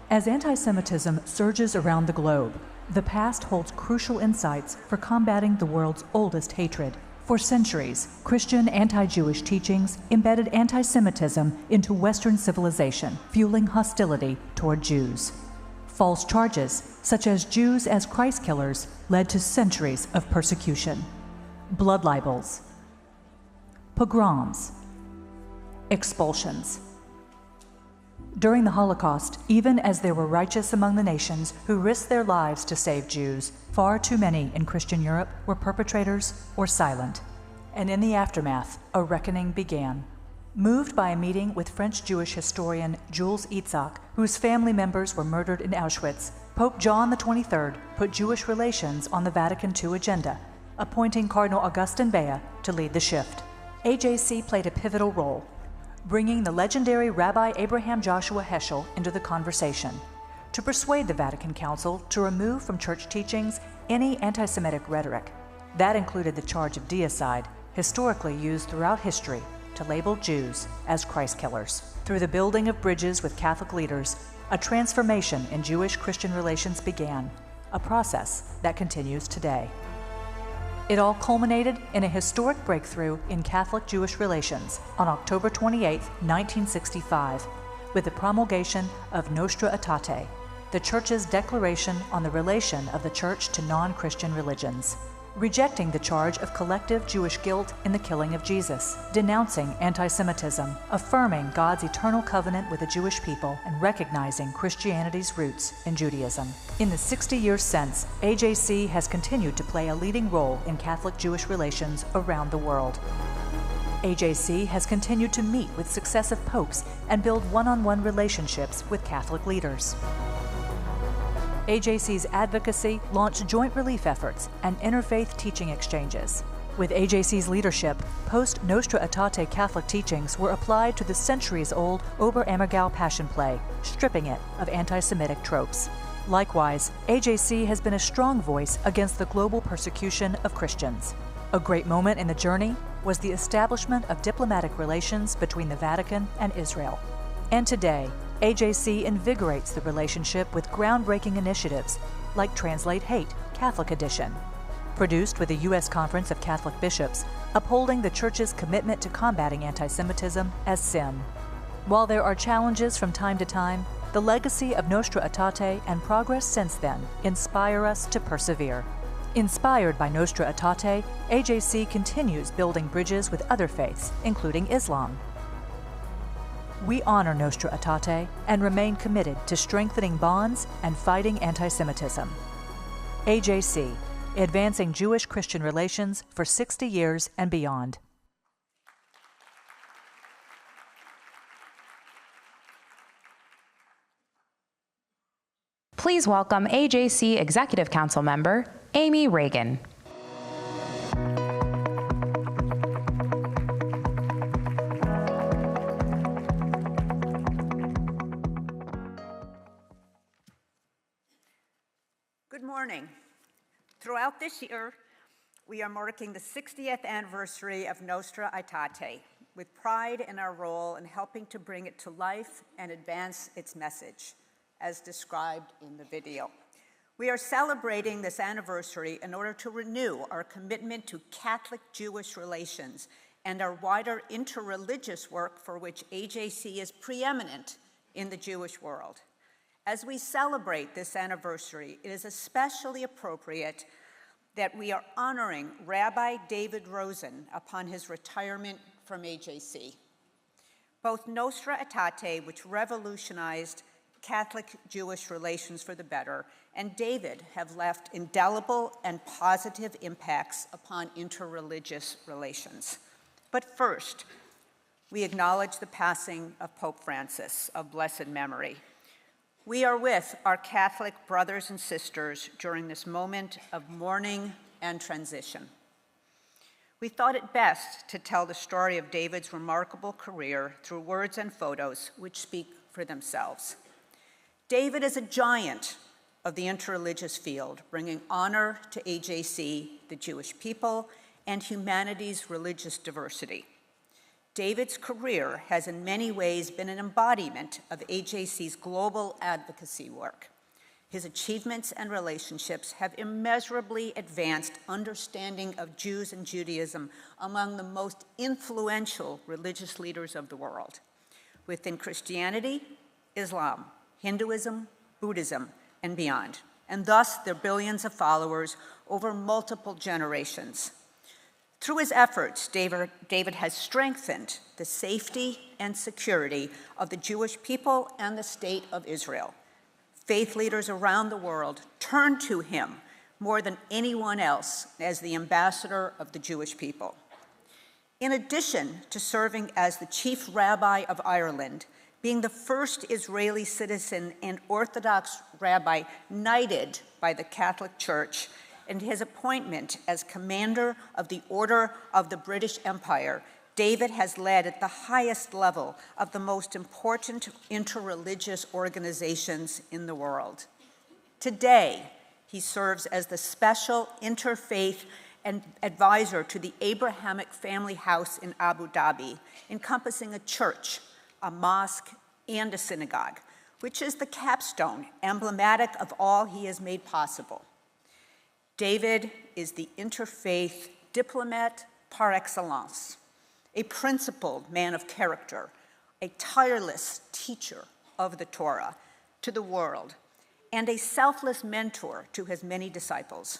As anti-Semitism surges around the globe, the past holds crucial insights for combating the world's oldest hatred. For centuries, Christian anti-Jewish teachings embedded anti-Semitism into Western civilization, fueling hostility toward Jews. False charges, such as Jews as Christ killers, led to centuries of persecution. Blood libels, pogroms, expulsions. During the Holocaust, even as there were righteous among the nations who risked their lives to save Jews, far too many in Christian Europe were perpetrators or silent. And in the aftermath, a reckoning began. Moved by a meeting with French Jewish historian Jules Itzhak, whose family members were murdered in Auschwitz, Pope John XXIII put Jewish relations on the Vatican II agenda, appointing Cardinal Augustin Bea to lead the shift. AJC played a pivotal role, bringing the legendary Rabbi Abraham Joshua Heschel into the conversation to persuade the Vatican Council to remove from church teachings any anti-Semitic rhetoric. That included the charge of deicide, historically used throughout history to label Jews as Christ killers. Through the building of bridges with Catholic leaders, a transformation in Jewish-Christian relations began, a process that continues today. It all culminated in a historic breakthrough in Catholic-Jewish relations on October 28, 1965, with the promulgation of Nostra Aetate, the Church's declaration on the relation of the Church to non-Christian religions, rejecting the charge of collective Jewish guilt in the killing of Jesus, denouncing anti-Semitism, affirming God's eternal covenant with the Jewish people, and recognizing Christianity's roots in Judaism. In the 60 years since, AJC has continued to play a leading role in Catholic-Jewish relations around the world. AJC has continued to meet with successive popes and build one-on-one relationships with Catholic leaders. AJC's advocacy launched joint relief efforts and interfaith teaching exchanges. With AJC's leadership, post-Nostra Aetate Catholic teachings were applied to the centuries-old Oberammergau Passion Play, stripping it of anti-Semitic tropes. Likewise, AJC has been a strong voice against the global persecution of Christians. A great moment in the journey was the establishment of diplomatic relations between the Vatican and Israel. And today, AJC invigorates the relationship with groundbreaking initiatives like Translate Hate, Catholic Edition, produced with the U.S. Conference of Catholic Bishops, upholding the Church's commitment to combating anti-Semitism as sin. While there are challenges from time to time, the legacy of Nostra Aetate and progress since then inspire us to persevere. Inspired by Nostra Aetate, AJC continues building bridges with other faiths, including Islam. We honor Nostra Aetate and remain committed to strengthening bonds and fighting anti-Semitism. AJC, advancing Jewish-Christian relations for 60 years and beyond. Please welcome AJC Executive Council member, Amy Reagan. Good morning. Throughout this year, we are marking the 60th anniversary of Nostra Aetate, with pride in our role in helping to bring it to life and advance its message, as described in the video. We are celebrating this anniversary in order to renew our commitment to Catholic-Jewish relations and our wider interreligious work for which AJC is preeminent in the Jewish world. As we celebrate this anniversary, it is especially appropriate that we are honoring Rabbi David Rosen upon his retirement from AJC. Both Nostra Aetate, which revolutionized Catholic-Jewish relations for the better, and David have left indelible and positive impacts upon interreligious relations. But first, we acknowledge the passing of Pope Francis of blessed memory. We are with our Catholic brothers and sisters during this moment of mourning and transition. We thought it best to tell the story of David's remarkable career through words and photos which speak for themselves. David is a giant of the interreligious field, bringing honor to AJC, the Jewish people, and humanity's religious diversity. David's career has in many ways been an embodiment of AJC's global advocacy work. His achievements and relationships have immeasurably advanced understanding of Jews and Judaism among the most influential religious leaders of the world. Within Christianity, Islam, Hinduism, Buddhism, and beyond, and thus their billions of followers over multiple generations. Through his efforts, David has strengthened the safety and security of the Jewish people and the state of Israel. Faith leaders around the world turn to him more than anyone else as the ambassador of the Jewish people. In addition to serving as the chief rabbi of Ireland, being the first Israeli citizen and Orthodox rabbi knighted by the Catholic Church, and his appointment as commander of the Order of the British Empire, David has led at the highest level of the most important interreligious organizations in the world. Today, he serves as the special interfaith and advisor to the Abrahamic family house in Abu Dhabi, encompassing a church, a mosque, and a synagogue, which is the capstone emblematic of all he has made possible. David is the interfaith diplomat par excellence, a principled man of character, a tireless teacher of the Torah to the world, and a selfless mentor to his many disciples.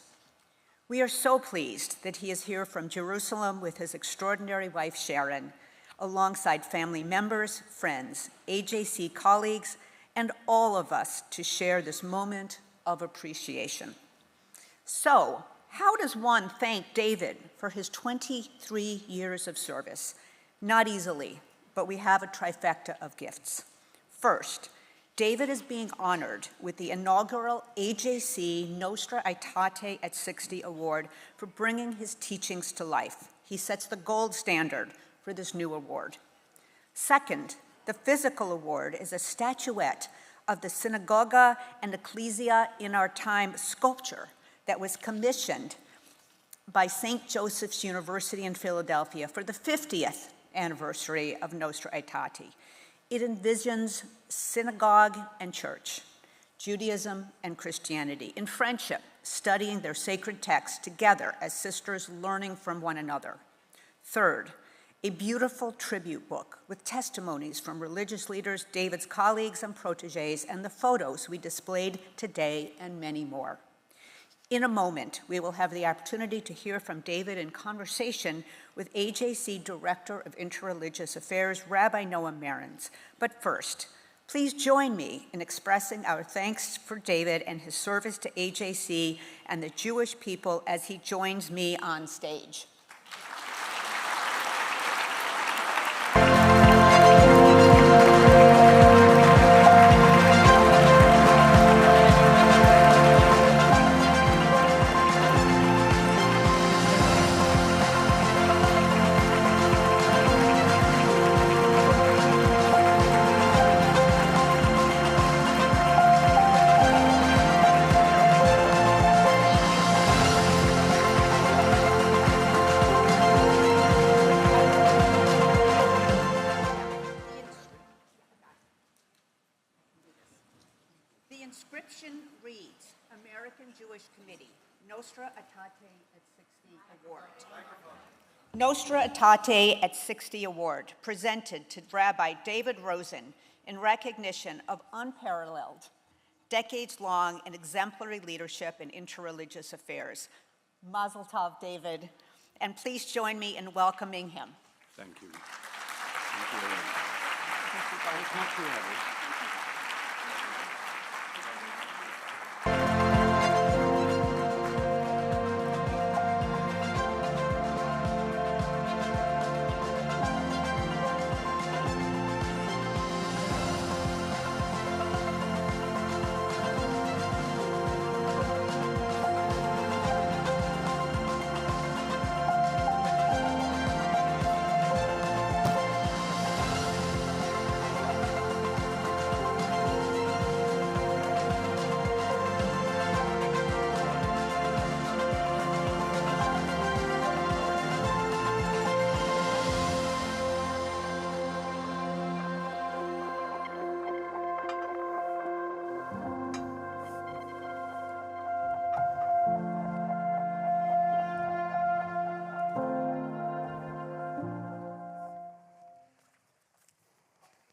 We are so pleased that he is here from Jerusalem with his extraordinary wife, Sharon, alongside family members, friends, AJC colleagues, and all of us to share this moment of appreciation. So, how does one thank David for his 23 years of service? Not easily, but we have a trifecta of gifts. First, David is being honored with the inaugural AJC Nostra Aetate at 60 Award for bringing his teachings to life. He sets the gold standard for this new award. Second, the physical award is a statuette of the Synagoga and Ecclesia in Our Time sculpture that was commissioned by St. Joseph's University in Philadelphia for the 50th anniversary of Nostra Aetate. It envisions synagogue and church, Judaism and Christianity, in friendship, studying their sacred texts together as sisters learning from one another. Third, a beautiful tribute book with testimonies from religious leaders, David's colleagues and proteges, and the photos we displayed today, and many more. In a moment, we will have the opportunity to hear from David in conversation with AJC Director of Interreligious Affairs, Rabbi Noam Marans. But first, please join me in expressing our thanks for David and his service to AJC and the Jewish people as he joins me on stage. Nostra Aetate at 60 Award, presented to Rabbi David Rosen in recognition of unparalleled, decades-long and exemplary leadership in interreligious affairs. Mazel tov, David, and please join me in welcoming him. Thank you. Thank you very much. It's not too heavy.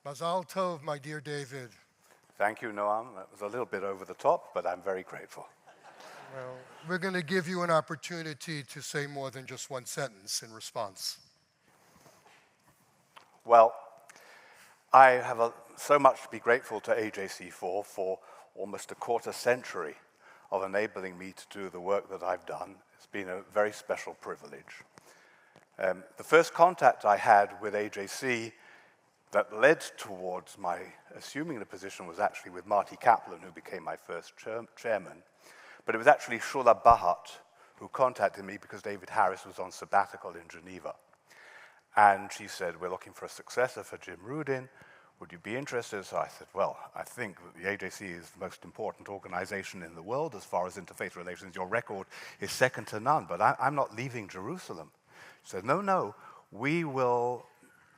Mazal Tov, my dear David. Thank you, Noam. That was a little bit over the top, but I'm very grateful. Well, we're going to give you an opportunity to say more than just one sentence in response. Well, I have so much to be grateful to AJC for almost a quarter century of enabling me to do the work that I've done. It's been a very special privilege. The first contact I had with AJC that led towards my assuming the position was actually with Marty Kaplan, who became my first chairman. But it was actually Shula Bahat who contacted me because David Harris was on sabbatical in Geneva. And she said, we're looking for a successor for Jim Rudin. Would you be interested? So I said, well, I think that the AJC is the most important organization in the world as far as interfaith relations. Your record is second to none, but I'm not leaving Jerusalem. She said, no, we will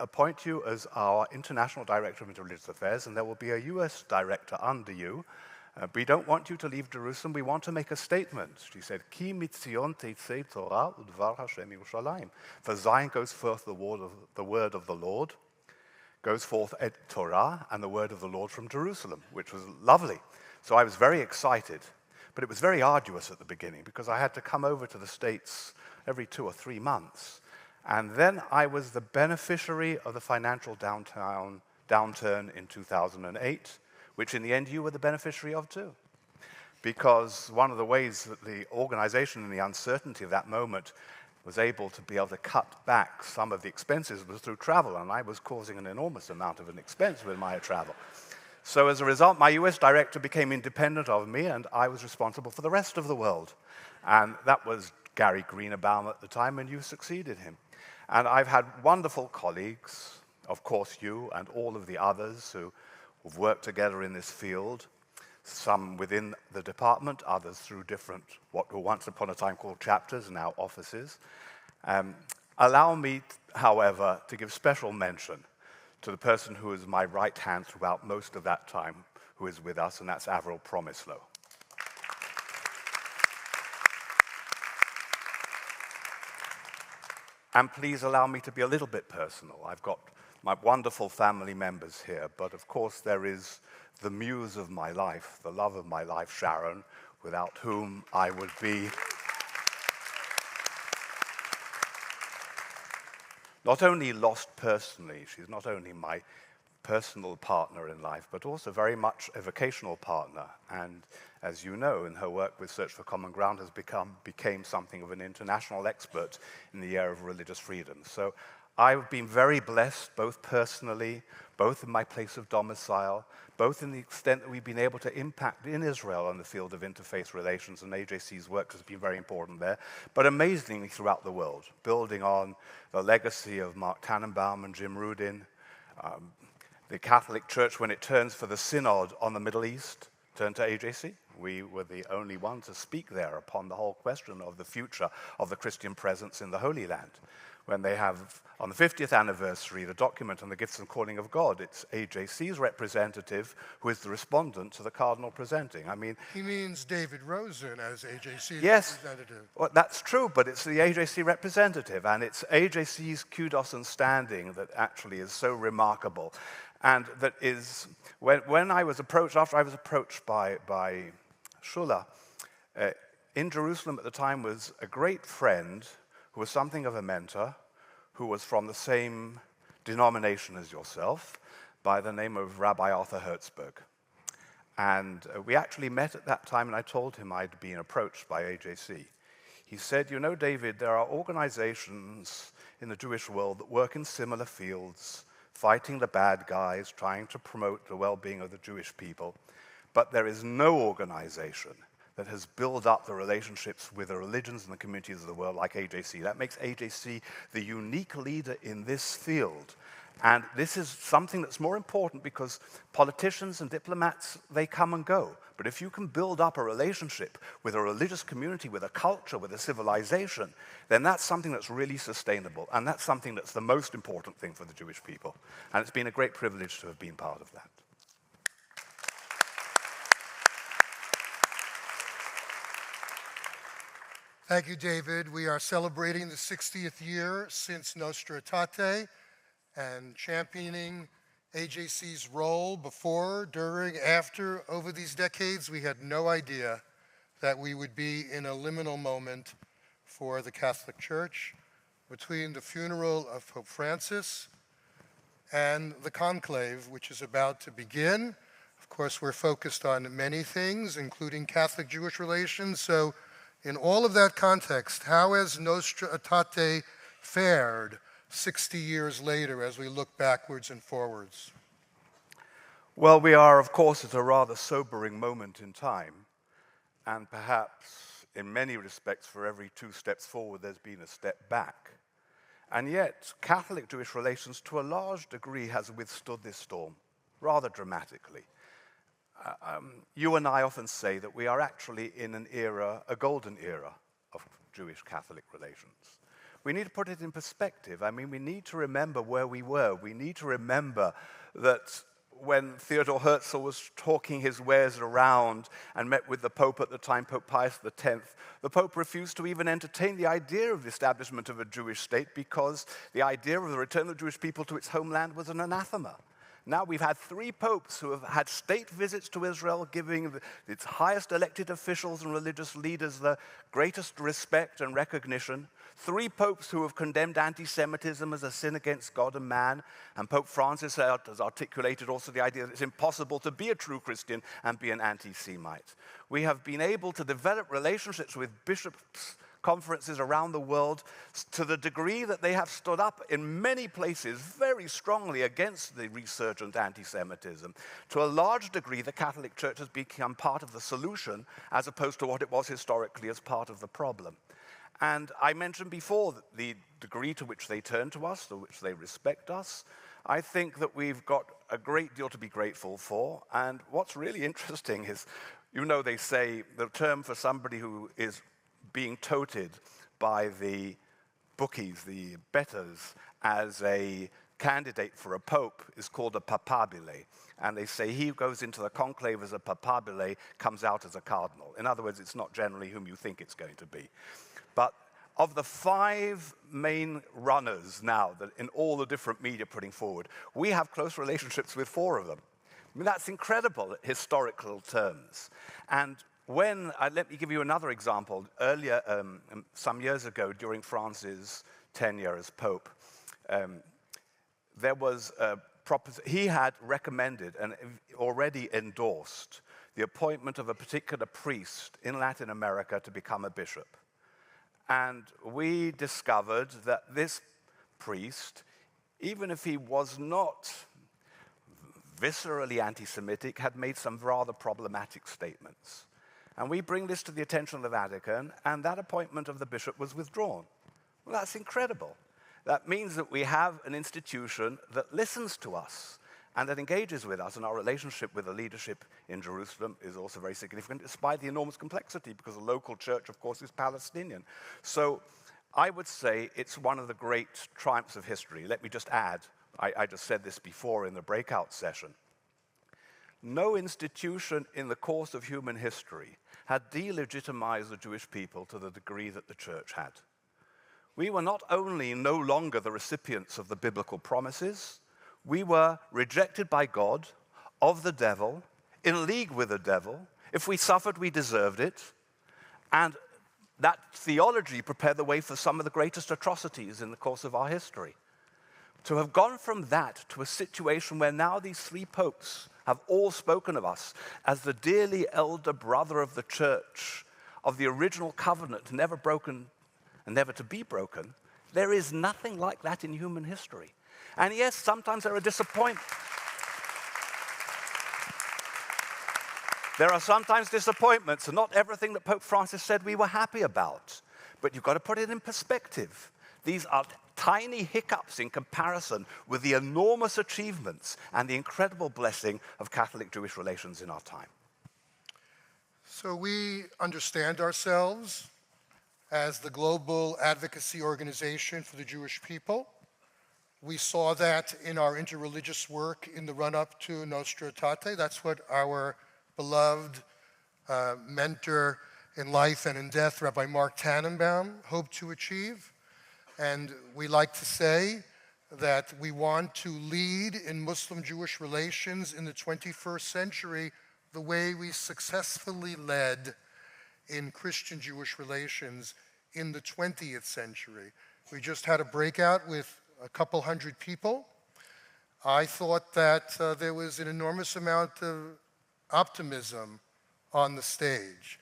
appoint you as our International Director of Interreligious Affairs, and there will be a US director under you. We don't want you to leave Jerusalem. We want to make a statement. She said, Ki mitzion teitzei Torah udvar Hashem Yerushalayim. For Zion goes forth the word of the Lord, goes forth Torah and the word of the Lord from Jerusalem, which was lovely. So I was very excited, but it was very arduous at the beginning because I had to come over to the States every 2 or 3 months. And then I was the beneficiary of the financial downturn in 2008, which in the end you were the beneficiary of too. Because one of the ways that the organization in the uncertainty of that moment was able to be able to cut back some of the expenses was through travel, and I was causing an enormous amount of an expense with my travel. So as a result, my US director became independent of me, and I was responsible for the rest of the world. And that was Gary Greenebaum at the time, and you succeeded him. And I've had wonderful colleagues, of course you and all of the others who've worked together in this field, some within the department, others through different, what were once upon a time called chapters, now offices. Allow me, however, to give special mention to the person who is my right hand throughout most of that time, who is with us, and that's Avril Promislo. And please allow me to be a little bit personal. I've got my wonderful family members here, but of course there is the muse of my life, the love of my life, Sharon, without whom I would be not only lost personally, she's not only my personal partner in life, but also very much a vocational partner. And as you know, in her work with Search for Common Ground became something of an international expert in the area of religious freedom. So I've been very blessed, both personally, both in my place of domicile, both in the extent that we've been able to impact in Israel on the field of interfaith relations, and AJC's work has been very important there, but amazingly throughout the world, building on the legacy of Mark Tannenbaum and Jim Rudin. The Catholic Church, when it turns for the Synod on the Middle East, turned to AJC. We were the only one to speak there upon the whole question of the future of the Christian presence in the Holy Land. When they have, on the 50th anniversary, the document on the gifts and calling of God, it's AJC's representative who is the respondent to the cardinal presenting. I mean, he means David Rosen as AJC's yes, representative. Well, that's true, but it's the AJC representative, and it's AJC's kudos and standing that actually is so remarkable. And that is, when I was approached, after I was approached by Shula, in Jerusalem at the time was a great friend who was something of a mentor, who was from the same denomination as yourself, by the name of Rabbi Arthur Herzberg. And we actually met at that time, and I told him I'd been approached by AJC. He said, you know, David, there are organizations in the Jewish world that work in similar fields, fighting the bad guys, trying to promote the well-being of the Jewish people. But there is no organization that has built up the relationships with the religions and the communities of the world like AJC. That makes AJC the unique leader in this field. And this is something that's more important because politicians and diplomats, they come and go. But if you can build up a relationship with a religious community, with a culture, with a civilization, then that's something that's really sustainable. And that's something that's the most important thing for the Jewish people. And it's been a great privilege to have been part of that. Thank you, David. We are celebrating the 60th year since Nostra Aetate and championing AJC's role before, during, after, over these decades, we had no idea that we would be in a liminal moment for the Catholic Church between the funeral of Pope Francis and the conclave, which is about to begin. Of course, we're focused on many things, including Catholic-Jewish relations. So in all of that context, how has Nostra Aetate fared 60 years later as we look backwards and forwards? Well, we are, of course, at a rather sobering moment in time, and perhaps in many respects, for every 2 steps forward, there's been a step back. And yet, Catholic-Jewish relations, to a large degree, has withstood this storm, rather dramatically. You and I often say that we are actually in an era, a golden era, of Jewish-Catholic relations. We need to put it in perspective. I mean, we need to remember where we were. We need to remember that when Theodor Herzl was talking his wares around and met with the Pope at the time, Pope Pius X, the Pope refused to even entertain the idea of the establishment of a Jewish state because the idea of the return of the Jewish people to its homeland was an anathema. Now we've had 3 popes who have had state visits to Israel, giving its highest elected officials and religious leaders the greatest respect and recognition. 3 popes who have condemned anti-Semitism as a sin against God and man. And Pope Francis has articulated also the idea that it's impossible to be a true Christian and be an anti-Semite. We have been able to develop relationships with bishops' conferences around the world to the degree that they have stood up in many places very strongly against the resurgent anti-Semitism. To a large degree, the Catholic Church has become part of the solution as opposed to what it was historically as part of the problem. And I mentioned before that the degree to which they turn to us, to which they respect us, I think that we've got a great deal to be grateful for. And what's really interesting is, you know, they say the term for somebody who is being touted by the bookies, the bettors, as a candidate for a pope is called a papabile. And they say he who goes into the conclave as a papabile comes out as a cardinal. In other words, it's not generally whom you think it's going to be. But of the 5 main runners now that in all the different media putting forward, we have close relationships with 4 of them. I mean, that's incredible at historical terms. And let me give you another example. Earlier, some years ago, during Francis' tenure as Pope, there was he had recommended and already endorsed the appointment of a particular priest in Latin America to become a bishop. And we discovered that this priest, even if he was not viscerally anti-Semitic, had made some rather problematic statements. And we bring this to the attention of the Vatican, and that appointment of the bishop was withdrawn. Well, that's incredible. That means that we have an institution that listens to us and that engages with us, and our relationship with the leadership in Jerusalem is also very significant, despite the enormous complexity, because the local church, of course, is Palestinian. So I would say it's one of the great triumphs of history. Let me just add, I just said this before in the breakout session. No institution in the course of human history had delegitimized the Jewish people to the degree that the church had. We were not only no longer the recipients of the biblical promises, we were rejected by God, of the devil, in league with the devil. If we suffered, we deserved it. And that theology prepared the way for some of the greatest atrocities in the course of our history. To have gone from that to a situation where now these 3 popes have all spoken of us as the dearly elder brother of the church, of the original covenant, never broken and never to be broken, there is nothing like that in human history. And yes, sometimes there are disappointments. There are sometimes disappointments, and not everything that Pope Francis said we were happy about. But you've got to put it in perspective. These are tiny hiccups in comparison with the enormous achievements and the incredible blessing of Catholic-Jewish relations in our time. So we understand ourselves as the global advocacy organization for the Jewish people. We saw that in our interreligious work in the run-up to Nostra Aetate. That's what our beloved mentor in life and in death, Rabbi Mark Tannenbaum, hoped to achieve. And we like to say that we want to lead in Muslim-Jewish relations in the 21st century the way we successfully led in Christian-Jewish relations in the 20th century. We just had a breakout with a couple hundred people. I thought that there was an enormous amount of optimism on the stage.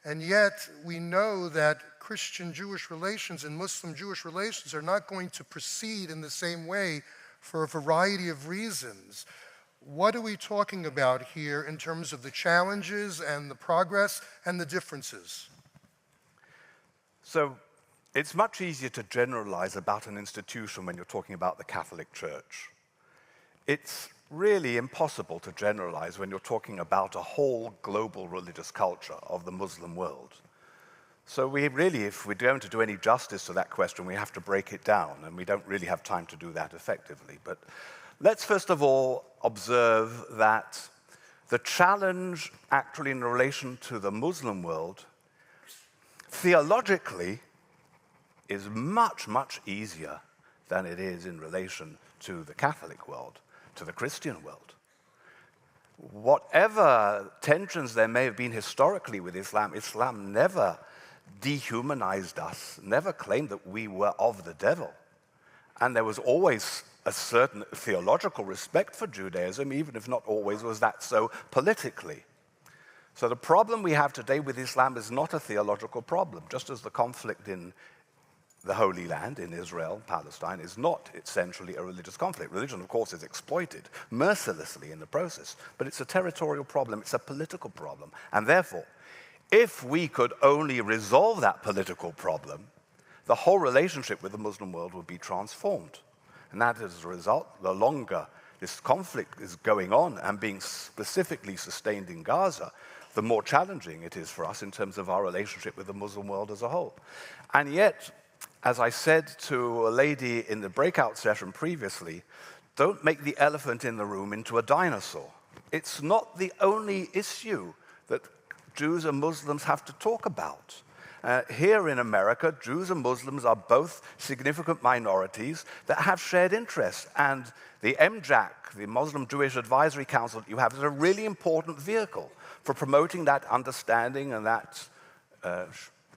And yet, we know that Christian-Jewish relations and Muslim-Jewish relations are not going to proceed in the same way for a variety of reasons. What are we talking about here in terms of the challenges and the progress and the differences? So it's much easier to generalize about an institution when you're talking about the Catholic Church. It's really impossible to generalize when you're talking about a whole global religious culture of the Muslim world. So we really, if we're going to do any justice to that question, we have to break it down, and we don't really have time to do that effectively. But let's first of all observe that the challenge actually in relation to the Muslim world, theologically, is much, much easier than it is in relation to the Catholic world, to the Christian world. Whatever tensions there may have been historically with Islam, Islam never dehumanized us, never claimed that we were of the devil. And there was always a certain theological respect for Judaism, even if not always was that so politically. So the problem we have today with Islam is not a theological problem, just as the conflict in the Holy Land, in Israel, Palestine, is not essentially a religious conflict. Religion, of course, is exploited mercilessly in the process, but it's a territorial problem, it's a political problem. And therefore, if we could only resolve that political problem, the whole relationship with the Muslim world would be transformed. And that as a result, the longer this conflict is going on and being specifically sustained in Gaza, the more challenging it is for us in terms of our relationship with the Muslim world as a whole. And yet, as I said to a lady in the breakout session previously, don't make the elephant in the room into a dinosaur. It's not the only issue that Jews and Muslims have to talk about. Here in America, Jews and Muslims are both significant minorities that have shared interests. And the MJAC, the Muslim Jewish Advisory Council that you have, is a really important vehicle for promoting that understanding and that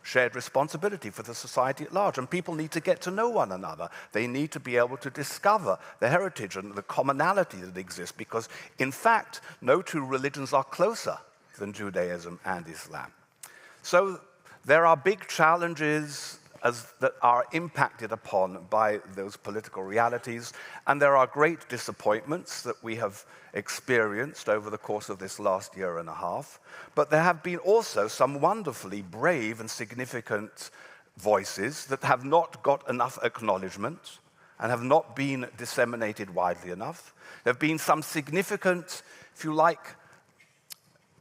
shared responsibility for the society at large. And people need to get to know one another. They need to be able to discover the heritage and the commonality that exists, because, in fact, no two religions are closer than Judaism and Islam. So there are big challenges that are impacted upon by those political realities, and there are great disappointments that we have experienced over the course of this last year and a half. But there have been also some wonderfully brave and significant voices that have not got enough acknowledgement and have not been disseminated widely enough. There have been some significant, if you like,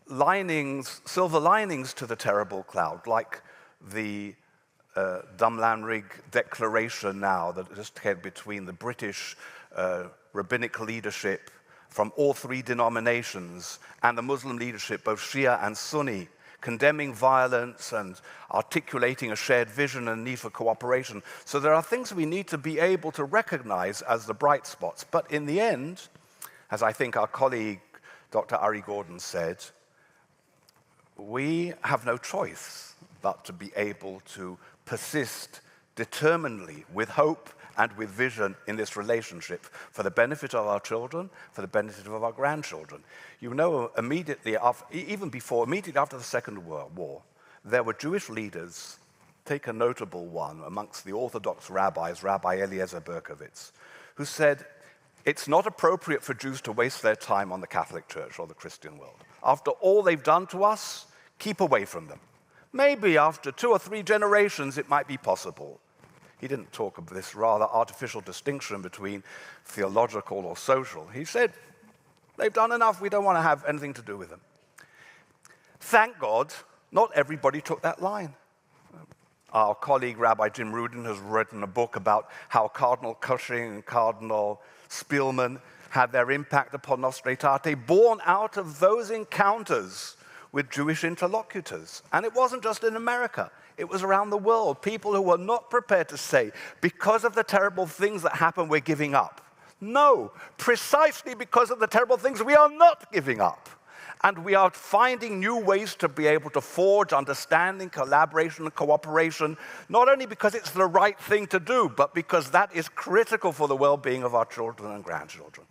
silver linings to the terrible cloud, like the Dumlanrig declaration now that just came between the British rabbinic leadership from all three denominations and the Muslim leadership, both Shia and Sunni, condemning violence and articulating a shared vision and need for cooperation. So there are things we need to be able to recognize as the bright spots. But in the end, as I think our colleague Dr. Ari Gordon said, we have no choice but to be able to persist determinedly with hope and with vision in this relationship for the benefit of our children, for the benefit of our grandchildren. You know, immediately after the Second World War, there were Jewish leaders, take a notable one amongst the Orthodox rabbis, Rabbi Eliezer Berkovitz, who said, it's not appropriate for Jews to waste their time on the Catholic Church or the Christian world. After all they've done to us, keep away from them. Maybe after 2 or 3 generations it might be possible. He didn't talk of this rather artificial distinction between theological or social. He said, they've done enough, we don't want to have anything to do with them. Thank God, not everybody took that line. Our colleague Rabbi Jim Rudin has written a book about how Cardinal Cushing and Cardinal Spielman had their impact upon Nostra Aetate, born out of those encounters with Jewish interlocutors. And it wasn't just in America. It was around the world. People who were not prepared to say, because of the terrible things that happen, we're giving up. No, precisely because of the terrible things, we are not giving up. And we are finding new ways to be able to forge understanding, collaboration, and cooperation, not only because it's the right thing to do, but because that is critical for the well-being of our children and grandchildren.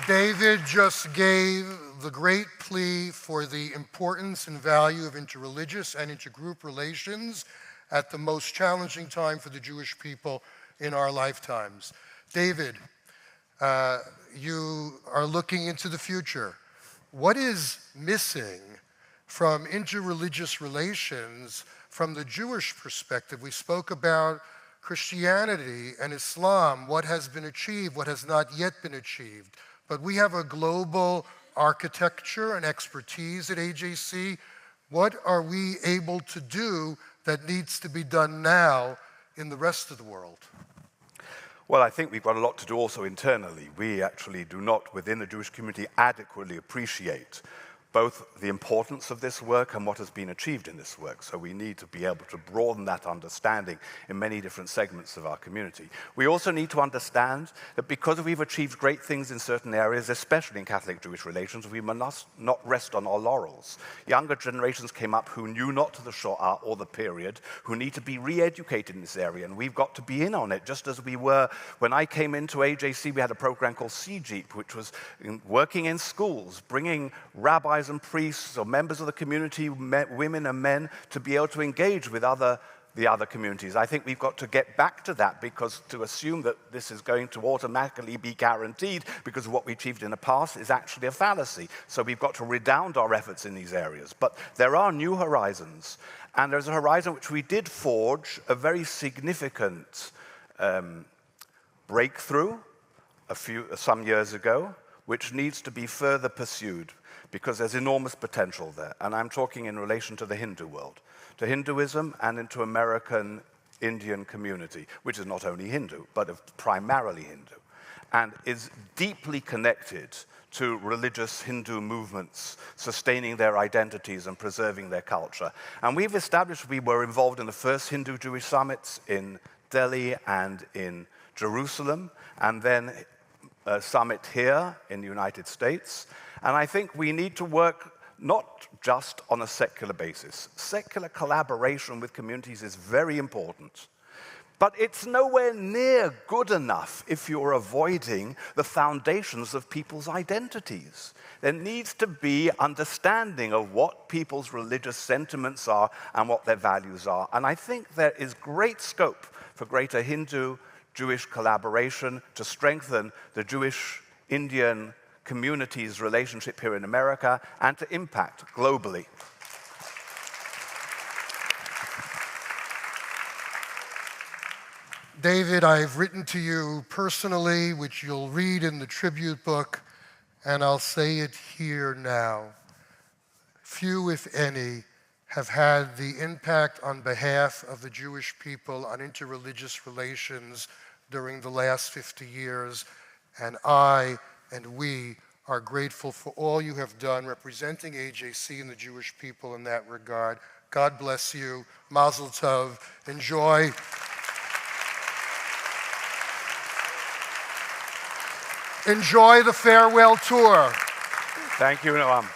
David just gave the great plea for the importance and value of interreligious and intergroup relations at the most challenging time for the Jewish people in our lifetimes. David, you are looking into the future. What is missing from interreligious relations from the Jewish perspective? We spoke about Christianity and Islam, what has been achieved, what has not yet been achieved. But we have a global architecture and expertise at AJC. What are we able to do that needs to be done now in the rest of the world? Well, I think we've got a lot to do also internally. We actually do not, within the Jewish community, adequately appreciate both the importance of this work and what has been achieved in this work. So we need to be able to broaden that understanding in many different segments of our community. We also need to understand that because we've achieved great things in certain areas, especially in Catholic-Jewish relations, we must not rest on our laurels. Younger generations came up who knew not the Shoah or the period, who need to be re-educated in this area, and we've got to be in on it, just as we were when I came into AJC. We had a program called CJEEP, which was working in schools, bringing rabbis and priests or members of the community, women and men, to be able to engage with the other communities. I think we've got to get back to that, because to assume that this is going to automatically be guaranteed because of what we achieved in the past is actually a fallacy. So we've got to redound our efforts in these areas. But there are new horizons, and there's a horizon which we did forge a very significant breakthrough some years ago, which needs to be further pursued, because there's enormous potential there. And I'm talking in relation to the Hindu world, to Hinduism and into American Indian community, which is not only Hindu, but primarily Hindu, and is deeply connected to religious Hindu movements, sustaining their identities and preserving their culture. And we've established, we were involved in the first Hindu-Jewish summits in Delhi and in Jerusalem, and then a summit here in the United States. And I think we need to work not just on a secular basis. Secular collaboration with communities is very important, but it's nowhere near good enough if you're avoiding the foundations of people's identities. There needs to be understanding of what people's religious sentiments are and what their values are. And I think there is great scope for greater Hindu-Jewish collaboration to strengthen the Jewish-Indian community's relationship here in America and to impact globally. David, I've written to you personally, which you'll read in the tribute book, and I'll say it here now. Few, if any, have had the impact on behalf of the Jewish people on interreligious relations during the last 50 years, and I and we are grateful for all you have done representing AJC and the Jewish people in that regard. God bless you. Mazel tov. Enjoy. Enjoy the farewell tour. Thank you, Noam.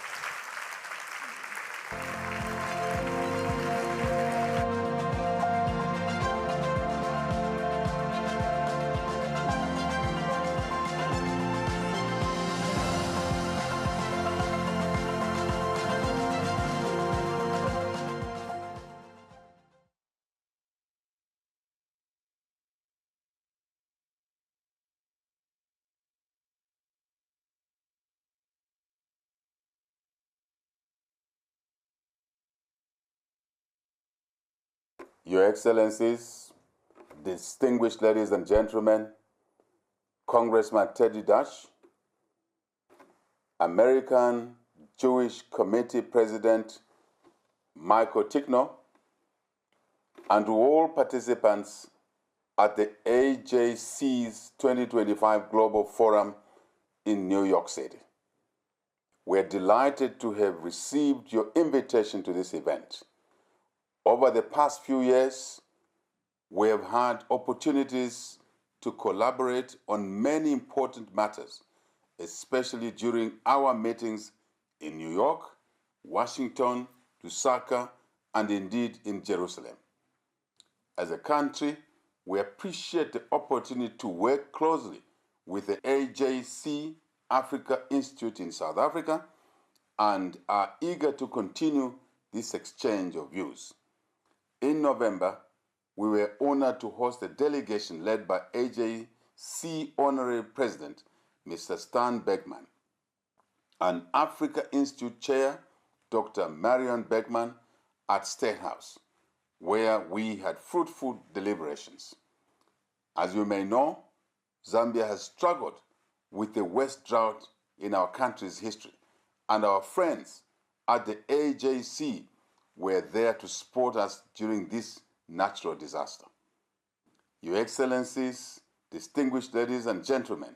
Your Excellencies, distinguished ladies and gentlemen, Congressman Ted Deutch, American Jewish Committee President Michael Ticknor, and to all participants at the AJC's 2025 Global Forum in New York City. We're delighted to have received your invitation to this event. Over the past few years, we have had opportunities to collaborate on many important matters, especially during our meetings in New York, Washington, Lusaka, and indeed in Jerusalem. As a country, we appreciate the opportunity to work closely with the AJC Africa Institute in South Africa and are eager to continue this exchange of views. In November, we were honored to host a delegation led by AJC Honorary President Mr. Stan Beckman, and Africa Institute Chair Dr. Marion Beckman at State House, where we had fruitful deliberations. As you may know, Zambia has struggled with the worst drought in our country's history, and our friends at the AJC were there to support us during this natural disaster. Your Excellencies, distinguished ladies and gentlemen,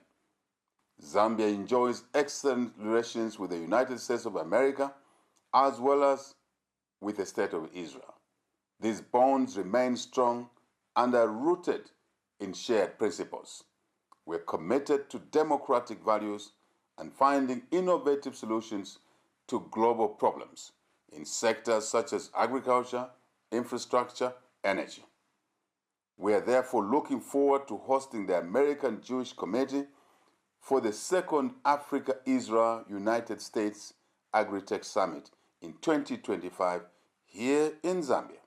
Zambia enjoys excellent relations with the United States of America as well as with the State of Israel. These bonds remain strong and are rooted in shared principles. We're committed to democratic values and finding innovative solutions to global problems in sectors such as agriculture, infrastructure, energy. We are therefore looking forward to hosting the American Jewish Committee for the second Africa-Israel United States Agri-Tech Summit in 2025 here in Zambia.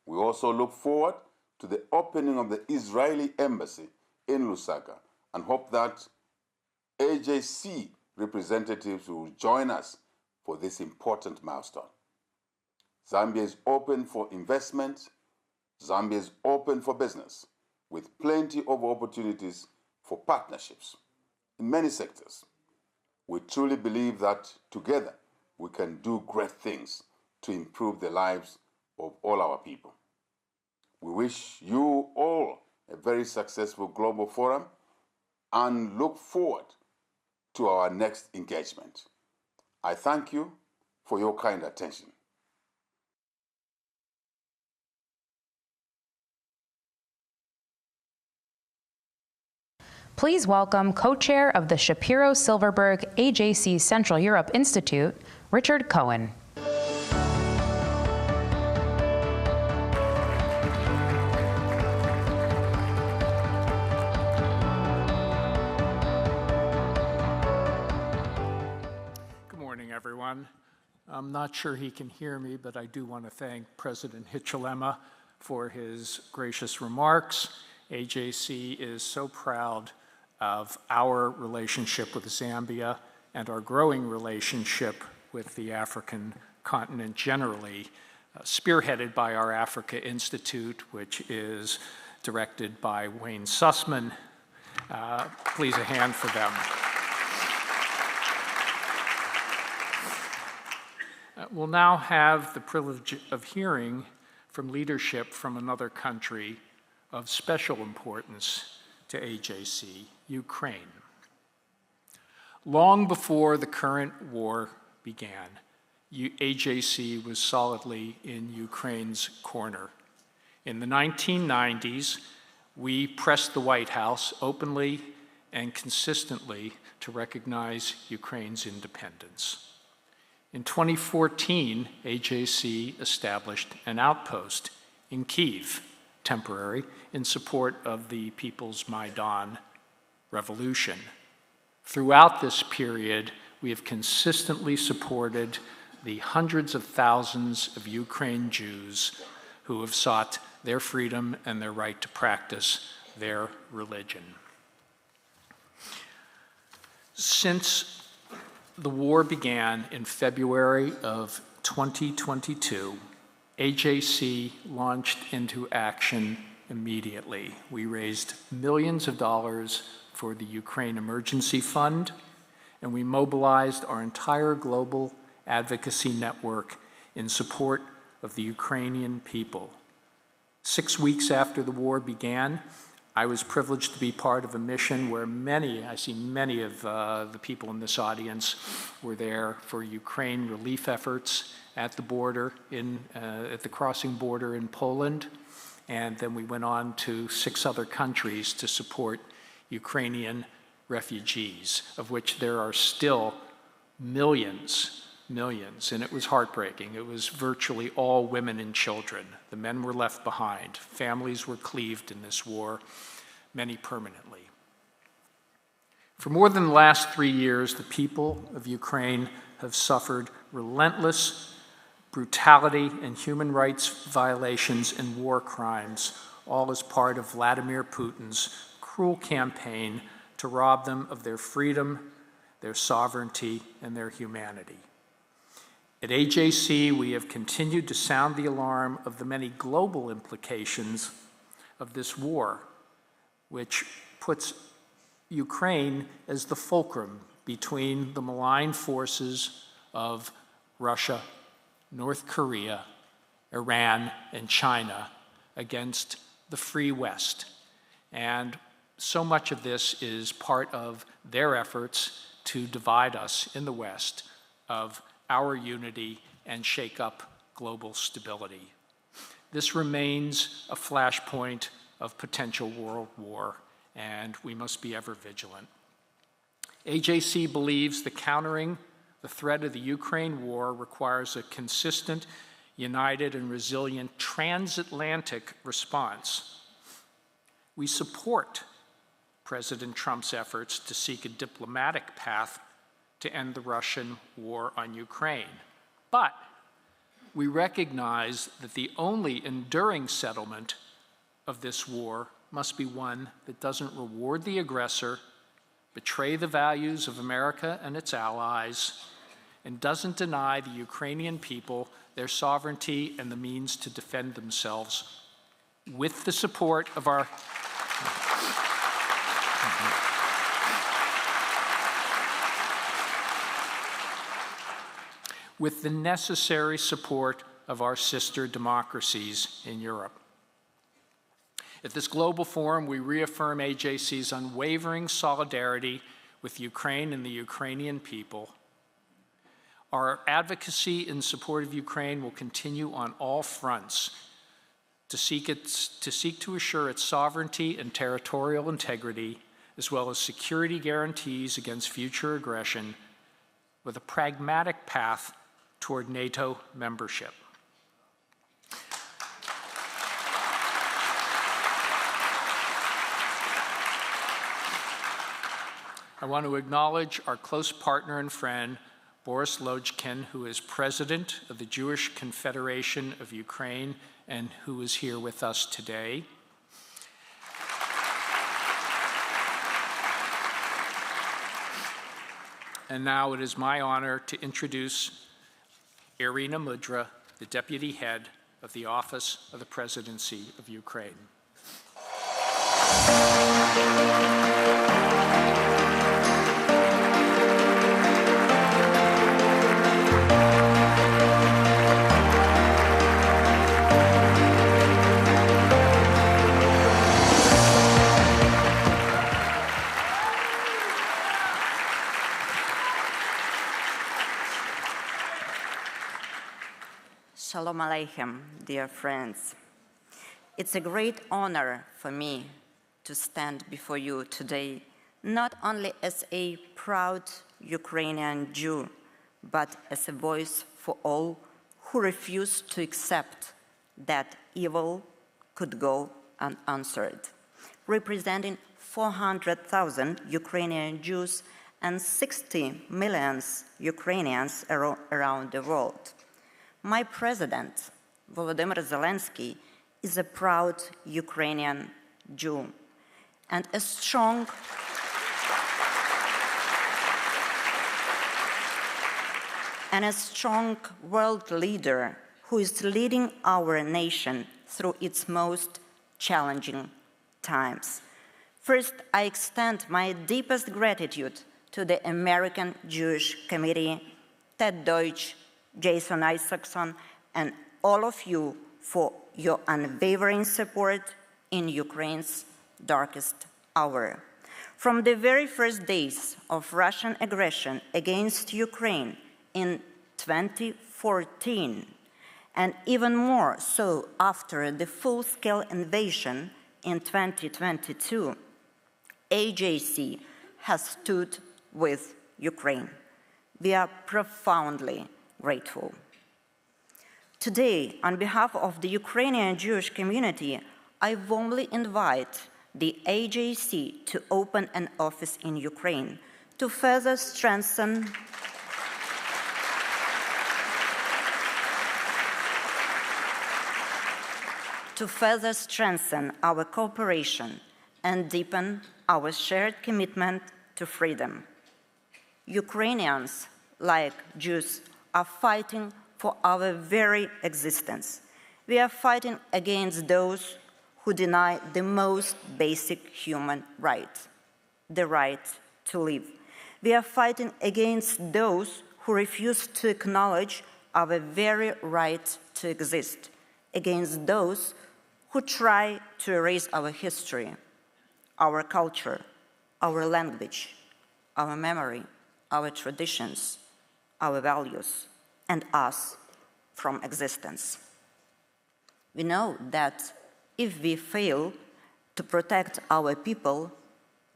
We also look forward to the opening of the Israeli Embassy in Lusaka and hope that AJC representatives will join us for this important milestone. Zambia is open for investment. Zambia is open for business, with plenty of opportunities for partnerships in many sectors. We truly believe that together we can do great things to improve the lives of all our people. We wish you all a very successful global forum and look forward to our next engagement. I thank you for your kind attention. Please welcome co-chair of the Shapiro-Silverberg AJC Central Europe Institute, Richard Cohen. Good morning, everyone. I'm not sure he can hear me, but I do want to thank President Hichilema for his gracious remarks. AJC is so proud of our relationship with Zambia and our growing relationship with the African continent generally, spearheaded by our Africa Institute, which is directed by Wayne Sussman. Please a hand for them. We'll now have the privilege of hearing from leadership from another country of special importance to AJC, Ukraine. Long before the current war began, AJC was solidly in Ukraine's corner. In the 1990s, we pressed the White House openly and consistently to recognize Ukraine's independence. In 2014, AJC established an outpost in Kyiv, temporary, in support of the People's Maidan Revolution. Throughout this period, we have consistently supported the hundreds of thousands of Ukraine Jews who have sought their freedom and their right to practice their religion. Since the war began in February of 2022, AJC launched into action immediately. We raised millions of dollars for the Ukraine Emergency Fund, and we mobilized our entire global advocacy network in support of the Ukrainian people. 6 weeks after the war began, I was privileged to be part of a mission where I see many of the people in this audience were there for Ukraine relief efforts at the border, at the crossing border in Poland. And then we went on to 6 other countries to support Ukrainian refugees, of which there are still millions, and it was heartbreaking. It was virtually all women and children. The men were left behind. Families were cleaved in this war, many permanently. For more than the last 3 years, the people of Ukraine have suffered relentless brutality and human rights violations and war crimes, all as part of Vladimir Putin's cruel campaign to rob them of their freedom, their sovereignty, and their humanity. At AJC, we have continued to sound the alarm of the many global implications of this war, which puts Ukraine as the fulcrum between the malign forces of Russia, North Korea, Iran, and China against the free West. And so much of this is part of their efforts to divide us in the West of our unity and shake up global stability. This remains a flashpoint of potential world war, and we must be ever vigilant. AJC believes that countering the threat of the Ukraine war requires a consistent, united, and resilient transatlantic response. We support President Trump's efforts to seek a diplomatic path to end the Russian war on Ukraine. But we recognize that the only enduring settlement of this war must be one that doesn't reward the aggressor, betray the values of America and its allies, and doesn't deny the Ukrainian people their sovereignty and the means to defend themselves with the support of our with the necessary support of our sister democracies in Europe. At this global forum, we reaffirm AJC's unwavering solidarity with Ukraine and the Ukrainian people. Our advocacy in support of Ukraine will continue on all fronts to seek to assure its sovereignty and territorial integrity, as well as security guarantees against future aggression, with a pragmatic path toward NATO membership. I want to acknowledge our close partner and friend, Boris Lojkin, who is president of the Jewish Confederation of Ukraine and who is here with us today. And now it is my honor to introduce Irina Mudra, the deputy head of the Office of the Presidency of Ukraine. Shalom Aleichem, dear friends. It's a great honor for me to stand before you today, not only as a proud Ukrainian Jew, but as a voice for all who refuse to accept that evil could go unanswered, representing 400,000 Ukrainian Jews and 60 million Ukrainians around the world. My president, Volodymyr Zelensky, is a proud Ukrainian Jew and a strong world leader who is leading our nation through its most challenging times. First, I extend my deepest gratitude to the American Jewish Committee, Ted Deutch, Jason Isaacson, and all of you for your unwavering support in Ukraine's darkest hour. From the very first days of Russian aggression against Ukraine in 2014, and even more so after the full-scale invasion in 2022, AJC has stood with Ukraine. We are profoundly grateful. Today, on behalf of the Ukrainian Jewish community, I warmly invite the AJC to open an office in Ukraine to further strengthen our cooperation and deepen our shared commitment to freedom. Ukrainians, like Jews, are fighting for our very existence. We are fighting against those who deny the most basic human right, the right to live. We are fighting against those who refuse to acknowledge our very right to exist, against those who try to erase our history, our culture, our language, our memory, our traditions, our values, and us from existence. We know that if we fail to protect our people,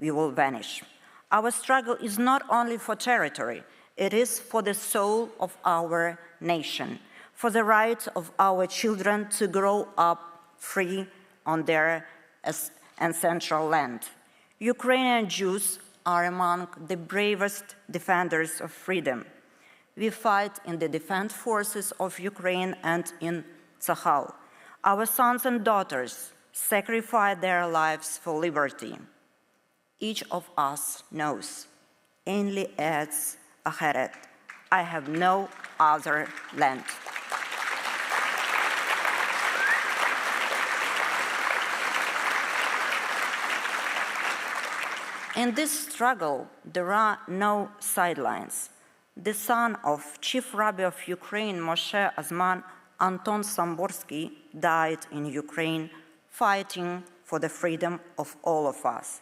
we will vanish. Our struggle is not only for territory, it is for the soul of our nation, for the right of our children to grow up free on their ancestral land. Ukrainian Jews are among the bravest defenders of freedom. We fight in the defense forces of Ukraine and in Tzahal. Our sons and daughters sacrifice their lives for liberty. Each of us knows, only Erz Aheret, I have no other land. In this struggle, there are no sidelines. The son of Chief Rabbi of Ukraine, Moshe Azman, Anton Samborsky, died in Ukraine fighting for the freedom of all of us.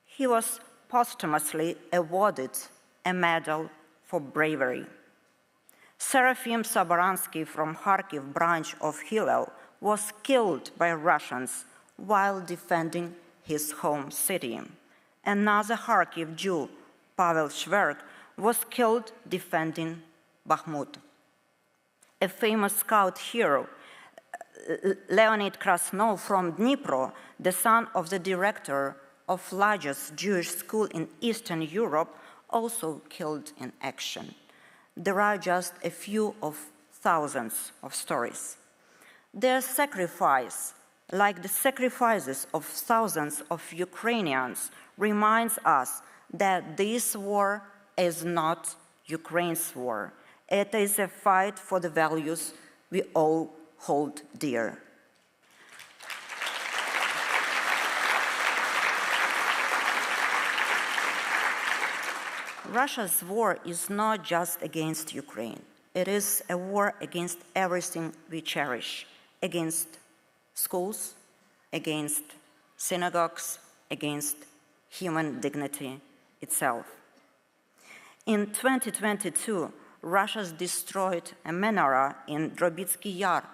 He was posthumously awarded a medal for bravery. Serafim Sabaransky from Kharkiv branch of Hillel was killed by Russians while defending his home city. Another Kharkiv Jew, Pavel Shverk, was killed defending Bakhmut. A famous scout hero, Leonid Krasnov from Dnipro, the son of the director of largest Jewish school in Eastern Europe, also killed in action. There are just a few of thousands of stories. Their sacrifice, like the sacrifices of thousands of Ukrainians, reminds us that this war is not Ukraine's war. It is a fight for the values we all hold dear. Russia's war is not just against Ukraine. It is a war against everything we cherish, against schools, against synagogues, against human dignity itself. In 2022, Russia destroyed a menorah in Drobitsky Yar,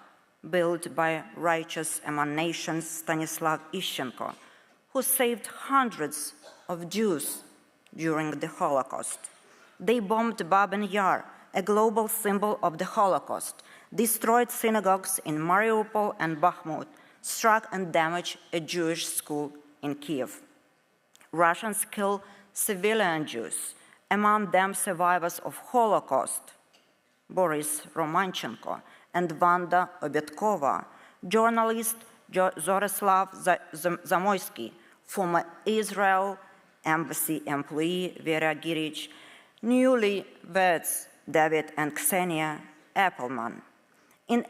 built by righteous emanation Stanislav Ishchenko, who saved hundreds of Jews during the Holocaust. They bombed Babin Yar, a global symbol of the Holocaust, destroyed synagogues in Mariupol and Bakhmut, struck and damaged a Jewish school in Kiev. Russians kill civilian Jews, among them survivors of Holocaust, Boris Romanchenko and Vanda Obetkova, journalist Zoroslav Zamoysky, former Israel embassy employee Vera Girich, newlyweds David and Ksenia Appelman. In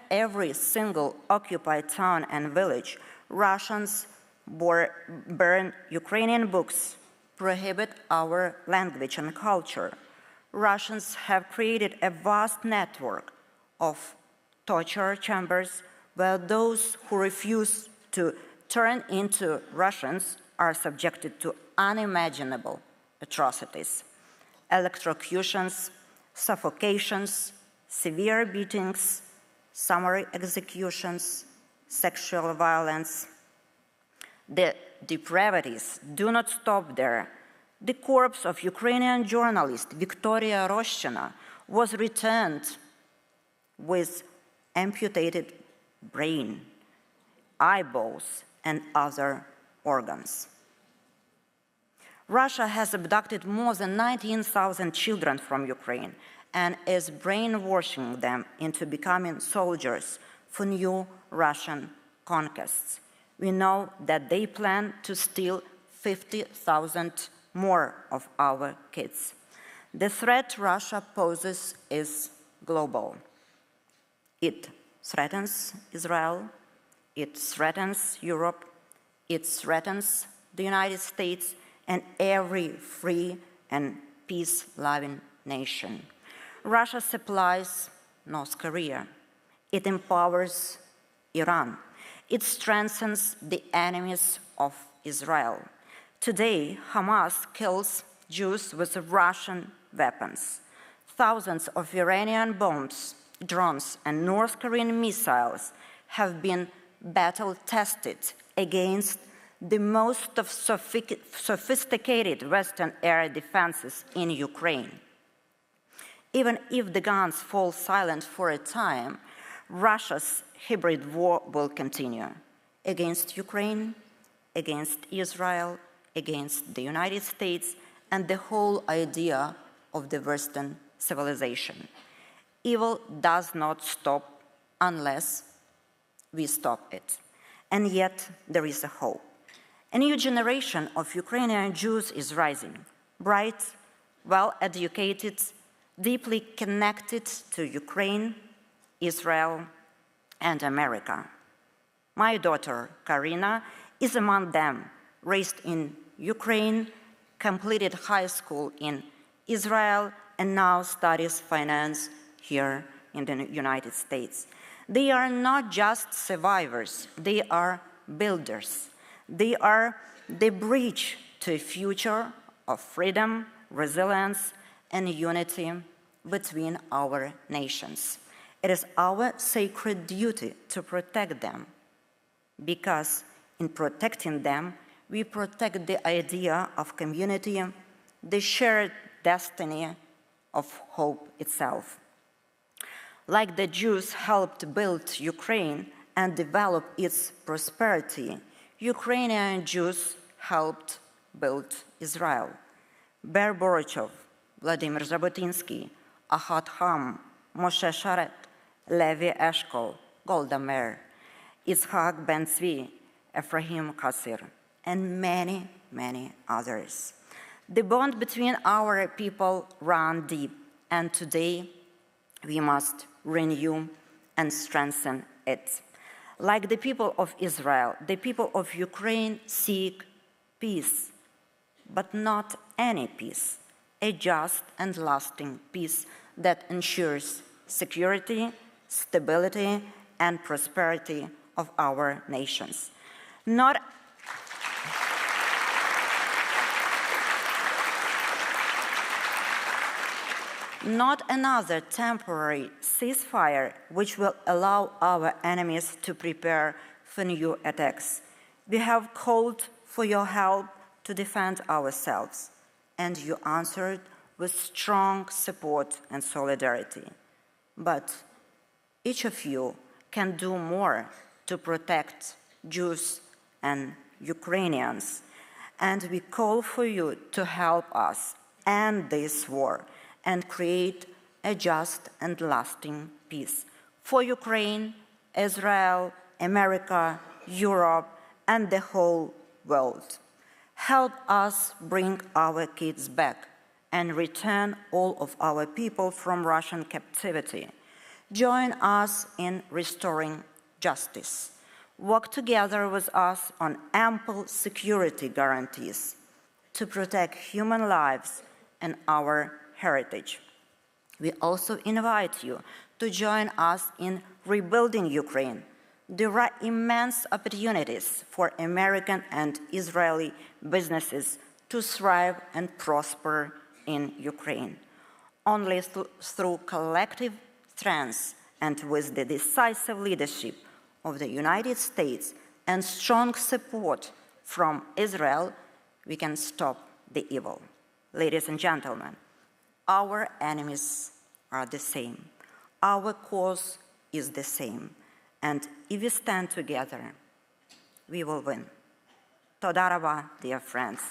every single occupied town and village, Russians burn Ukrainian books, prohibit our language and culture. Russians have created a vast network of torture chambers where those who refuse to turned into Russians are subjected to unimaginable atrocities: electrocutions, suffocations, severe beatings, summary executions, sexual violence. The depravities do not stop there. The corpse of Ukrainian journalist Victoria Roshchina was returned with amputated brain, eyeballs, and other organs. Russia has abducted more than 19,000 children from Ukraine and is brainwashing them into becoming soldiers for new Russian conquests. We know that they plan to steal 50,000 more of our kids. The threat Russia poses is global. It threatens Israel, it threatens Europe, it threatens the United States and every free and peace-loving nation. Russia supplies North Korea. It empowers Iran. It strengthens the enemies of Israel. Today, Hamas kills Jews with Russian weapons. Thousands of Iranian bombs, drones, and North Korean missiles have been battle-tested against the most sophisticated Western air defenses in Ukraine. Even if the guns fall silent for a time, Russia's hybrid war will continue against Ukraine, against Israel, against the United States, and the whole idea of the Western civilization. Evil does not stop unless we stop it. And yet, there is a hope. A new generation of Ukrainian Jews is rising, bright, well-educated, deeply connected to Ukraine, Israel, and America. My daughter, Karina, is among them, raised in Ukraine, completed high school in Israel, and now studies finance here in the United States. They are not just survivors, they are builders. They are the bridge to a future of freedom, resilience, and unity between our nations. It is our sacred duty to protect them, because in protecting them, we protect the idea of community, the shared destiny of hope itself. Like the Jews helped build Ukraine and develop its prosperity, Ukrainian Jews helped build Israel. Ber Borochov, Vladimir Zhabotinsky, Ahad Ham, Moshe Sharet, Levi Eshkol, Golda Meir, Yitzhak Ben Tzvi, Ephraim Kassir, and many, many others. The bond between our people ran deep, and today we must renew and strengthen it. Like the people of Israel, the people of Ukraine seek peace, but not any peace, a just and lasting peace that ensures security, stability, and prosperity of our nations. Not another temporary ceasefire which will allow our enemies to prepare for new attacks. We have called for your help to defend ourselves, and you answered with strong support and solidarity. But each of you can do more to protect Jews and Ukrainians, and we call for you to help us end this war and create a just and lasting peace for Ukraine, Israel, America, Europe, and the whole world. Help us bring our kids back and return all of our people from Russian captivity. Join us in restoring justice. Work together with us on ample security guarantees to protect human lives and our heritage. We also invite you to join us in rebuilding Ukraine, there are immense opportunities for American and Israeli businesses to thrive and prosper in Ukraine. Only through collective strength and with the decisive leadership of the United States and strong support from Israel, we can stop the evil. Ladies and gentlemen, our enemies are the same. Our cause is the same. And if we stand together, we will win. Toda raba, dear friends.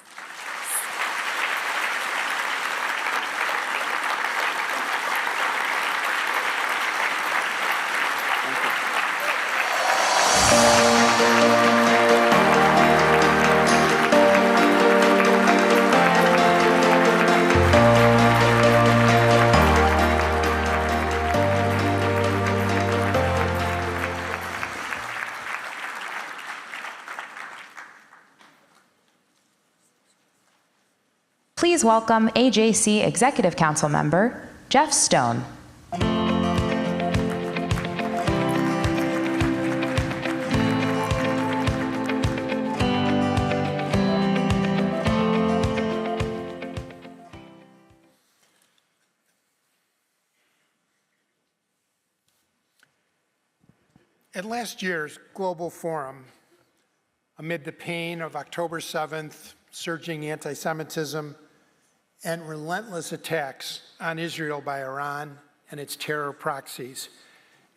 Please welcome AJC Executive Council member, Jeff Stone. At last year's Global Forum, amid the pain of October 7th, surging anti-Semitism, and relentless attacks on Israel by Iran and its terror proxies,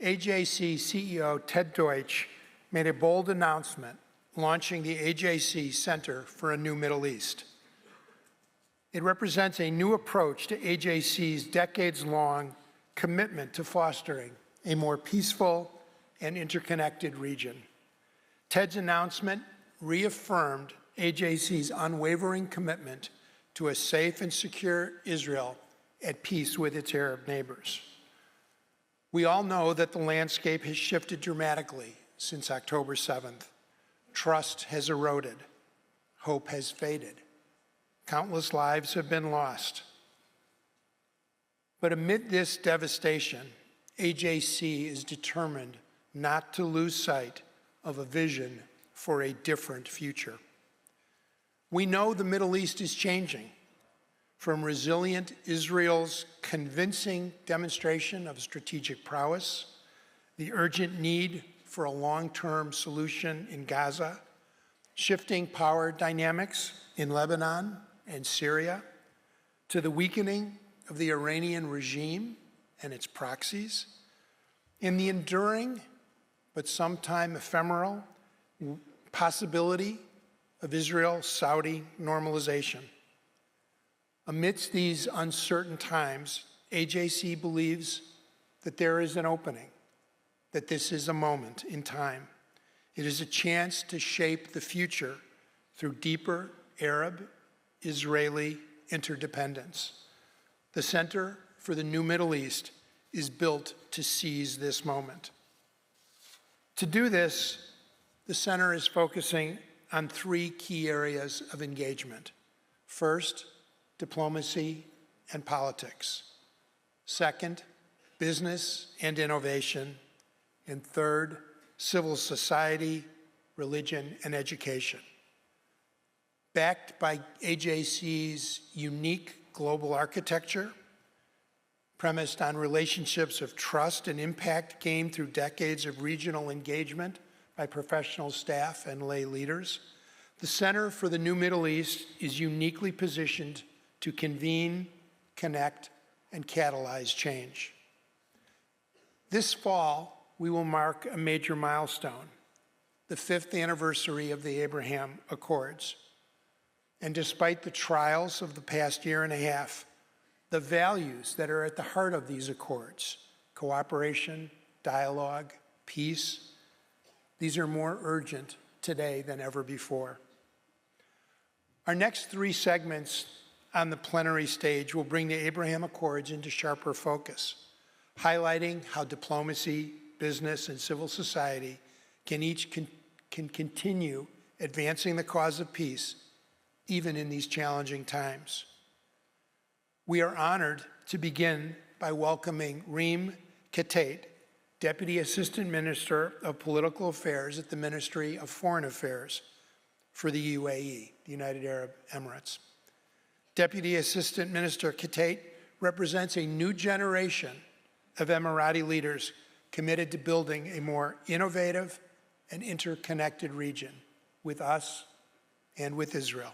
AJC CEO Ted Deutch made a bold announcement launching the AJC Center for a New Middle East. It represents a new approach to AJC's decades-long commitment to fostering a more peaceful and interconnected region. Ted's announcement reaffirmed AJC's unwavering commitment to a safe and secure Israel at peace with its Arab neighbors. We all know that the landscape has shifted dramatically since October 7th. Trust has eroded. Hope has faded. Countless lives have been lost. But amid this devastation, AJC is determined not to lose sight of a vision for a different future. We know the Middle East is changing. From resilient Israel's convincing demonstration of strategic prowess, the urgent need for a long-term solution in Gaza, shifting power dynamics in Lebanon and Syria, to the weakening of the Iranian regime and its proxies, in the enduring but sometime ephemeral possibility of Israel-Saudi normalization. Amidst these uncertain times, AJC believes that there is an opening, that this is a moment in time. It is a chance to shape the future through deeper Arab-Israeli interdependence. The Center for the New Middle East is built to seize this moment. To do this, the Center is focusing on three key areas of engagement. First, diplomacy and politics. Second, business and innovation. And third, civil society, religion, and education. Backed by AJC's unique global architecture, premised on relationships of trust and impact gained through decades of regional engagement by professional staff and lay leaders, the Center for the New Middle East is uniquely positioned to convene, connect, and catalyze change. This fall, we will mark a major milestone, the 5th anniversary of the Abraham Accords. And despite the trials of the past year and a half, the values that are at the heart of these accords, cooperation, dialogue, peace, these are more urgent today than ever before. Our next three segments on the plenary stage will bring the Abraham Accords into sharper focus, highlighting how diplomacy, business, and civil society can continue advancing the cause of peace, even in these challenging times. We are honored to begin by welcoming Yom Ha'atzmaut, Deputy Assistant Minister of Political Affairs at the Ministry of Foreign Affairs for the UAE, the United Arab Emirates. Deputy Assistant Minister Tate represents a new generation of Emirati leaders committed to building a more innovative and interconnected region with us and with Israel.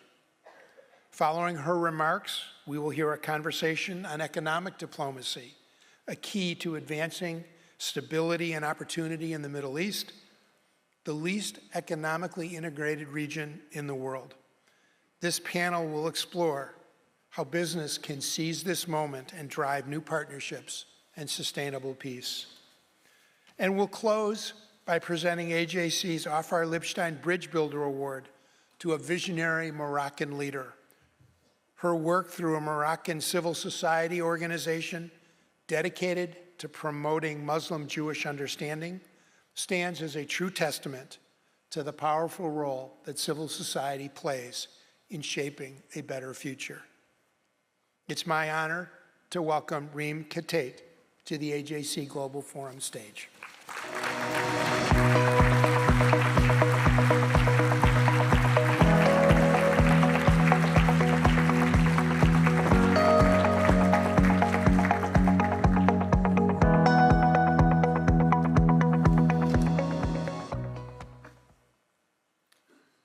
Following her remarks, we will hear a conversation on economic diplomacy, a key to advancing stability and opportunity in the Middle East, the least economically integrated region in the world. This panel will explore how business can seize this moment and drive new partnerships and sustainable peace. And we'll close by presenting AJC's Afar Lipstein Bridge Builder Award to a visionary Moroccan leader. Her work through a Moroccan civil society organization dedicated to promoting Muslim-Jewish understanding stands as a true testament to the powerful role that civil society plays in shaping a better future. It's my honor to welcome Reem Tate to the AJC Global Forum stage.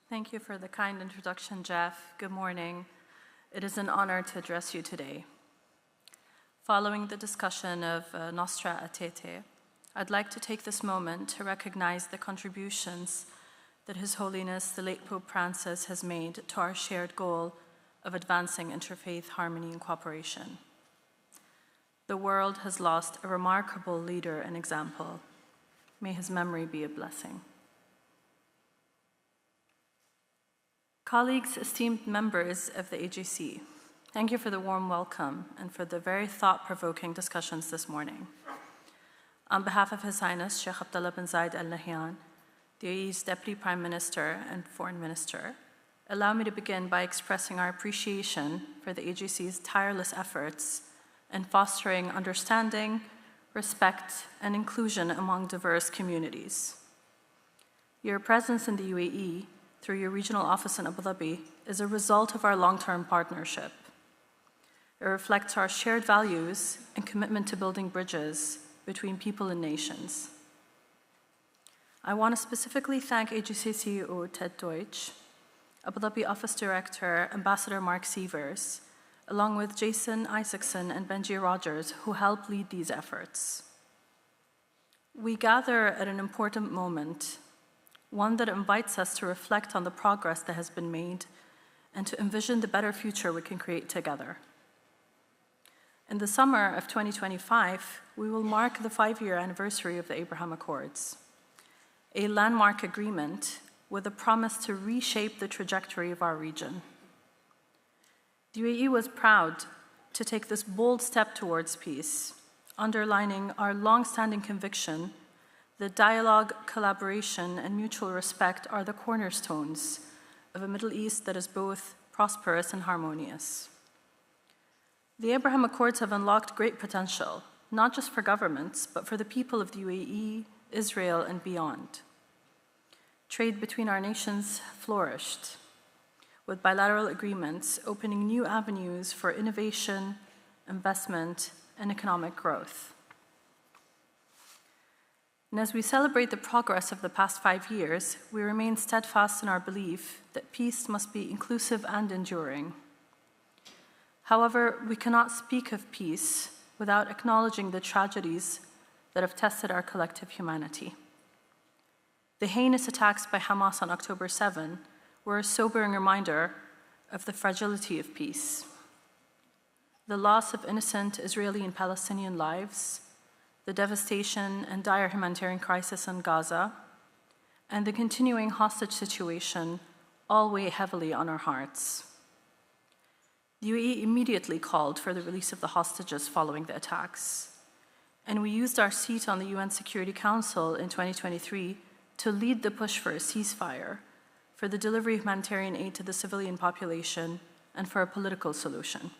Thank you for the kind introduction, Jeff. Good morning. It is an honor to address you today. Following the discussion of Nostra Aetate, I'd like to take this moment to recognize the contributions that His Holiness the late Pope Francis has made to our shared goal of advancing interfaith harmony and cooperation. The world has lost a remarkable leader and example. May his memory be a blessing. Colleagues, esteemed members of the AJC, thank you for the warm welcome and for the very thought-provoking discussions this morning. On behalf of His Highness Sheikh Abdullah bin Zayed Al Nahyan, the UAE's Deputy Prime Minister and Foreign Minister, allow me to begin by expressing our appreciation for the AJC's tireless efforts in fostering understanding, respect, and inclusion among diverse communities. Your presence in the UAE through your regional office in Abu Dhabi is a result of our long-term partnership. It reflects our shared values and commitment to building bridges between people and nations. I want to specifically thank AJC CEO Ted Deutch, Abu Dhabi Office Director Ambassador Mark Sievers, along with Jason Isaacson and Benji Rogers, who helped lead these efforts. We gather at an important moment, one that invites us to reflect on the progress that has been made and to envision the better future we can create together. In the summer of 2025, we will mark the 5-year anniversary of the Abraham Accords, a landmark agreement with a promise to reshape the trajectory of our region. The UAE was proud to take this bold step towards peace, underlining our long-standing conviction that dialogue, collaboration, and mutual respect are the cornerstones of a Middle East that is both prosperous and harmonious. The Abraham Accords have unlocked great potential, not just for governments, but for the people of the UAE, Israel, and beyond. Trade between our nations flourished, with bilateral agreements opening new avenues for innovation, investment, and economic growth. And as we celebrate the progress of the past 5 years, we remain steadfast in our belief that peace must be inclusive and enduring. However, we cannot speak of peace without acknowledging the tragedies that have tested our collective humanity. The heinous attacks by Hamas on October 7 were a sobering reminder of the fragility of peace. The loss of innocent Israeli and Palestinian lives, the devastation and dire humanitarian crisis in Gaza, and the continuing hostage situation all weigh heavily on our hearts. The UAE immediately called for the release of the hostages following the attacks, and we used our seat on the UN Security Council in 2023 to lead the push for a ceasefire, for the delivery of humanitarian aid to the civilian population, and for a political solution.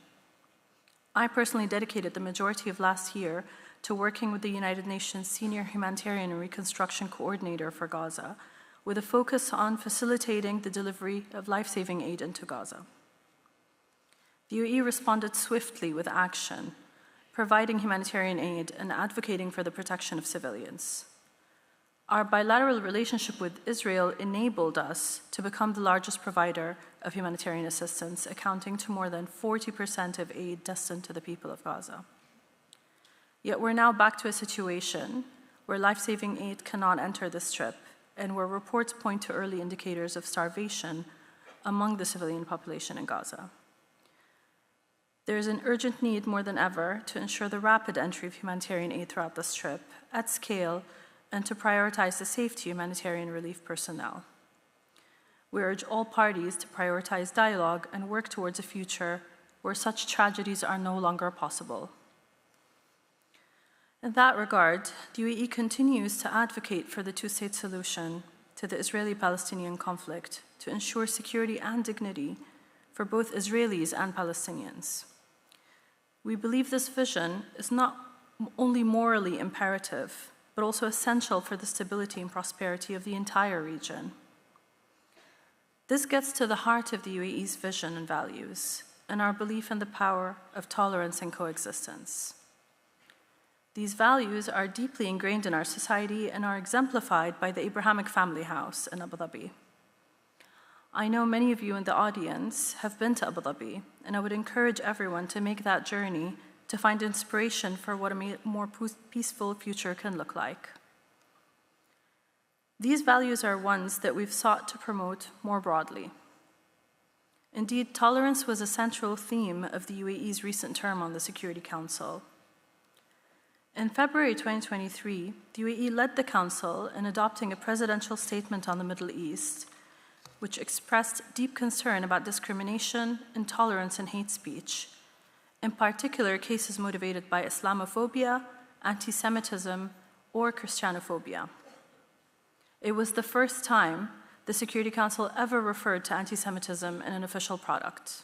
I personally dedicated the majority of last year to working with the United Nations Senior Humanitarian and Reconstruction Coordinator for Gaza, with a focus on facilitating the delivery of life-saving aid into Gaza. The UAE responded swiftly with action, providing humanitarian aid and advocating for the protection of civilians. Our bilateral relationship with Israel enabled us to become the largest provider of humanitarian assistance, accounting to more than 40% of aid destined to the people of Gaza. Yet we're now back to a situation where life-saving aid cannot enter the Strip, and where reports point to early indicators of starvation among the civilian population in Gaza. There is an urgent need more than ever to ensure the rapid entry of humanitarian aid throughout the Strip at scale and to prioritize the safety of humanitarian relief personnel. We urge all parties to prioritize dialogue and work towards a future where such tragedies are no longer possible. In that regard, the UAE continues to advocate for the two-state solution to the Israeli-Palestinian conflict to ensure security and dignity for both Israelis and Palestinians. We believe this vision is not only morally imperative, but also essential for the stability and prosperity of the entire region. This gets to the heart of the UAE's vision and values, and our belief in the power of tolerance and coexistence. These values are deeply ingrained in our society and are exemplified by the Abrahamic Family House in Abu Dhabi. I know many of you in the audience have been to Abu Dhabi, and I would encourage everyone to make that journey to find inspiration for what a more peaceful future can look like. These values are ones that we've sought to promote more broadly. Indeed, tolerance was a central theme of the UAE's recent term on the Security Council. In February 2023, the UAE led the Council in adopting a presidential statement on the Middle East, which expressed deep concern about discrimination, intolerance, and hate speech, in particular cases motivated by Islamophobia, anti-Semitism, or Christianophobia. It was the first time the Security Council ever referred to anti-Semitism in an official product.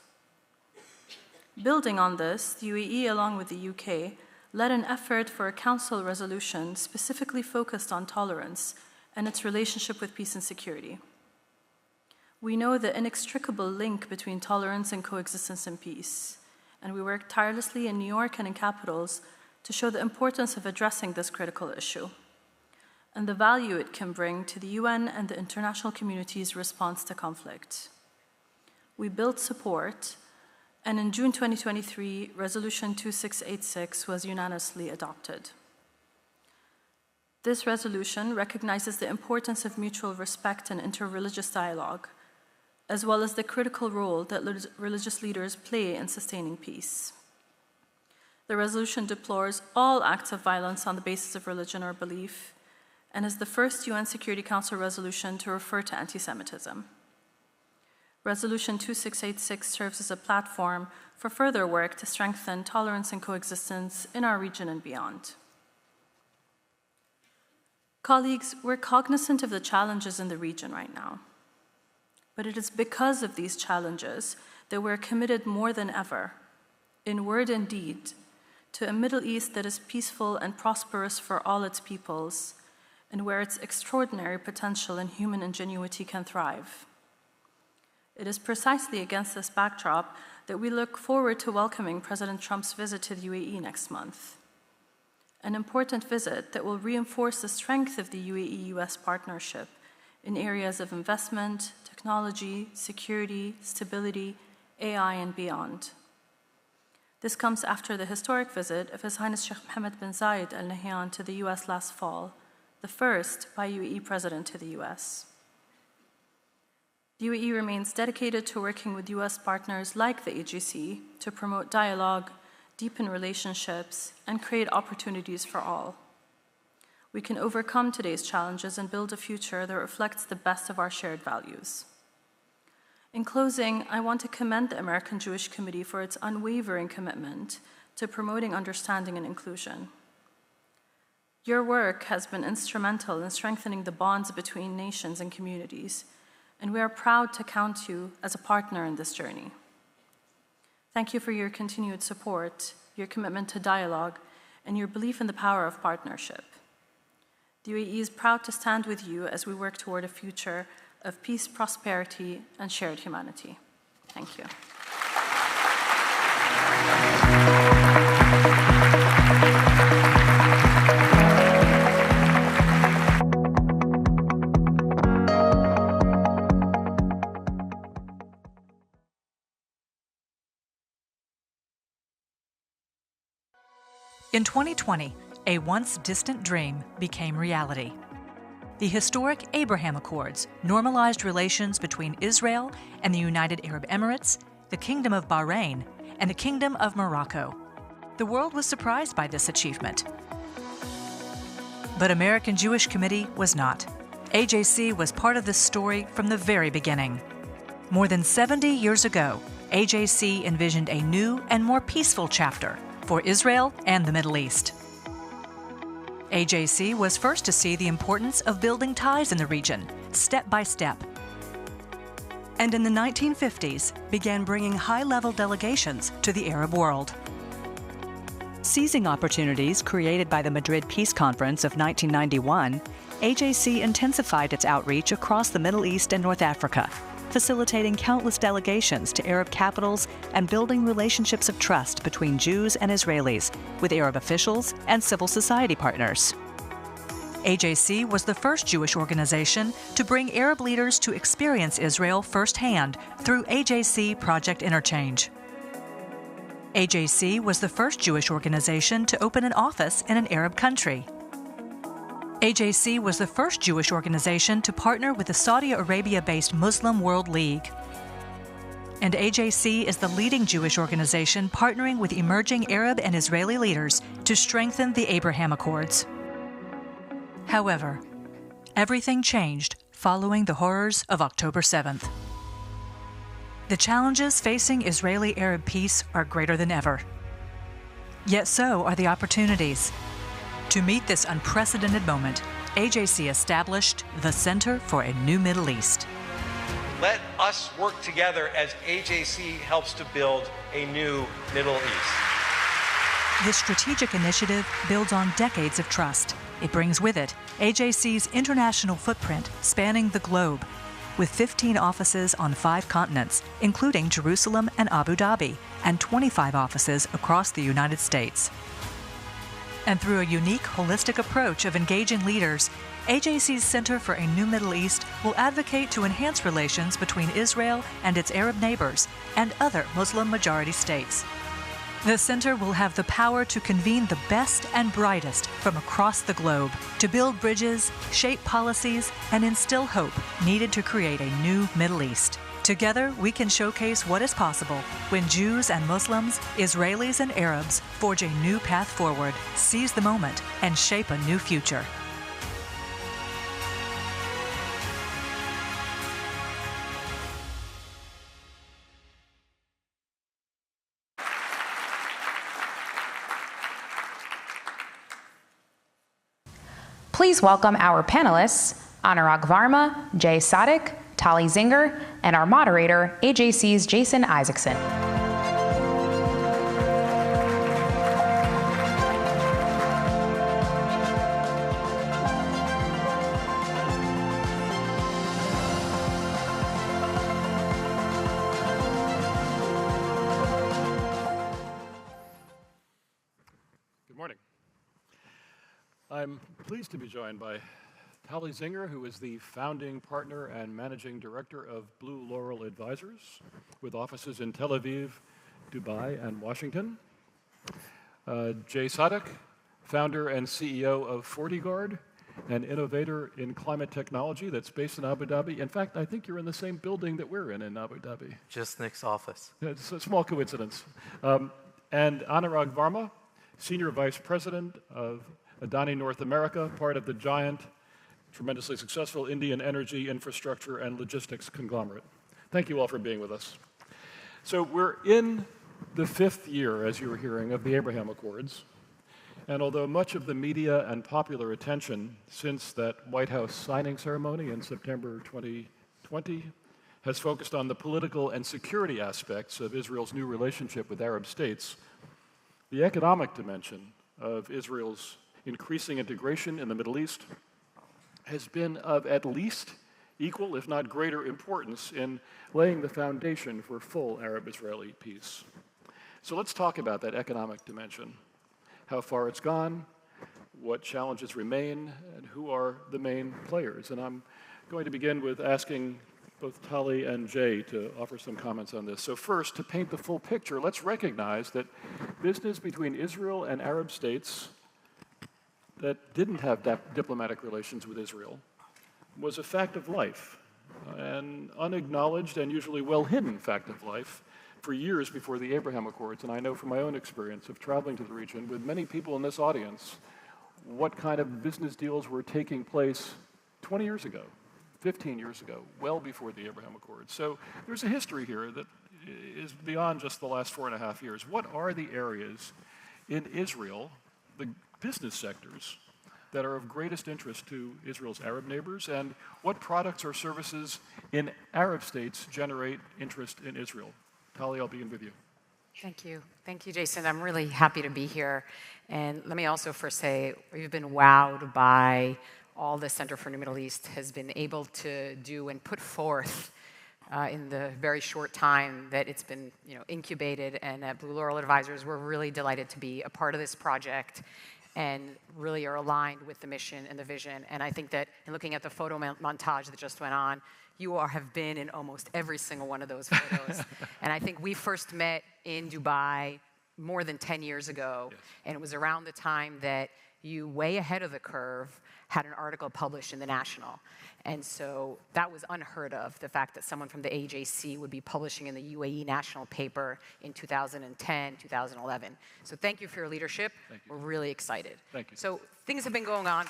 Building on this, the UAE, along with the UK, led an effort for a council resolution specifically focused on tolerance and its relationship with peace and security. We know the inextricable link between tolerance and coexistence and peace, and we worked tirelessly in New York and in capitals to show the importance of addressing this critical issue and the value it can bring to the UN and the international community's response to conflict. We built support, and in June 2023, Resolution 2686 was unanimously adopted. This resolution recognizes the importance of mutual respect and interreligious dialogue, as well as the critical role that religious leaders play in sustaining peace. The resolution deplores all acts of violence on the basis of religion or belief, and is the first UN Security Council resolution to refer to anti-Semitism. Resolution 2686 serves as a platform for further work to strengthen tolerance and coexistence in our region and beyond. Colleagues, we're cognizant of the challenges in the region right now, but it is because of these challenges that we're committed more than ever, in word and deed, to a Middle East that is peaceful and prosperous for all its peoples, and where its extraordinary potential and human ingenuity can thrive. It is precisely against this backdrop that we look forward to welcoming President Trump's visit to the UAE next month, an important visit that will reinforce the strength of the UAE-US partnership in areas of investment, technology, security, stability, AI, and beyond. This comes after the historic visit of His Highness Sheikh Mohammed bin Zayed Al Nahyan to the US last fall, the first by UAE president to the US. The UAE remains dedicated to working with US partners like the AJC to promote dialogue, deepen relationships, and create opportunities for all. We can overcome today's challenges and build a future that reflects the best of our shared values. In closing, I want to commend the American Jewish Committee for its unwavering commitment to promoting understanding and inclusion. Your work has been instrumental in strengthening the bonds between nations and communities, and we are proud to count you as a partner in this journey. Thank you for your continued support, your commitment to dialogue, and your belief in the power of partnership. The UAE is proud to stand with you as we work toward a future of peace, prosperity, and shared humanity. Thank you. In 2020, a once distant dream became reality. The historic Abraham Accords normalized relations between Israel and the United Arab Emirates, the Kingdom of Bahrain, and the Kingdom of Morocco. The world was surprised by this achievement. But American Jewish Committee was not. AJC was part of this story from the very beginning. More than 70 years ago, AJC envisioned a new and more peaceful chapter for Israel and the Middle East. AJC was first to see the importance of building ties in the region, step by step. And in the 1950s, began bringing high-level delegations to the Arab world. Seizing opportunities created by the Madrid Peace Conference of 1991, AJC intensified its outreach across the Middle East and North Africa, facilitating countless delegations to Arab capitals and building relationships of trust between Jews and Israelis, with Arab officials and civil society partners. AJC was the first Jewish organization to bring Arab leaders to experience Israel firsthand through AJC Project Interchange. AJC was the first Jewish organization to open an office in an Arab country. AJC was the first Jewish organization to partner with the Saudi Arabia-based Muslim World League. And AJC is the leading Jewish organization partnering with emerging Arab and Israeli leaders to strengthen the Abraham Accords. However, everything changed following the horrors of October 7th. The challenges facing Israeli-Arab peace are greater than ever. Yet so are the opportunities. To meet this unprecedented moment, AJC established the Center for a New Middle East. Let us work together as AJC helps to build a new Middle East. This strategic initiative builds on decades of trust. It brings with it AJC's international footprint spanning the globe, with 15 offices on 5 continents, including Jerusalem and Abu Dhabi, and 25 offices across the United States. And through a unique, holistic approach of engaging leaders, AJC's Center for a New Middle East will advocate to enhance relations between Israel and its Arab neighbors and other Muslim-majority states. The center will have the power to convene the best and brightest from across the globe to build bridges, shape policies, and instill hope needed to create a new Middle East. Together, we can showcase what is possible when Jews and Muslims, Israelis and Arabs forge a new path forward, seize the moment, and shape a new future. Please welcome our panelists, Anurag Varma, Jay Sadik, Tali Zinger, and our moderator, AJC's Jason Isaacson. Good morning. I'm pleased to be joined by Tali Zinger, who is the founding partner and managing director of Blue Laurel Advisors, with offices in Tel Aviv, Dubai, and Washington. Jay Sadik, founder and CEO of FortiGuard, an innovator in climate technology that's based in Abu Dhabi. In fact, I think you're in the same building that we're in Abu Dhabi. Just next office. It's a small coincidence. And Anurag Varma, senior vice president of Adani North America, part of the giant, tremendously successful Indian energy, infrastructure, and logistics conglomerate. Thank you all for being with us. So we're in the 5th year, as you were hearing, of the Abraham Accords. And although much of the media and popular attention since that White House signing ceremony in September 2020 has focused on the political and security aspects of Israel's new relationship with Arab states, the economic dimension of Israel's increasing integration in the Middle East has been of at least equal, if not greater, importance in laying the foundation for full Arab-Israeli peace. So let's talk about that economic dimension, how far it's gone, what challenges remain, and who are the main players. And I'm going to begin with asking both Tali and Jay to offer some comments on this. So first, to paint the full picture, let's recognize that business between Israel and Arab states that didn't have diplomatic relations with Israel was a fact of life, an unacknowledged and usually well-hidden fact of life for years before the Abraham Accords. And I know from my own experience of traveling to the region with many people in this audience what kind of business deals were taking place 20 years ago, 15 years ago, well before the Abraham Accords. So there's a history here that is beyond just the last 4.5 years. What are the areas in Israel, the business sectors, that are of greatest interest to Israel's Arab neighbors, and what products or services in Arab states generate interest in Israel? Tali, I'll begin with you. Thank you. Thank you, Jason. I'm really happy to be here. And let me also first say, we've been wowed by all the Center for New Middle East has been able to do and put forth in the very short time that it's been incubated. And at Blue Laurel Advisors, we're really delighted to be a part of this project and really are aligned with the mission and the vision. And I think that in looking at the photo montage that just went on, you all have been in almost every single one of those photos. And I think we first met in Dubai more than 10 years ago. Yes. And it was around the time that you, way ahead of the curve, had an article published in The National. And so that was unheard of, the fact that someone from the AJC would be publishing in the UAE national paper in 2010, 2011. So thank you for your leadership. We're really excited. Thank you. So things have been going on.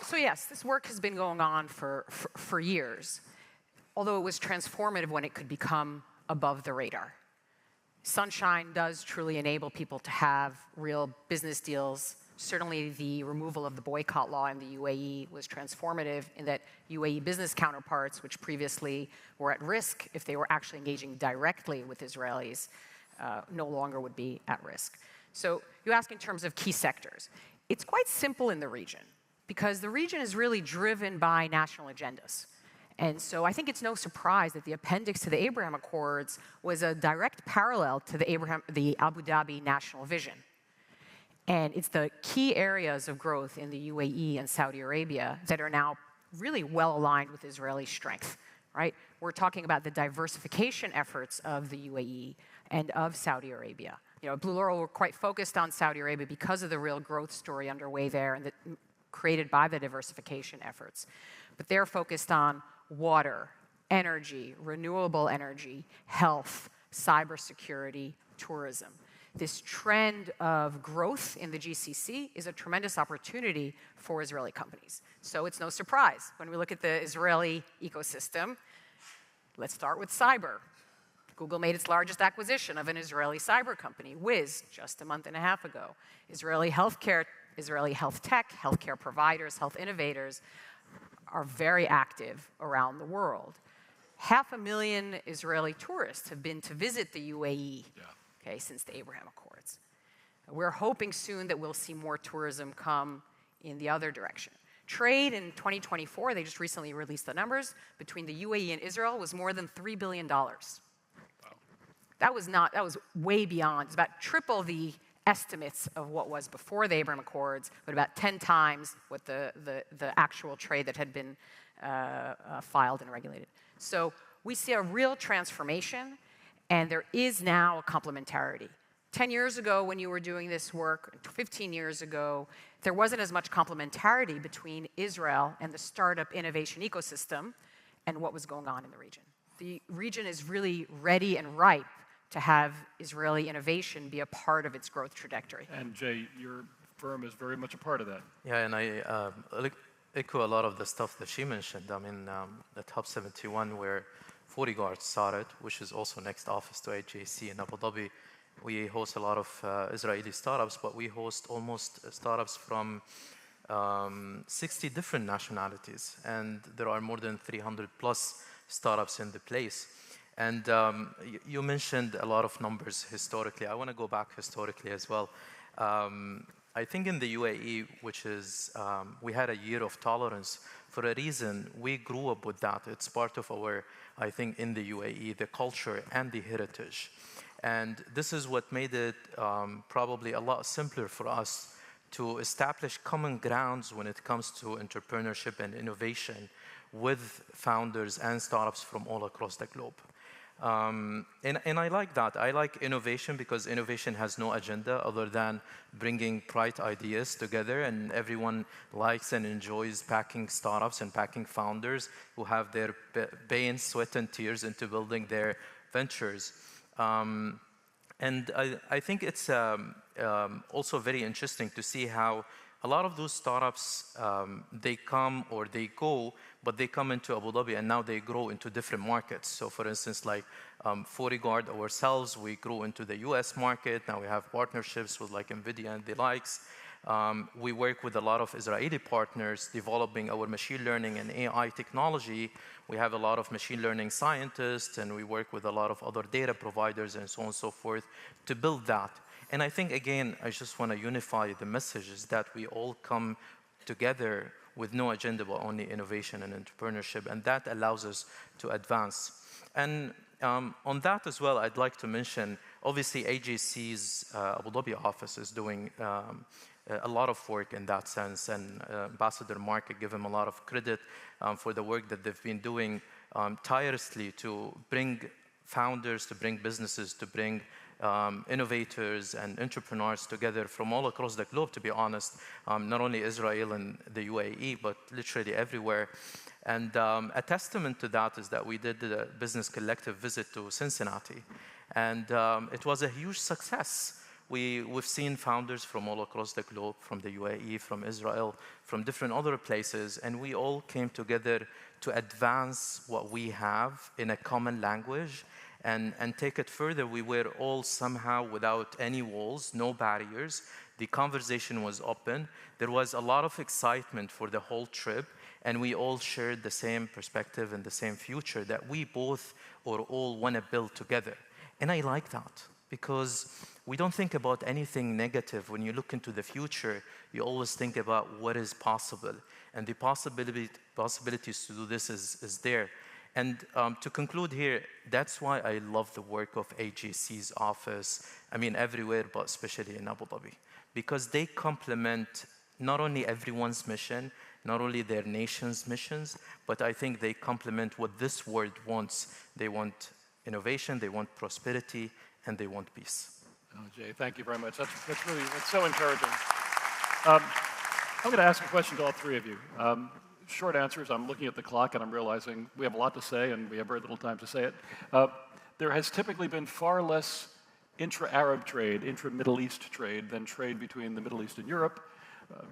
So yes, this work has been going on for years, although it was transformative when it could become above the radar. Sunshine does truly enable people to have real business deals. Certainly the removal of the boycott law in the UAE was transformative in that UAE business counterparts, which previously were at risk if they were actually engaging directly with Israelis, no longer would be at risk. So you ask in terms of key sectors. It's quite simple in the region because the region is really driven by national agendas. And so I think it's no surprise that the appendix to the Abraham Accords was a direct parallel to the Abu Dhabi national vision. And it's the key areas of growth in the UAE and Saudi Arabia that are now really well aligned with Israeli strength, right? We're talking about the diversification efforts of the UAE and of Saudi Arabia. At Blue Laurel, we're quite focused on Saudi Arabia because of the real growth story underway there and created by the diversification efforts. But they're focused on water, energy, renewable energy, health, cybersecurity, tourism. This trend of growth in the GCC is a tremendous opportunity for Israeli companies. So it's no surprise when we look at the Israeli ecosystem. Let's start with cyber. Google made its largest acquisition of an Israeli cyber company, Wiz, just a month and a half ago. Israeli healthcare, Israeli health tech, healthcare providers, health innovators are very active around the world. 500,000 Israeli tourists have been to visit the UAE since the Abraham Accords. We're hoping soon that we'll see more tourism come in the other direction. Trade in 2024, they just recently released the numbers, between the UAE and Israel was more than $3 billion. Wow. That was way beyond, it's about triple the estimates of what was before the Abraham Accords, but about 10 times what the actual trade that had been filed and regulated. So we see a real transformation, and there is now a complementarity. 10 years ago, when you were doing this work, 15 years ago, there wasn't as much complementarity between Israel and the startup innovation ecosystem and what was going on in the region. The region is really ready and ripe to have Israeli innovation be a part of its growth trajectory. And Jay, your firm is very much a part of that. Yeah, and I echo a lot of the stuff that she mentioned. I mean, the Top 71, where 40 Guards started, which is also next office to AJC in Abu Dhabi. We host a lot of Israeli startups, but we host almost startups from 60 different nationalities, and there are more than 300 plus startups in the place. And you mentioned a lot of numbers historically. I want to go back historically as well. I think in the UAE, which is, we had a year of tolerance for a reason. We grew up with that. It's part of our, I think, in the UAE, the culture and the heritage. And this is what made it probably a lot simpler for us to establish common grounds when it comes to entrepreneurship and innovation with founders and startups from all across the globe. And I like that. I like innovation because innovation has no agenda other than bringing bright ideas together, and everyone likes and enjoys backing startups and backing founders who have their pain, sweat, and tears into building their ventures. And I think it's also very interesting to see how a lot of those startups, they come or they go, but they come into Abu Dhabi and now they grow into different markets. So for instance, like 40Guard ourselves, we grew into the US market. Now we have partnerships with like NVIDIA and the likes. We work with a lot of Israeli partners developing our machine learning and AI technology. We have a lot of machine learning scientists, and we work with a lot of other data providers and so on and so forth to build that. And I think, again, I just want to unify the messages that we all come together with no agenda but only innovation and entrepreneurship, and that allows us to advance. And on that as well, I'd like to mention, obviously, AJC's Abu Dhabi office is doing a lot of work in that sense, and Ambassador Mark, give him a lot of credit for the work that they've been doing tirelessly to bring founders, to bring businesses, to bring innovators and entrepreneurs together from all across the globe, to be honest, not only Israel and the UAE, but literally everywhere. And a testament to that is that we did a business collective visit to Cincinnati, and it was a huge success. We've seen founders from all across the globe, from the UAE, from Israel, from different other places, and we all came together to advance what we have in a common language and take it further. We were all somehow without any walls, no barriers. The conversation was open. There was a lot of excitement for the whole trip, and we all shared the same perspective and the same future that we both or all want to build together. And I like that, because we don't think about anything negative. When you look into the future, you always think about what is possible. And the possibilities to do this is there. And to conclude here, that's why I love the work of AJC's office, I mean everywhere, but especially in Abu Dhabi, because they complement not only everyone's mission, not only their nation's missions, but I think they complement what this world wants. They want innovation, they want prosperity, and they want peace. Oh, Jay, thank you very much. That's so encouraging. I'm going to ask a question to all three of you. Short answers. I'm looking at the clock and I'm realizing we have a lot to say and we have very little time to say it. There has typically been far less intra-Arab trade, intra-Middle East trade than trade between the Middle East and Europe,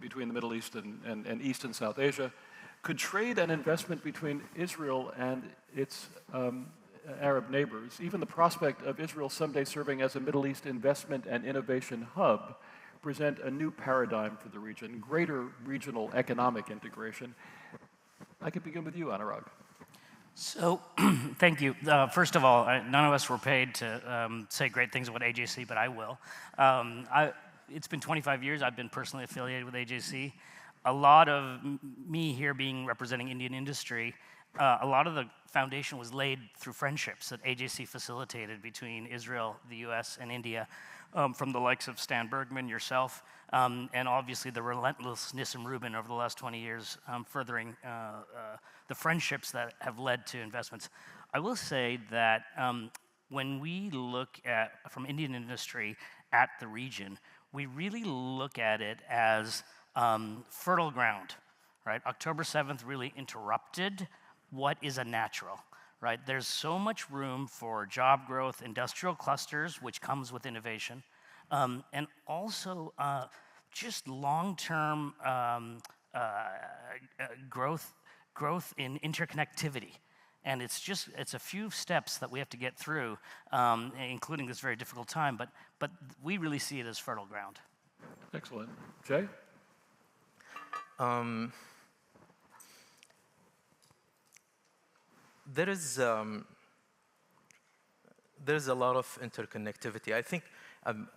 between the Middle East and East and South Asia. Could trade and investment between Israel and its Arab neighbors, even the prospect of Israel someday serving as a Middle East investment and innovation hub, present a new paradigm for the region, greater regional economic integration? I could begin with you, Anurag. So, thank you. First of all, none of us were paid to say great things about AJC, but I will. It's been 25 years I've been personally affiliated with AJC. A lot of me here representing Indian industry, a lot of the foundation was laid through friendships that AJC facilitated between Israel, the US, and India, from the likes of Stan Bergman, yourself, and obviously the relentless Nissim Rubin over the last 20 years, furthering the friendships that have led to investments. I will say that when we look at, from Indian industry at the region, we really look at it as fertile ground, right? October 7th really interrupted what is a natural, right? There's so much room for job growth, industrial clusters, which comes with innovation, and also just long-term growth in interconnectivity. And it's a few steps that we have to get through, including this very difficult time, but we really see it as fertile ground. Excellent. Jay? There is there's a lot of interconnectivity. I think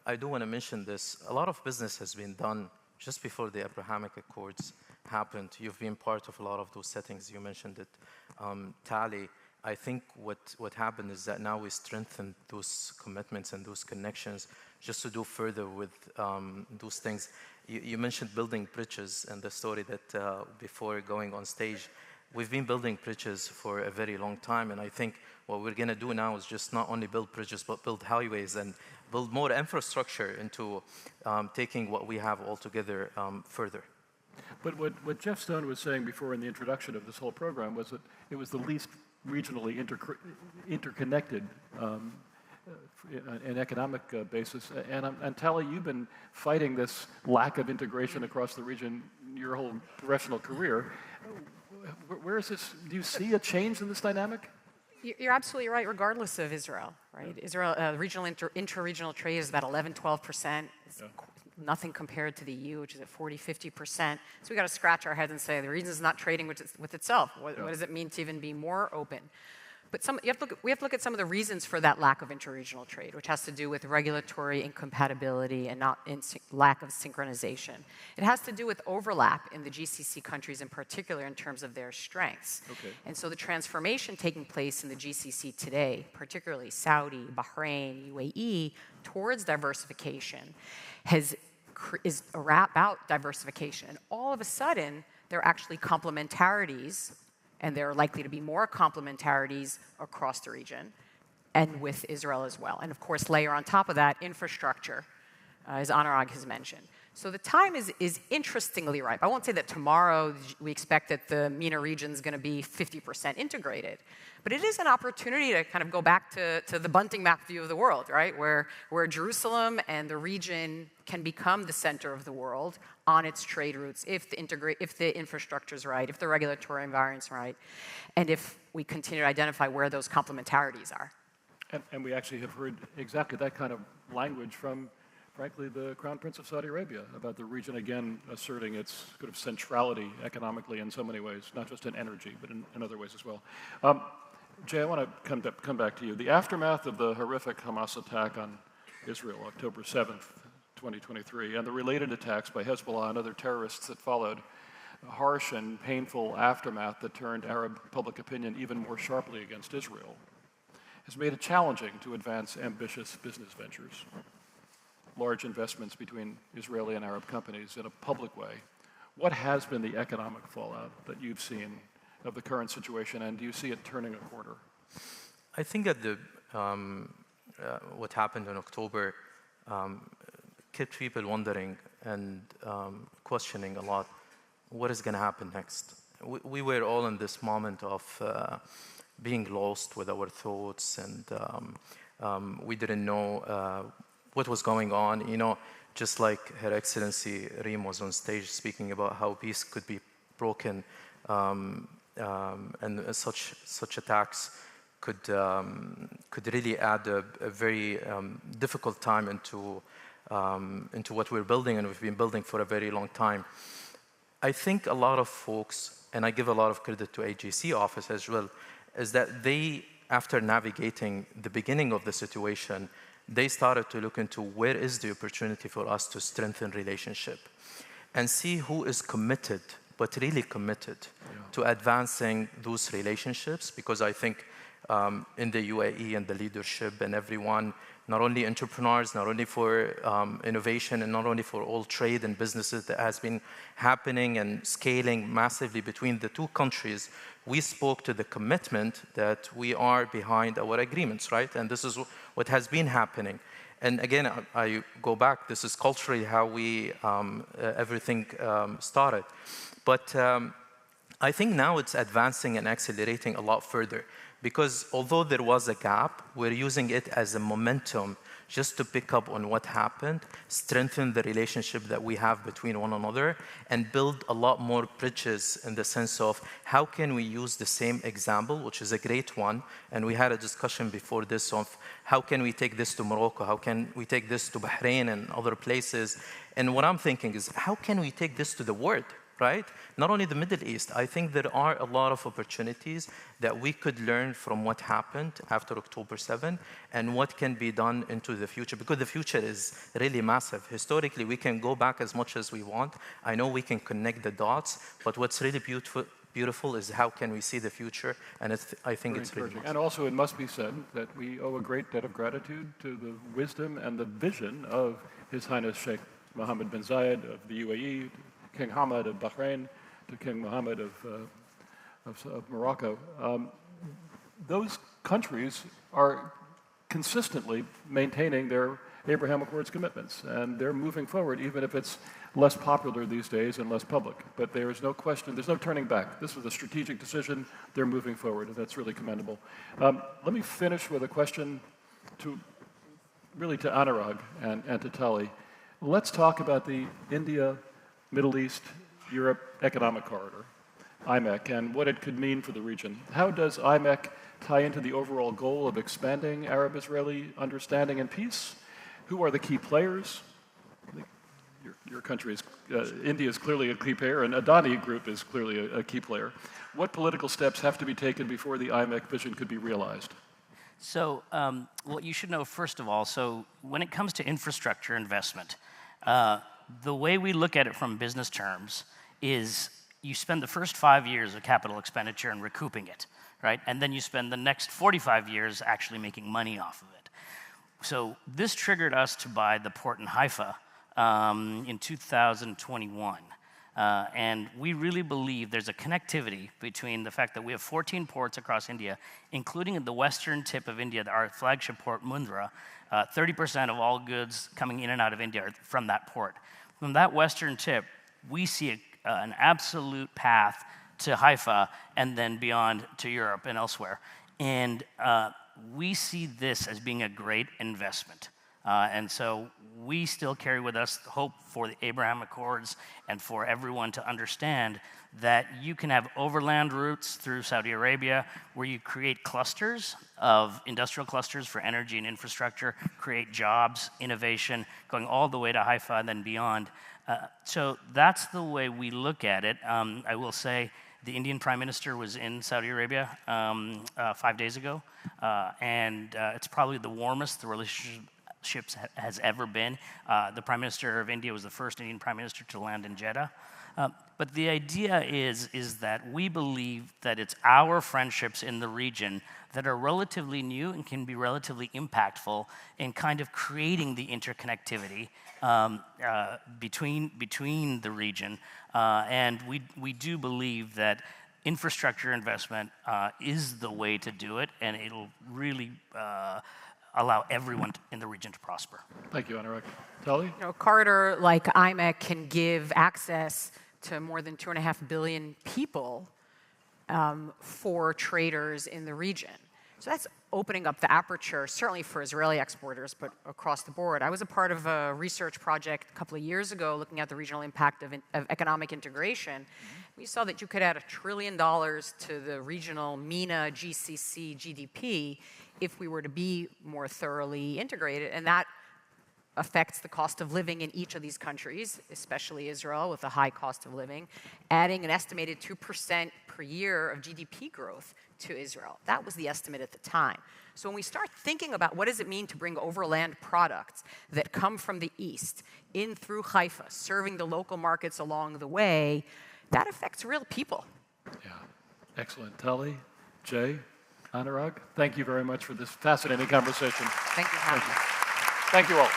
I do want to mention this. A lot of business has been done just before the Abrahamic Accords happened. You've been part of a lot of those settings. You mentioned it. Tali, I think what happened is that now we strengthen those commitments and those connections just to do further with those things. You mentioned building bridges and the story that before going on stage, we've been building bridges for a very long time, and I think what we're going to do now is just not only build bridges, but build highways and build more infrastructure into taking what we have all together further. But what Jeff Stone was saying before in the introduction of this whole program was that it was the least regionally interconnected an economic basis. And Tali, you've been fighting this lack of integration across the region your whole professional career. Where is this? Do you see a change in this dynamic? You're absolutely right, regardless of Israel, right? Israel, regional inter-regional trade is about 11-12%. It's nothing compared to the EU, which is at 40-50%. So we got to scratch our heads and say the region is not trading with itself. What does it mean to even be more open? But we have to look at some of the reasons for that lack of interregional trade, which has to do with regulatory incompatibility and lack of synchronization. It has to do with overlap in the GCC countries in particular in terms of their strengths. Okay. And so the transformation taking place in the GCC today, particularly Saudi, Bahrain, UAE, towards diversification is about diversification. And all of a sudden, there are actually complementarities, and there are likely to be more complementarities across the region and with Israel as well. And of course, layer on top of that infrastructure, as Anurag has mentioned. So the time is interestingly ripe. I won't say that tomorrow we expect that the MENA region is going to be 50% integrated, but it is an opportunity to kind of go back to the bunting map view of the world, right? Where Jerusalem and the region can become the center of the world on its trade routes if the infrastructure is right, if the regulatory environment is right, and if we continue to identify where those complementarities are. And we actually have heard exactly that kind of language from, frankly, the Crown Prince of Saudi Arabia about the region again asserting its sort of centrality economically in so many ways, not just in energy, but in other ways as well. Jay, I want to come back to you. The aftermath of the horrific Hamas attack on Israel, October 7th, 2023, and the related attacks by Hezbollah and other terrorists that followed, a harsh and painful aftermath that turned Arab public opinion even more sharply against Israel, has made it challenging to advance ambitious business ventures. Large investments between Israeli and Arab companies in a public way. What has been the economic fallout that you've seen of the current situation, and do you see it turning a corner? I think that what happened in October kept people wondering and questioning a lot, what is going to happen next? We were all in this moment of being lost with our thoughts, and we didn't know what was going on. You know, just like Her Excellency Reem was on stage speaking about how peace could be broken, and such attacks could really add a very difficult time into what we're building, and we've been building for a very long time. I think a lot of folks, and I give a lot of credit to AJC office as well, is that they, after navigating the beginning of the situation, they started to look into where is the opportunity for us to strengthen relationship and see who is committed, but really committed to advancing those relationships, because I think in the UAE and the leadership and everyone, not only entrepreneurs, not only for innovation, and not only for all trade and businesses that has been happening and scaling massively between the two countries, we spoke to the commitment that we are behind our agreements, right? And this is what has been happening. And again, I go back, this is culturally how we, everything started. But I think now it's advancing and accelerating a lot further, because although there was a gap, we're using it as a momentum just to pick up on what happened, strengthen the relationship that we have between one another, and build a lot more bridges in the sense of how can we use the same example, which is a great one, and we had a discussion before this of how can we take this to Morocco, how can we take this to Bahrain and other places, and what I'm thinking is how can we take this to the world, right? Not only the Middle East, I think there are a lot of opportunities that we could learn from what happened after October 7 and what can be done into the future, because the future is really massive. Historically, we can go back as much as we want. I know we can connect the dots, but what's really beautiful is how can we see the future, and I think it's really And also it must be said that we owe a great debt of gratitude to the wisdom and the vision of His Highness Sheikh Mohammed bin Zayed of the UAE, King Hamad of Bahrain, to King Mohammed of Morocco. Those countries are consistently maintaining their Abraham Accords commitments, and they're moving forward, even if it's less popular these days and less public. But there is no question, there's no turning back. This was a strategic decision. They're moving forward, and that's really commendable. Let me finish with a question to Anurag and to Tali. Let's talk about the India, Middle East, Europe Economic Corridor, IMEC, and what it could mean for the region. How does IMEC tie into the overall goal of expanding Arab-Israeli understanding and peace? Who are the key players? Your country is, India is clearly a key player, and Adani Group is clearly a key player. What political steps have to be taken before the IMEC vision could be realized? So, what you should know, first of all, so when it comes to infrastructure investment, the way we look at it from business terms is you spend the first 5 years of capital expenditure and recouping it, right? And then you spend the next 45 years actually making money off of it. So this triggered us to buy the port in Haifa in 2021. And we really believe there's a connectivity between the fact that we have 14 ports across India, including at the western tip of India, our flagship port, Mundra. 30% of all goods coming in and out of India are from that port. From that western tip, we see an absolute path to Haifa and then beyond to Europe and elsewhere. And we see this as being a great investment. And so we still carry with us the hope for the Abraham Accords and for everyone to understand that you can have overland routes through Saudi Arabia where you create clusters of industrial clusters for energy and infrastructure, create jobs, innovation, going all the way to Haifa and then beyond. So that's the way we look at it. I will say the Indian Prime Minister was in Saudi Arabia 5 days ago, and it's probably the warmest the relationship has ever been. The Prime Minister of India was the first Indian Prime Minister to land in Jeddah. But the idea is that we believe that it's our friendships in the region that are relatively new and can be relatively impactful in kind of creating the interconnectivity between the region. And we do believe that infrastructure investment is the way to do it, and it'll really allow everyone in the region to prosper. Thank you, Anurag. Tali? You know, a corridor like IMEC can give access to more than 2.5 billion people for traders in the region. So that's opening up the aperture, certainly for Israeli exporters, but across the board. I was a part of a research project a couple of years ago looking at the regional impact of economic integration. We saw that you could add $1 trillion to the regional MENA GCC GDP if we were to be more thoroughly integrated, and that affects the cost of living in each of these countries, especially Israel with a high cost of living, adding an estimated 2% per year of GDP growth to Israel. That was the estimate at the time. So when we start thinking about what does it mean to bring overland products that come from the east in through Haifa, serving the local markets along the way, that affects real people. Yeah, excellent. Tali, Jay, Anurag, thank you very much for this fascinating conversation. Thank you. Thank you all.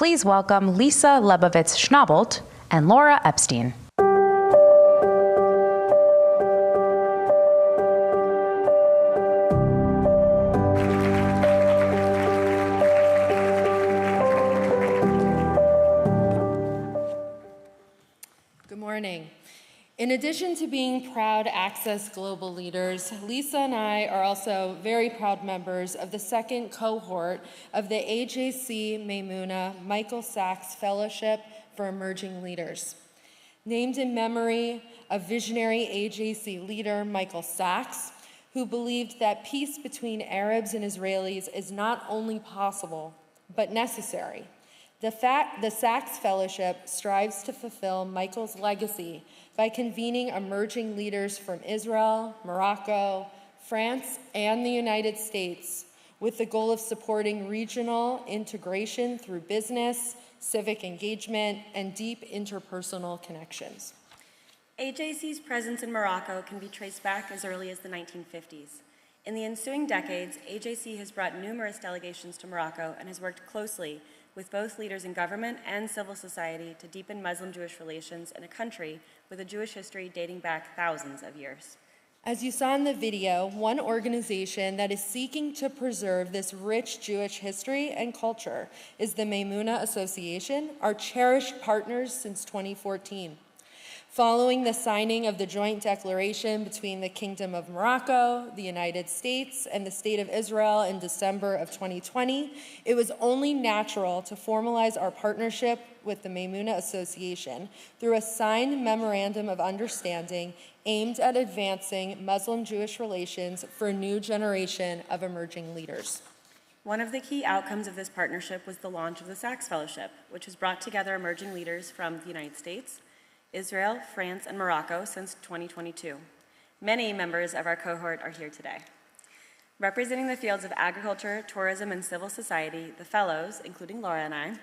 please welcome Lisa Lebovitz-Schnabolt and Laura Epstein. Good morning. In addition to being proud ACCESS Global leaders, Lisa and I are also very proud members of the second cohort of the AJC Maimuna Michael Sachs Fellowship for Emerging Leaders. Named in memory of visionary AJC leader Michael Sachs, who believed that peace between Arabs and Israelis is not only possible, but necessary. The Sachs Fellowship strives to fulfill Michael's legacy by convening emerging leaders from Israel, Morocco, France, and the United States with the goal of supporting regional integration through business, civic engagement, and deep interpersonal connections. AJC's presence in Morocco can be traced back as early as the 1950s. In the ensuing decades, AJC has brought numerous delegations to Morocco and has worked closely with both leaders in government and civil society to deepen Muslim-Jewish relations in a country with a Jewish history dating back thousands of years. As you saw in the video, one organization that is seeking to preserve this rich Jewish history and culture is the Maimuna Association, our cherished partners since 2014. Following the signing of the joint declaration between the Kingdom of Morocco, the United States, and the State of Israel in December of 2020, it was only natural to formalize our partnership with the Maimuna Association through a signed memorandum of understanding aimed at advancing Muslim-Jewish relations for a new generation of emerging leaders. One of the key outcomes of this partnership was the launch of the Sachs Fellowship, which has brought together emerging leaders from the United States, Israel, France, and Morocco since 2022. Many members of our cohort are here today. Representing the fields of agriculture, tourism, and civil society, the fellows, including Laura and I,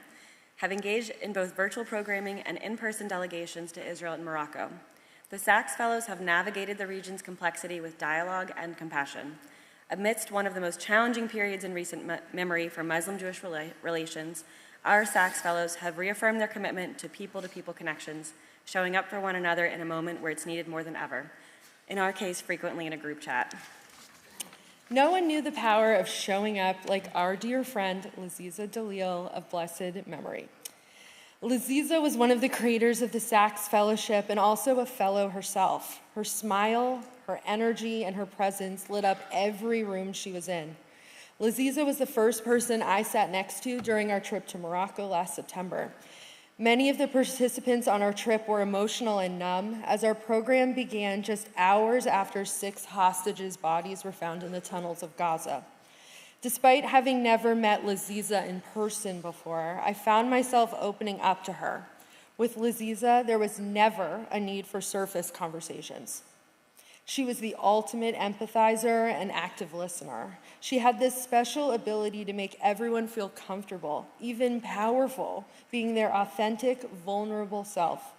have engaged in both virtual programming and in-person delegations to Israel and Morocco. The Sachs Fellows have navigated the region's complexity with dialogue and compassion. Amidst one of the most challenging periods in recent memory for Muslim-Jewish relations, our Sachs Fellows have reaffirmed their commitment to people-to-people connections, showing up for one another in a moment where it's needed more than ever. In our case, frequently in a group chat. No one knew the power of showing up like our dear friend, Laziza Dalil of blessed memory. Laziza was one of the creators of the Sachs Fellowship and also a fellow herself. Her smile, her energy, and her presence lit up every room she was in. Laziza was the first person I sat next to during our trip to Morocco last September. Many of the participants on our trip were emotional and numb as our program began just hours after 6 hostages' bodies were found in the tunnels of Gaza. Despite having never met Laziza in person before, I found myself opening up to her. With Laziza, there was never a need for surface conversations. She was the ultimate empathizer and active listener. She had this special ability to make everyone feel comfortable, even powerful, being their authentic, vulnerable self.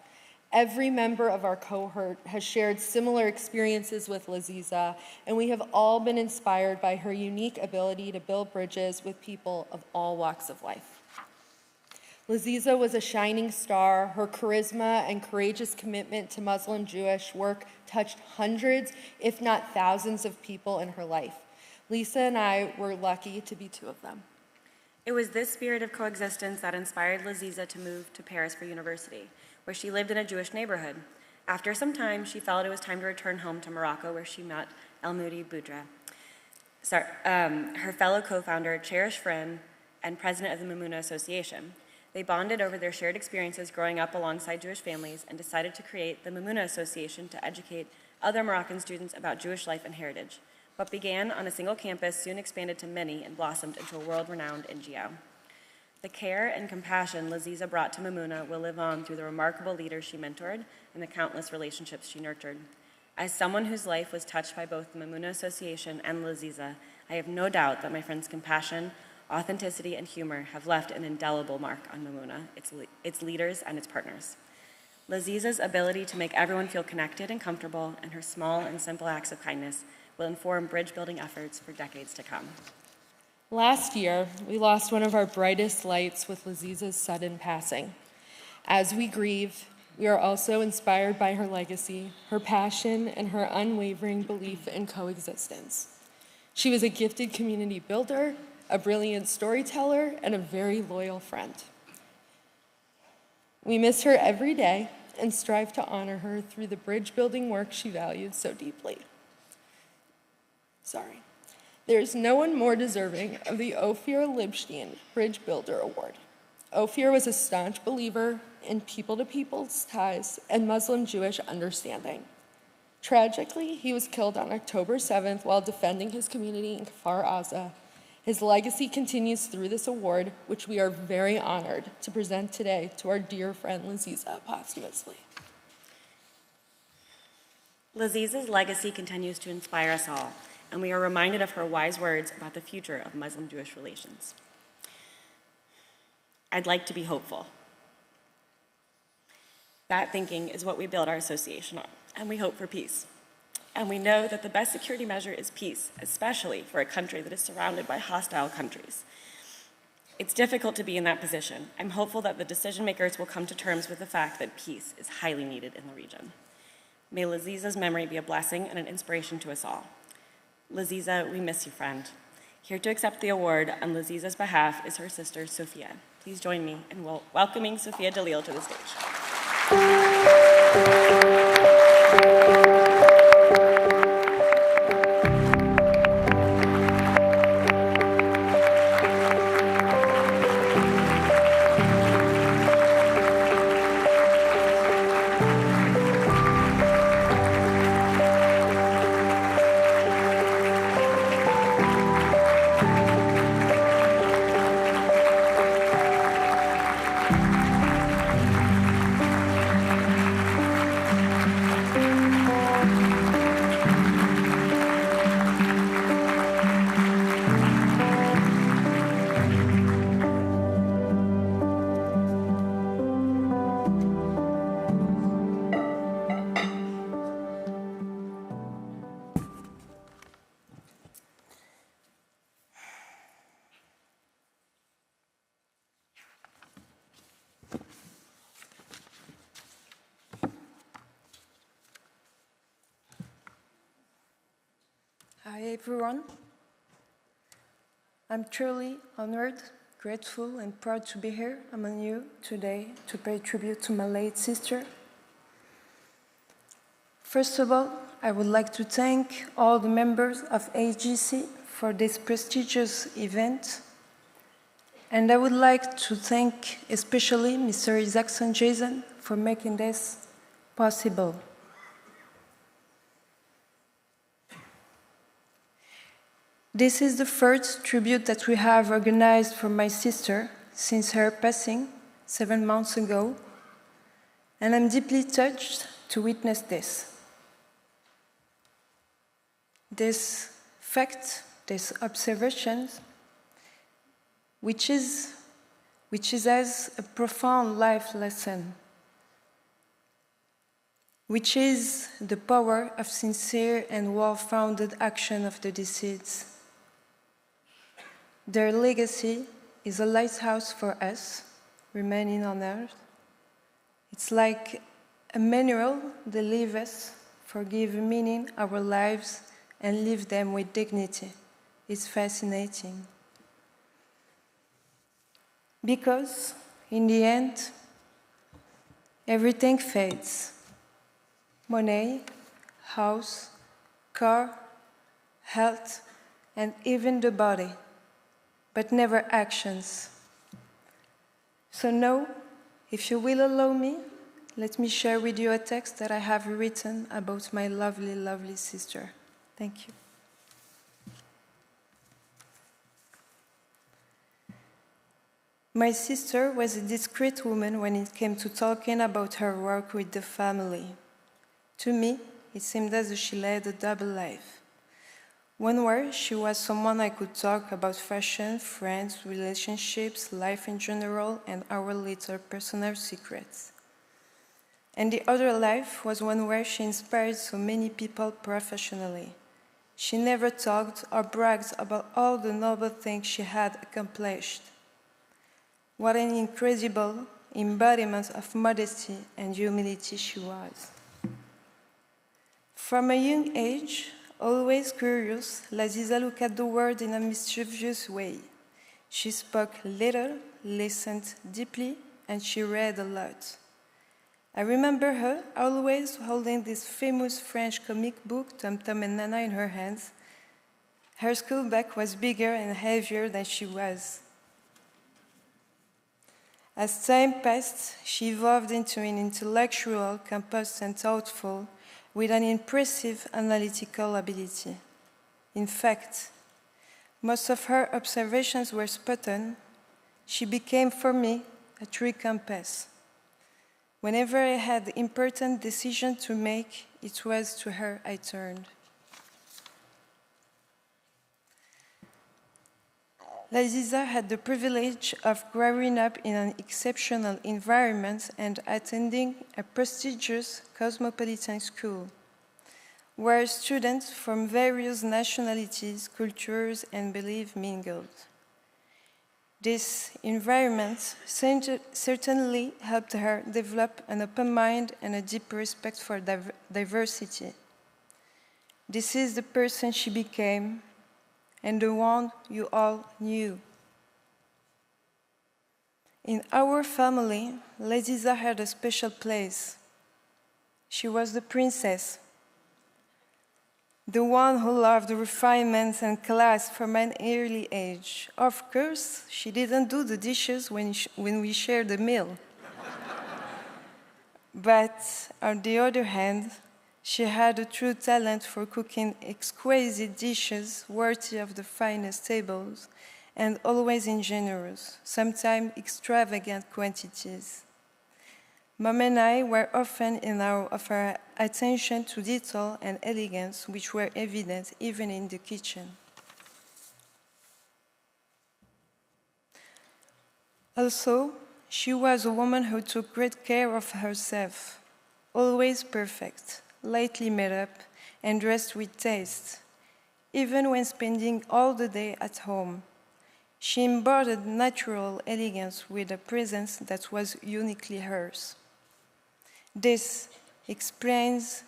Every member of our cohort has shared similar experiences with Laziza, and we have all been inspired by her unique ability to build bridges with people of all walks of life. Laziza was a shining star. Her charisma and courageous commitment to Muslim-Jewish work touched hundreds, if not thousands, of people in her life. Lisa and I were lucky to be 2 of them. It was this spirit of coexistence that inspired Laziza to move to Paris for university, where she lived in a Jewish neighborhood. After some time, she felt it was time to return home to Morocco, where she met El-Moudi Boudra, her fellow co-founder, cherished friend, and president of the Maimuna Association. They bonded over their shared experiences growing up alongside Jewish families and decided to create the Maimuna Association to educate other Moroccan students about Jewish life and heritage. What began on a single campus soon expanded to many and blossomed into a world-renowned NGO. The care and compassion Laziza brought to Maimuna will live on through the remarkable leaders she mentored and the countless relationships she nurtured. As someone whose life was touched by both the Maimuna Association and Laziza, I have no doubt that my friend's compassion, authenticity, and humor have left an indelible mark on Maimuna, its leaders, and its partners. Laziza's ability to make everyone feel connected and comfortable, and her small and simple acts of kindness will inform bridge-building efforts for decades to come. Last year, we lost one of our brightest lights with Laziza's sudden passing. As we grieve, we are also inspired by her legacy, her passion, and her unwavering belief in coexistence. She was a gifted community builder, a brilliant storyteller, and a very loyal friend. We miss her every day and strive to honor her through the bridge building work she valued so deeply. There is no one more deserving of the Ophir Libstein Bridge Builder Award. Ophir was a staunch believer in people-to-people ties and Muslim-Jewish understanding. Tragically, he was killed on October 7th while defending his community in Kfar Aza. His legacy continues through this award, which we are very honored to present today to our dear friend Laziza posthumously. Laziza's legacy continues to inspire us all, and we are reminded of her wise words about the future of Muslim-Jewish relations. I'd like to be hopeful. That thinking is what we build our association on, and we hope for peace. And we know that the best security measure is peace, especially for a country that is surrounded by hostile countries. It's difficult to be in that position. I'm hopeful that the decision makers will come to terms with the fact that peace is highly needed in the region. May Laziza's memory be a blessing and an inspiration to us all. Laziza, we miss you, friend. Here to accept the award on Laziza's behalf is her sister, Sophia. Please join me in welcoming Sophia Dalil to the stage. Hi everyone. I'm truly honored, grateful, and proud to be here among you today to pay tribute to my late sister. First of all, I would like to thank all the members of AJC for this prestigious event. And I would like to thank especially Mr. Isaacson Jason for making this possible. This is the first tribute that we have organized for my sister since her passing 7 months ago, and I'm deeply touched to witness this. This fact, this observation, which is as a profound life lesson, which is the power of sincere and well-founded action of the deceased. Their legacy is a lighthouse for us, remaining on earth. It's like a manual that leaves us for giving meaning our lives and live them with dignity. It's fascinating. Because, in the end, everything fades. Money, house, car, health, and even the body, but never actions. So now, if you will allow me, let me share with you a text that I have written about my lovely, lovely sister. Thank you. My sister was a discreet woman when it came to talking about her work with the family. To me, it seemed as if she led a double life. One where she was someone I could talk about fashion, friends, relationships, life in general, and our little personal secrets. And the other life was one where she inspired so many people professionally. She never talked or bragged about all the noble things she had accomplished. What an incredible embodiment of modesty and humility she was. From a young age, always curious, Laziza looked at the world in a mischievous way. She spoke little, listened deeply, and she read a lot. I remember her always holding this famous French comic book, Tom Tom and Nana, in her hands. Her school bag was bigger and heavier than she was. As time passed, she evolved into an intellectual, composed and thoughtful, with an impressive analytical ability. In fact, most of her observations were spot on. She became, for me, a true compass. Whenever I had important decisions to make, it was to her I turned. Laziza had the privilege of growing up in an exceptional environment and attending a prestigious cosmopolitan school, where students from various nationalities, cultures, and beliefs mingled. This environment certainly helped her develop an open mind and a deep respect for diversity. This is the person she became, and the one you all knew. In our family, Laziza had a special place. She was the princess, the one who loved refinement and class from an early age. Of course, she didn't do the dishes when we shared the meal. But on the other hand, she had a true talent for cooking exquisite dishes worthy of the finest tables and always in generous, sometimes extravagant quantities. Mom and I were often in awe of her attention to detail and elegance, which were evident even in the kitchen. Also, she was a woman who took great care of herself, always perfect, lightly made up, and dressed with taste. Even when spending all the day at home, she embodied natural elegance with a presence that was uniquely hers. This explains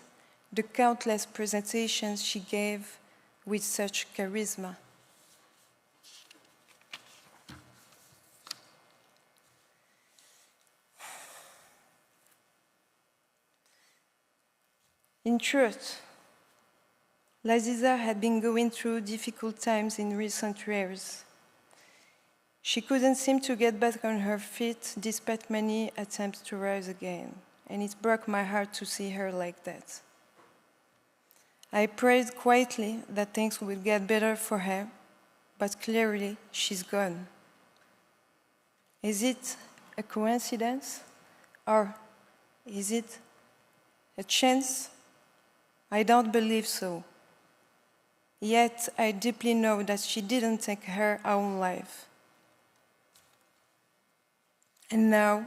the countless presentations she gave with such charisma. In truth, Laziza had been going through difficult times in recent years. She couldn't seem to get back on her feet despite many attempts to rise again, and it broke my heart to see her like that. I prayed quietly that things would get better for her, but clearly she's gone. Is it a coincidence, or is it a chance? I don't believe so. Yet I deeply know that she didn't take her own life. And now,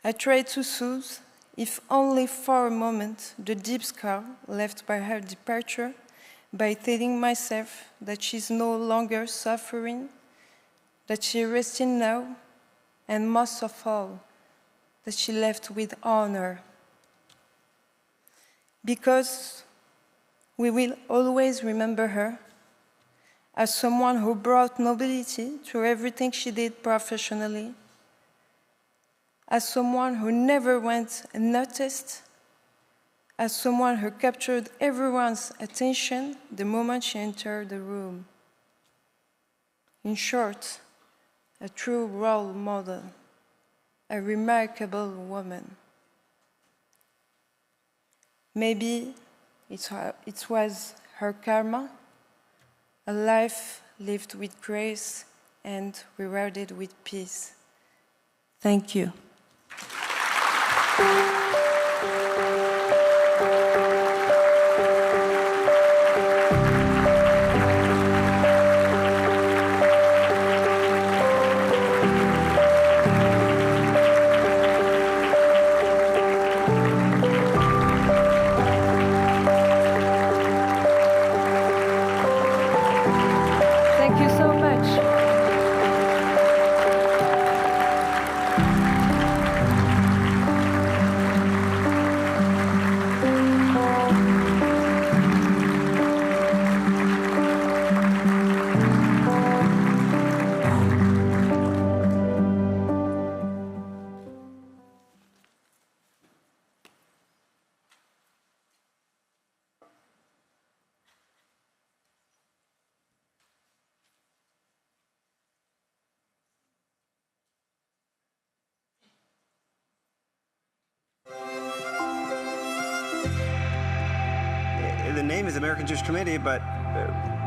I try to soothe, if only for a moment, the deep scar left by her departure by telling myself that she's no longer suffering, that she's resting now, and most of all, that she left with honor. Because we will always remember her as someone who brought nobility to everything she did professionally, as someone who never went unnoticed, as someone who captured everyone's attention the moment she entered the room. In short, a true role model, a remarkable woman. Maybe it was her karma, a life lived with grace and rewarded with peace. Thank you. name is American Jewish Committee, but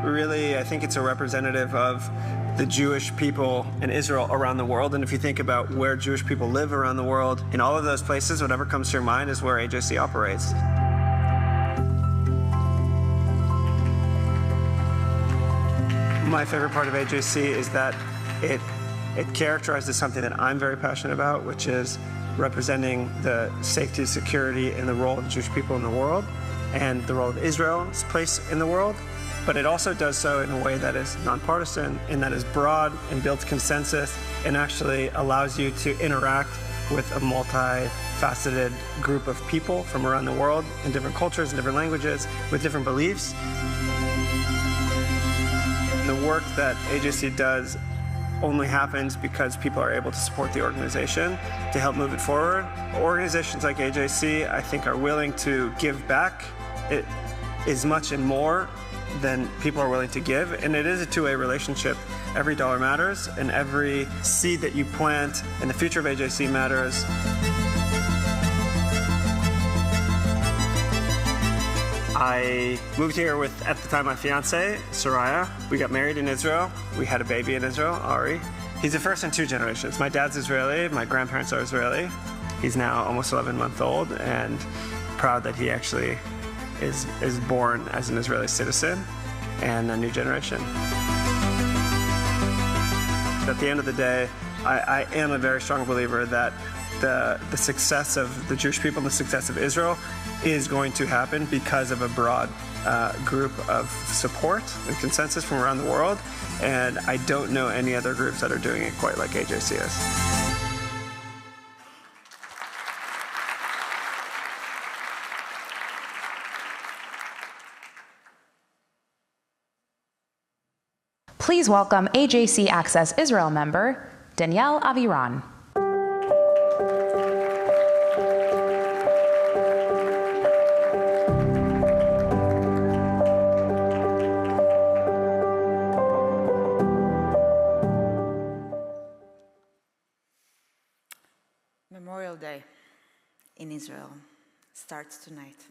really I think it's a representative of the Jewish people in Israel around the world. And if you think about where Jewish people live around the world, in all of those places, whatever comes to your mind is where AJC operates. My favorite part of AJC is that it characterizes something that I'm very passionate about, which is representing the safety, security, and the role of Jewish people in the world, and the role of Israel's place in the world. But it also does so in a way that is nonpartisan, and that is broad and builds consensus, and actually allows you to interact with a multifaceted group of people from around the world in different cultures and different languages with different beliefs. The work that AJC does only happens because people are able to support the organization to help move it forward. Organizations like AJC, I think, are willing to give back as much and more than people are willing to give, and it is a two-way relationship. Every dollar matters, and every seed that you plant in the future of AJC matters. I moved here with, at the time, my fiance, Soraya. We got married in Israel. We had a baby in Israel, Ari. He's the first in two generations. My dad's Israeli, my grandparents are Israeli. He's now almost 11 months old, and proud that he actually is born as an Israeli citizen and a new generation. At the end of the day, I am a very strong believer that the success of the Jewish people and the success of Israel is going to happen because of a broad group of support and consensus from around the world, and I don't know any other groups that are doing it quite like AJC is. Please welcome AJC ACCESS Israel member, Danielle Aviran. Memorial Day in Israel starts tonight.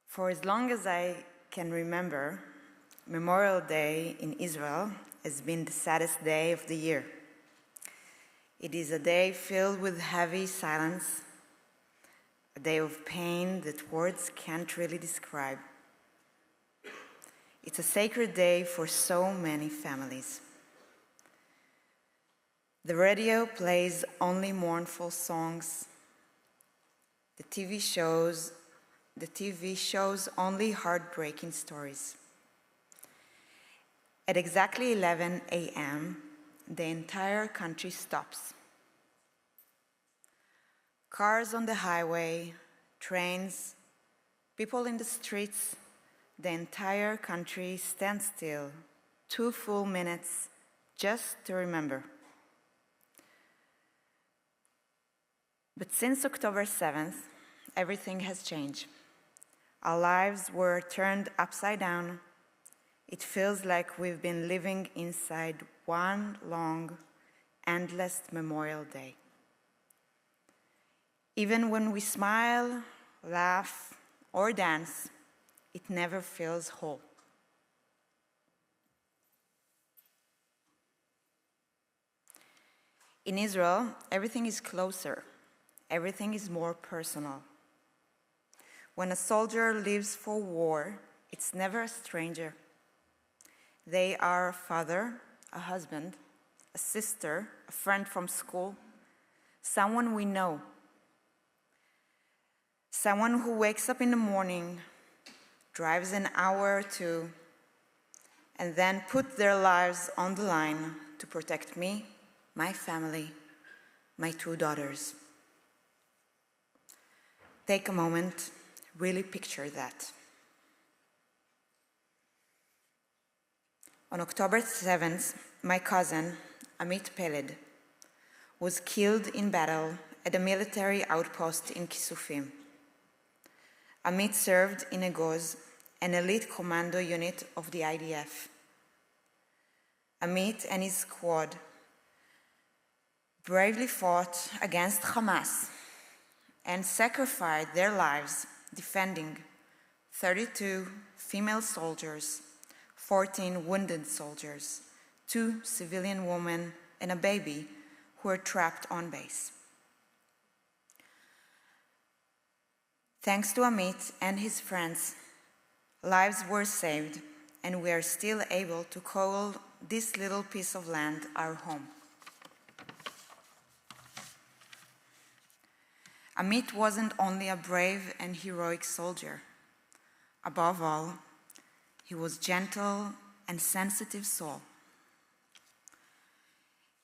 For as long as I can remember, Memorial Day in Israel has been the saddest day of the year. It is a day filled with heavy silence, a day of pain that words can't really describe. It's a sacred day for so many families. The radio plays only mournful songs. The TV shows only heartbreaking stories. At exactly 11 a.m., the entire country stops. Cars on the highway, trains, people in the streets, the entire country stands still 2 full minutes just to remember. But since October 7th, everything has changed. Our lives were turned upside down. It feels like we've been living inside one long, endless Memorial Day. Even when we smile, laugh, or dance, it never feels whole. In Israel, everything is closer. Everything is more personal. When a soldier leaves for war, it's never a stranger. They are a father, a husband, a sister, a friend from school, someone we know, someone who wakes up in the morning, drives an hour or two, and then put their lives on the line to protect me, my family, my 2 daughters. Take a moment, really picture that. On October 7th, my cousin, Amit Peled, was killed in battle at a military outpost in Kisufim. Amit served in Egoz, an elite commando unit of the IDF. Amit and his squad bravely fought against Hamas and sacrificed their lives defending 32 female soldiers, 14 wounded soldiers, 2 civilian women, and a baby who were trapped on base. Thanks to Amit and his friends, lives were saved, and we are still able to call this little piece of land our home. Amit wasn't only a brave and heroic soldier. Above all, he was gentle and sensitive soul.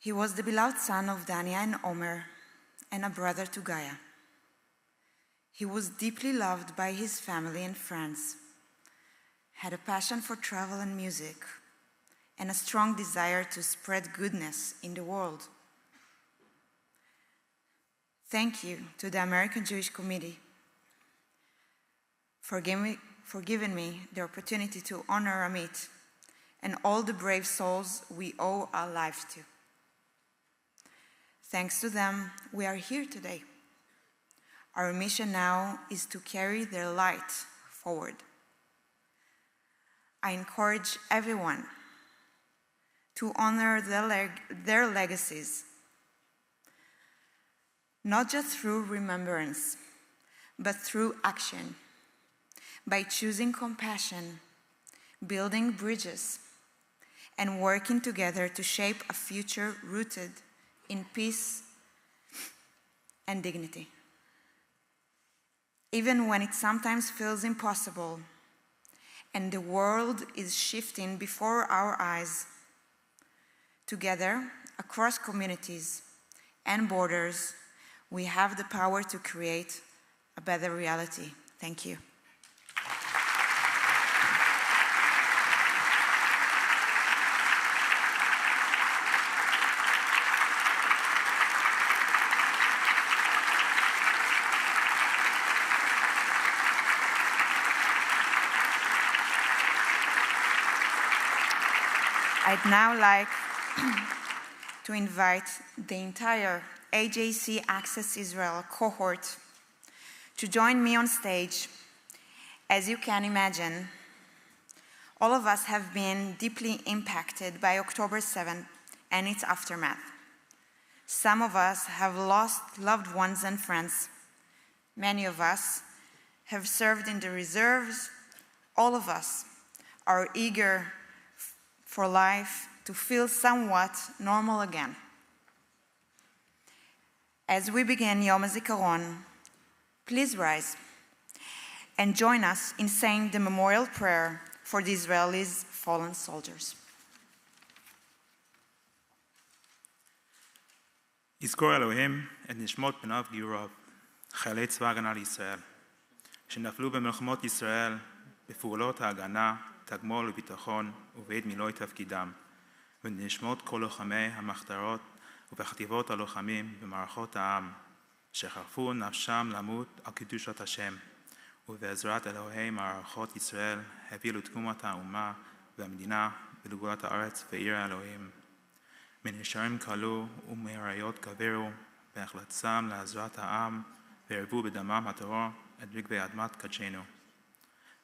He was the beloved son of Dania and Omer and a brother to Gaia. He was deeply loved by his family and friends, had a passion for travel and music, and a strong desire to spread goodness in the world. Thank you to the American Jewish Committee for giving me the opportunity to honor Amit and all the brave souls we owe our lives to. Thanks to them, we are here today. Our mission now is to carry their light forward. I encourage everyone to honor their legacies, not just through remembrance, but through action, by choosing compassion, building bridges, and working together to shape a future rooted in peace and dignity. Even when it sometimes feels impossible and the world is shifting before our eyes, together, across communities and borders, we have the power to create a better reality. Thank you. I'd now like to invite the entire AJC ACCESS Israel cohort to join me on stage. As you can imagine, all of us have been deeply impacted by October 7th and its aftermath. Some of us have lost loved ones and friends. Many of us have served in the reserves. All of us are eager for life to feel somewhat normal again. As we begin Yom HaZikaron, please rise and join us in saying the memorial prayer for the Israelis' fallen soldiers. יזכור אלוהים את נשמות בניו גיבוריו, חיילי צבא ההגנה לישראל, שנפלו במלחמות ישראל, בפעולות ההגנה, תגמול וביטחון ובעת מילוי תפקידם, ונשמות כל לוחמי המחתרות ובחטיבות הלוחמים במערכות העם, שחרפו נפשם למות על קדושת השם, ובעזרת אלוהי מערכות ישראל הביאו לתקומת האומה והמדינה ולגאולת הארץ ועיר האלוהים. מנשרים כלו ומאריות גברו, בהחלטתם לעזרת העם, והרבו בדמם הטהור את רגבי אדמת קדשנו.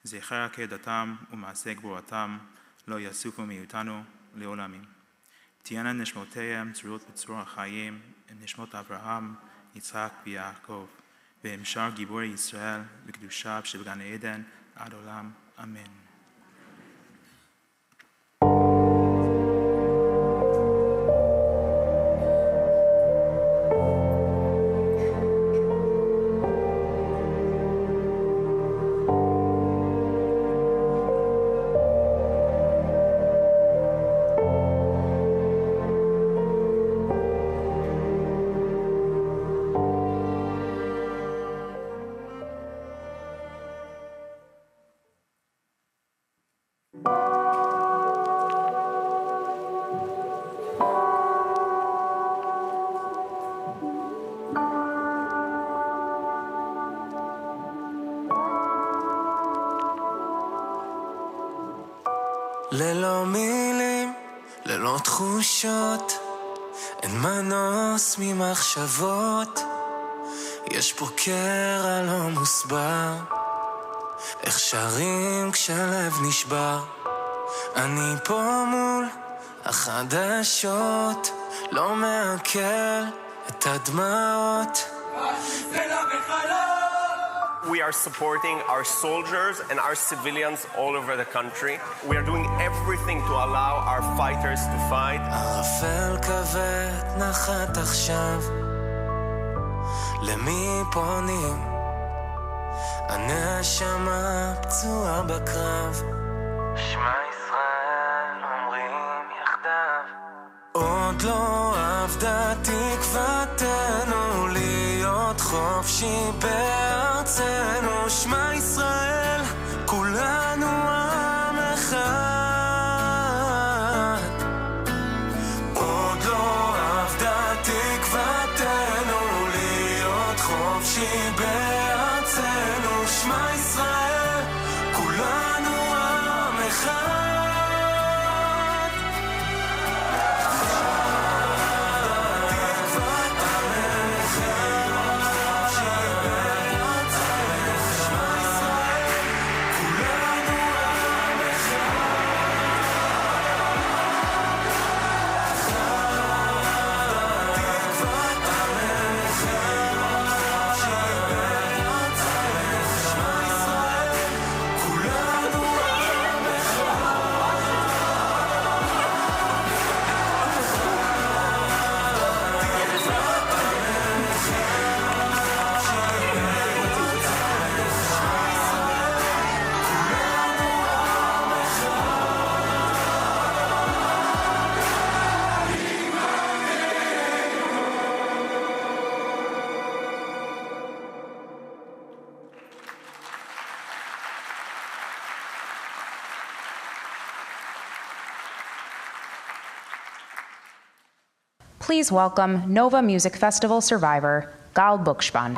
זכר עקדתם ומעשה גבורתם לא יסופו מאיתנו לעולמים. תהיינה נשמותיהם צרורות בצרור החיים, נשמות אברהם, יצחק ויעקב, והם שאר גיבורי ישראל וקדושיו שבגן עדן עד עולם. אמן. ללא מילים, ללא תחושות, אין מנוס ממחשבות, יש פה קרע לא מוסבר, איך שרים כשלב נשבר, אני פה מול החדשות, לא מעכל את הדמעות. We are supporting our soldiers and our civilians all over the country. We are doing everything to allow our fighters to fight. ערפל כבד נחת עכשיו, למי פונים? הנשמה פצועה בקרב, שמע ישראל אומרים יחדיו. עוד לא עבדה תקוותנו להיות חופשי בארצנו, שמע ישראל כולנו עם אחד. עוד לא עבדה תקוותנו להיות חופשי בארצנו, שמע ישראל כולנו עם אחד. Please welcome Nova Music Festival survivor, Gal Buchspan.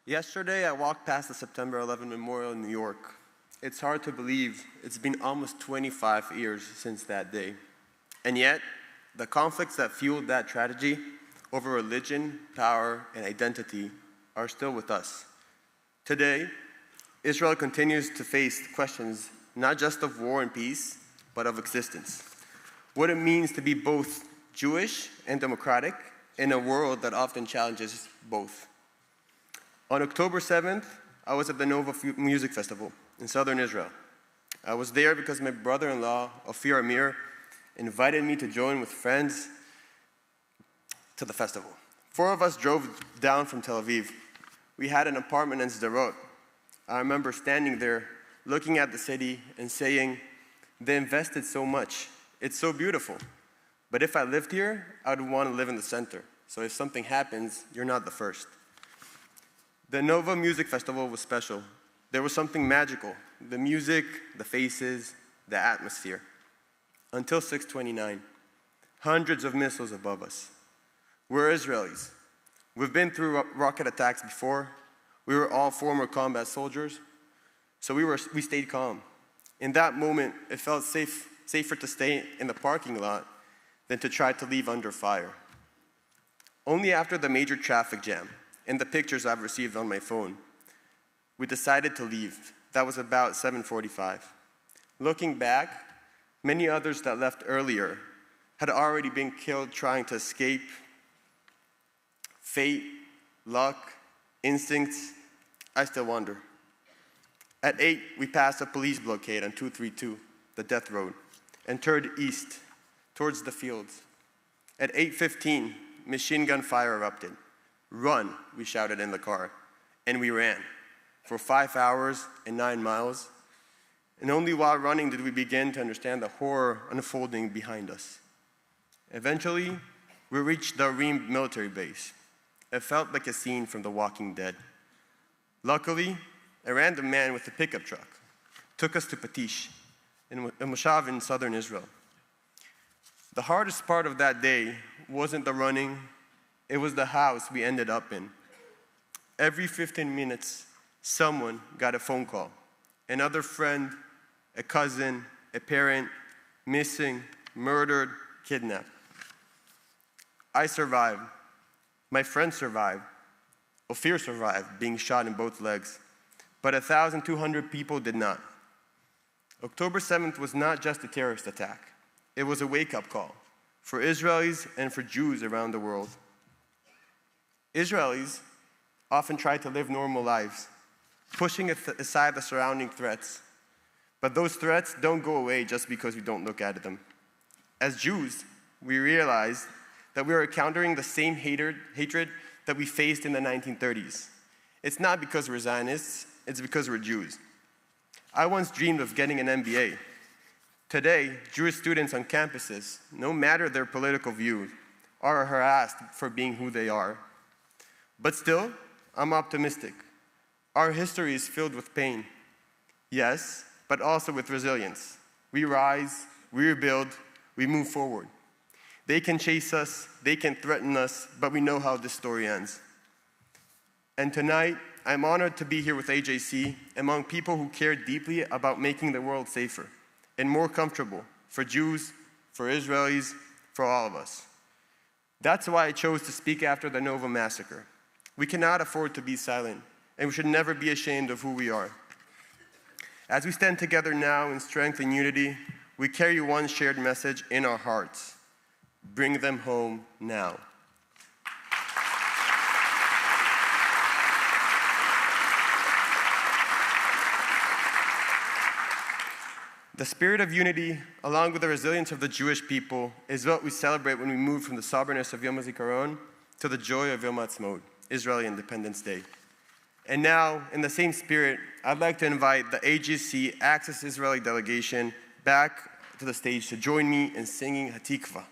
Yesterday, I walked past the September 11 Memorial in New York. It's hard to believe it's been almost 25 years since that day. And yet, the conflicts that fueled that tragedy over religion, power, and identity are still with us. Today, Israel continues to face questions not just of war and peace, but of existence. What it means to be both Jewish and democratic in a world that often challenges both. On October 7th, I was at the Nova Music Festival in southern Israel. I was there because my brother-in-law, Ophir Amir, invited me to join with friends to the festival. 4 of us drove down from Tel Aviv. We had an apartment in Sderot. I remember standing there, looking at the city and saying, they invested so much. It's so beautiful. But if I lived here, I would want to live in the center. So if something happens, you're not the first. The Nova Music Festival was special. There was something magical. The music, the faces, the atmosphere. Until 6/29, hundreds of missiles above us. We're Israelis. We've been through rocket attacks before. We were all former combat soldiers, so we stayed calm. In that moment, it felt safer to stay in the parking lot than to try to leave under fire. Only after the major traffic jam and the pictures I've received on my phone, we decided to leave. That was about 7:45. Looking back, many others that left earlier had already been killed trying to escape. Fate, luck, instincts, I still wonder. At 8, we passed a police blockade on 232, the death road, and turned east, towards the fields. At 8:15, machine gun fire erupted. Run, we shouted in the car, and we ran for 5 hours and 9 miles. And only while running did we begin to understand the horror unfolding behind us. Eventually, we reached the Reem military base. It felt like a scene from The Walking Dead. Luckily, a random man with a pickup truck took us to Patish, a moshav in southern Israel. The hardest part of that day wasn't the running, it was the house we ended up in. Every 15 minutes, someone got a phone call. Another friend, a cousin, a parent, missing, murdered, kidnapped. I survived. My friend survived. Ophir survived, being shot in both legs. But 1,200 people did not. October 7th was not just a terrorist attack. It was a wake-up call for Israelis and for Jews around the world. Israelis often try to live normal lives, pushing aside the surrounding threats. But those threats don't go away just because we don't look at them. As Jews, we realize that we are encountering the same hatred that we faced in the 1930s. It's not because we're Zionists, it's because we're Jews. I once dreamed of getting an MBA. Today, Jewish students on campuses, no matter their political views, are harassed for being who they are. But still, I'm optimistic. Our history is filled with pain. Yes, but also with resilience. We rise, we rebuild, we move forward. They can chase us, they can threaten us, but we know how this story ends. And tonight, I'm honored to be here with AJC among people who care deeply about making the world safer and more comfortable for Jews, for Israelis, for all of us. That's why I chose to speak after the Nova massacre. We cannot afford to be silent, and we should never be ashamed of who we are. As we stand together now in strength and unity, we carry one shared message in our hearts. Bring them home now. The spirit of unity, along with the resilience of the Jewish people, is what we celebrate when we move from the soberness of Yom HaZikaron to the joy of Yom Ha'atzmaut, Israeli Independence Day. And now, in the same spirit, I'd like to invite the AJC ACCESS Israel delegation back to the stage to join me in singing Hatikva.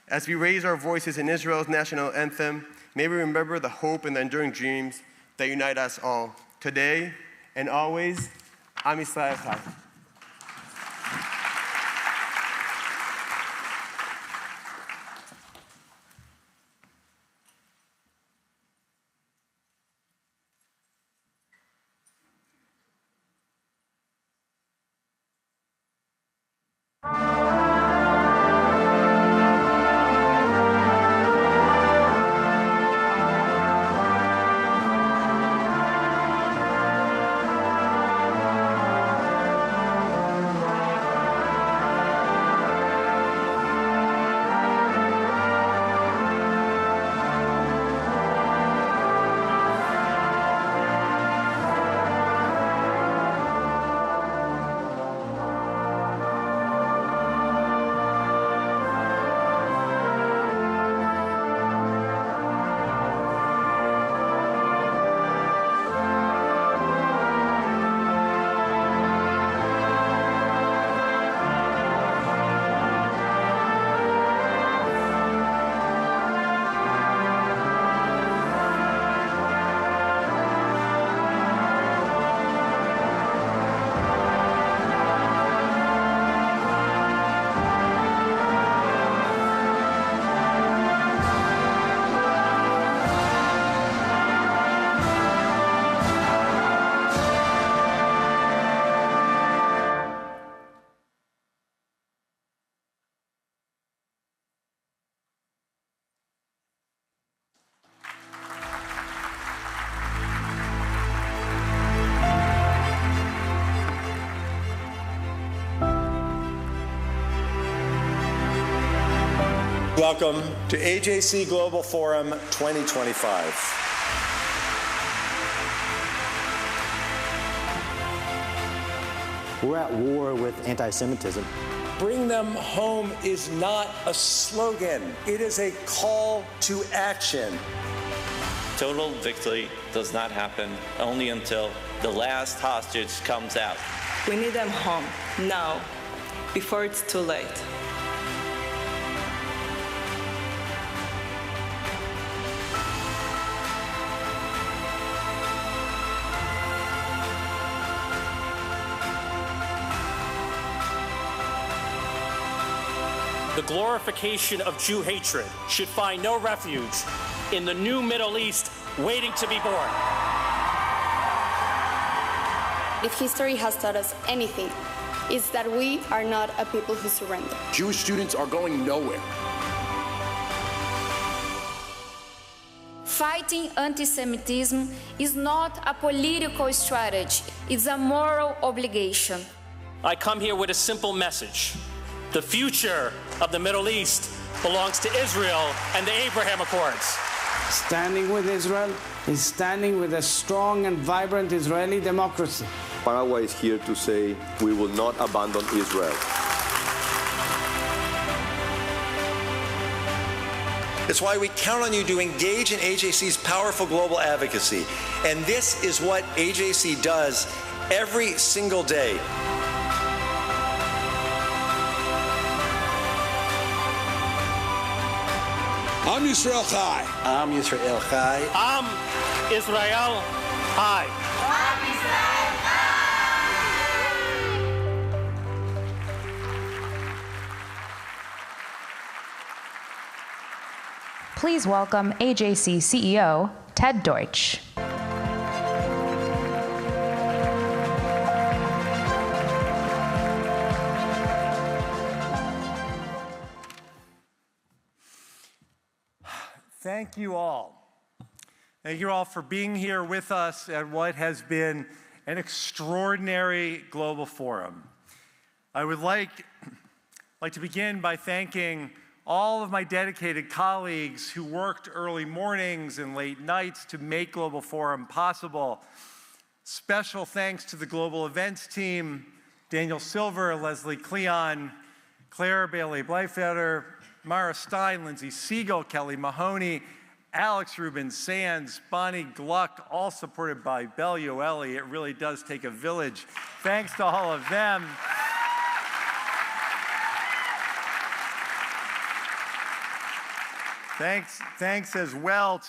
As we raise our voices in Israel's national anthem, may we remember the hope and the enduring dreams that unite us all, today and always. Am Yisrael Chai. Welcome to AJC Global Forum 2025. We're at war with anti-Semitism. Bring them home is not a slogan. It is a call to action. Total victory does not happen only until the last hostage comes out. We need them home now, before it's too late. The glorification of Jew hatred should find no refuge in the new Middle East waiting to be born. If history has taught us anything, is that we are not a people who surrender. Jewish students are going nowhere. Fighting anti-Semitism is not a political strategy, it's a moral obligation. I come here with a simple message. The future of the Middle East belongs to Israel and the Abraham Accords. Standing with Israel is standing with a strong and vibrant Israeli democracy. Paraguay is here to say we will not abandon Israel. It's why we count on you to engage in AJC's powerful global advocacy. And this is what AJC does every single day. Am Yisrael Chai. Am Yisrael Chai. Am Israel Chai. Please welcome AJC CEO Ted Deutch. Thank you all. Thank you all for being here with us at what has been an extraordinary global forum. I would like to begin by thanking all of my dedicated colleagues who worked early mornings and late nights to make Global Forum possible. Special thanks to the global events team, Daniel Silver, Leslie Cleon, Claire Bailey-Bleifelder, Mara Stein, Lindsay Siegel, Kelly Mahoney, Alex Rubin Sands, Bonnie Gluck, all supported by Belle Yoeli. It really does take a village. Thanks to all of them. Thanks as well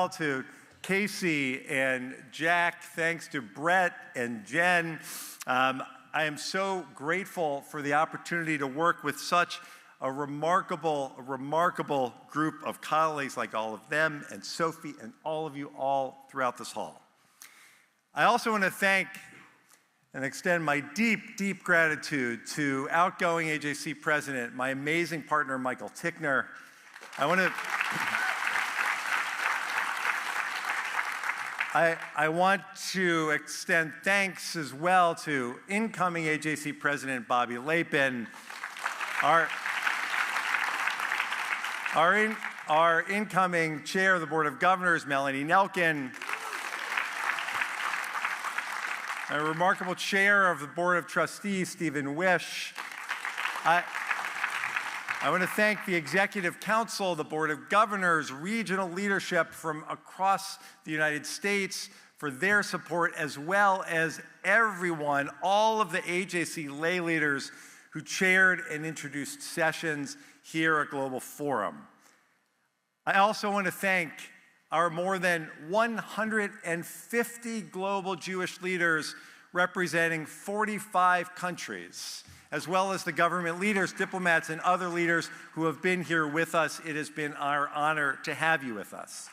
to Casey and Jack. Thanks to Brett and Jen. I am so grateful for the opportunity to work with such a remarkable group of colleagues, like all of them and Sophie and all of you all throughout this hall. I also want to thank and extend my deep gratitude to outgoing AJC President, my amazing partner, Michael Tickner. I want to extend thanks as well to incoming AJC President Bobby Lapin, our incoming Chair of the Board of Governors, Melanie Nelkin, our remarkable Chair of the Board of Trustees, Stephen Wish. I want to thank the Executive Council, the Board of Governors, regional leadership from across the United States for their support, as well as everyone, all of the AJC lay leaders who chaired and introduced sessions here at Global Forum. I also want to thank our more than 150 global Jewish leaders representing 45 countries, as well as the government leaders, diplomats, and other leaders who have been here with us. It has been our honor to have you with us.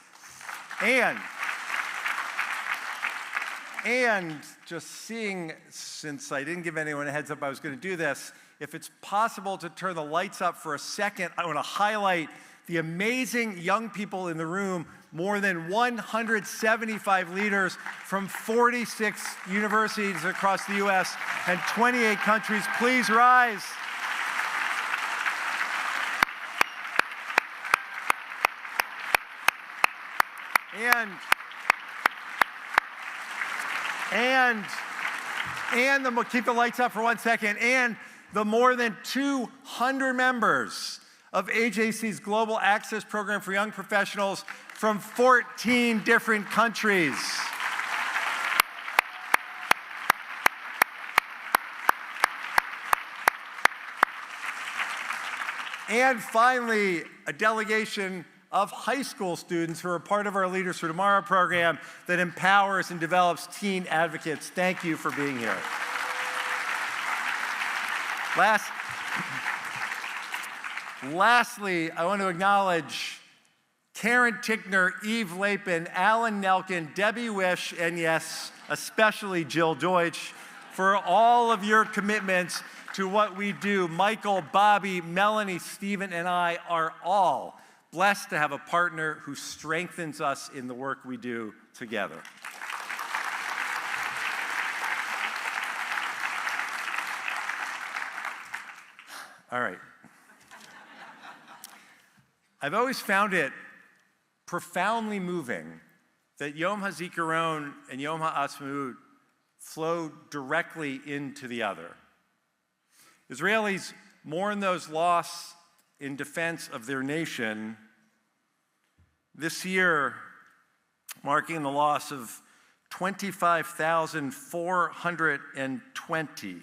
And just seeing, since I didn't give anyone a heads up I was going to do this, if it's possible to turn the lights up for a second, I want to highlight the amazing young people in the room, more than 175 leaders from 46 universities across the US and 28 countries. Please rise. Keep the lights up for 1 second. And the more than 200 members of AJC's Global Access Program for Young Professionals from 14 different countries. And finally, a delegation of high school students who are part of our Leaders for Tomorrow program that empowers and develops teen advocates. Thank you for being here. Lastly, I want to acknowledge Karen Tickner, Eve Lapin, Alan Nelkin, Debbie Wish, and yes, especially Jill Deutch for all of your commitments to what we do. Michael, Bobby, Melanie, Stephen, and I are all blessed to have a partner who strengthens us in the work we do together. All right. I've always found it profoundly moving that Yom HaZikaron and Yom Ha'atzmaut flow directly into the other. Israelis mourn those lost in defense of their nation. This year, marking the loss of 25,420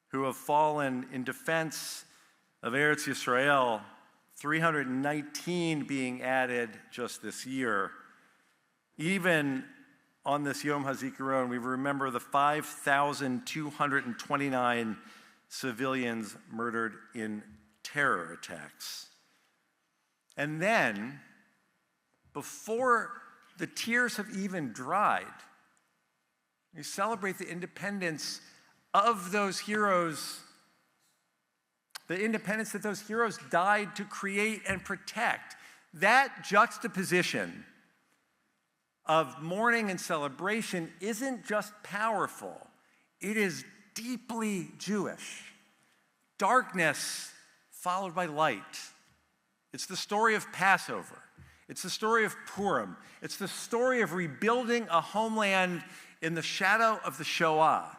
who have fallen in defense of Eretz Yisrael, 319 being added just this year. Even on this Yom HaZikaron, we remember the 5,229 civilians murdered in terror attacks. And then, before the tears have even dried, we celebrate the independence of those heroes, the independence that those heroes died to create and protect. That juxtaposition of mourning and celebration isn't just powerful, it is deeply Jewish. Darkness followed by light. It's the story of Passover. It's the story of Purim. It's the story of rebuilding a homeland in the shadow of the Shoah.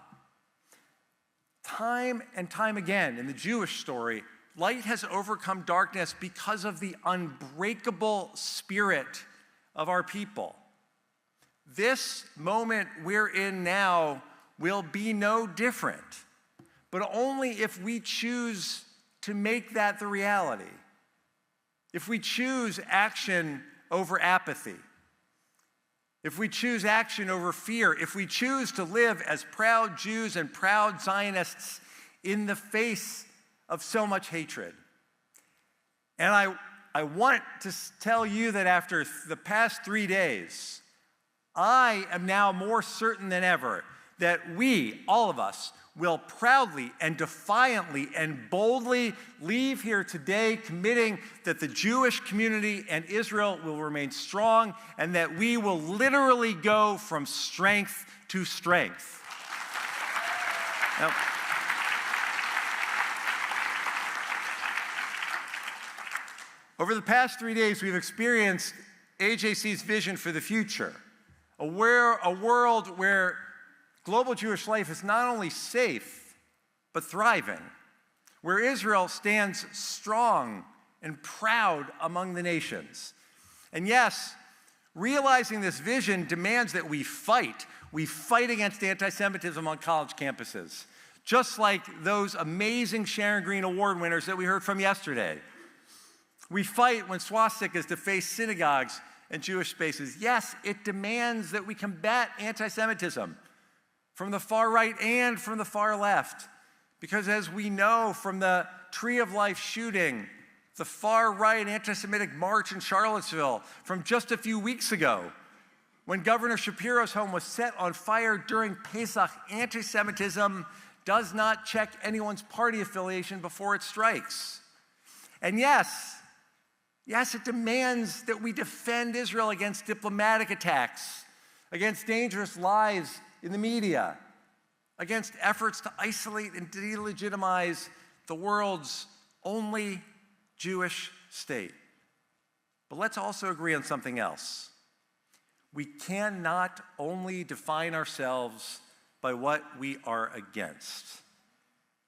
Time and time again in the Jewish story, light has overcome darkness because of the unbreakable spirit of our people. This moment we're in now will be no different, but only if we choose to make that the reality. If we choose action over apathy, if we choose action over fear, if we choose to live as proud Jews and proud Zionists in the face of so much hatred. And I want to tell you that after the past 3 days, I am now more certain than ever that we, all of us, will proudly and defiantly and boldly leave here today committing that the Jewish community and Israel will remain strong and that we will literally go from strength to strength. Now, over the past 3 days, we've experienced AJC's vision for the future, a world where global Jewish life is not only safe, but thriving, where Israel stands strong and proud among the nations. And yes, realizing this vision demands that we fight. We fight against anti-Semitism on college campuses, just like those amazing Sharon Green Award winners that we heard from yesterday. We fight when swastikas deface synagogues and Jewish spaces. Yes, it demands that we combat anti-Semitism from the far right and from the far left. Because as we know from the Tree of Life shooting, the far right anti-Semitic march in Charlottesville from just a few weeks ago, when Governor Shapiro's home was set on fire during Pesach, anti-Semitism does not check anyone's party affiliation before it strikes. And yes, it demands that we defend Israel against diplomatic attacks, against dangerous lies in the media, against efforts to isolate and delegitimize the world's only Jewish state. But let's also agree on something else. We cannot only define ourselves by what we are against.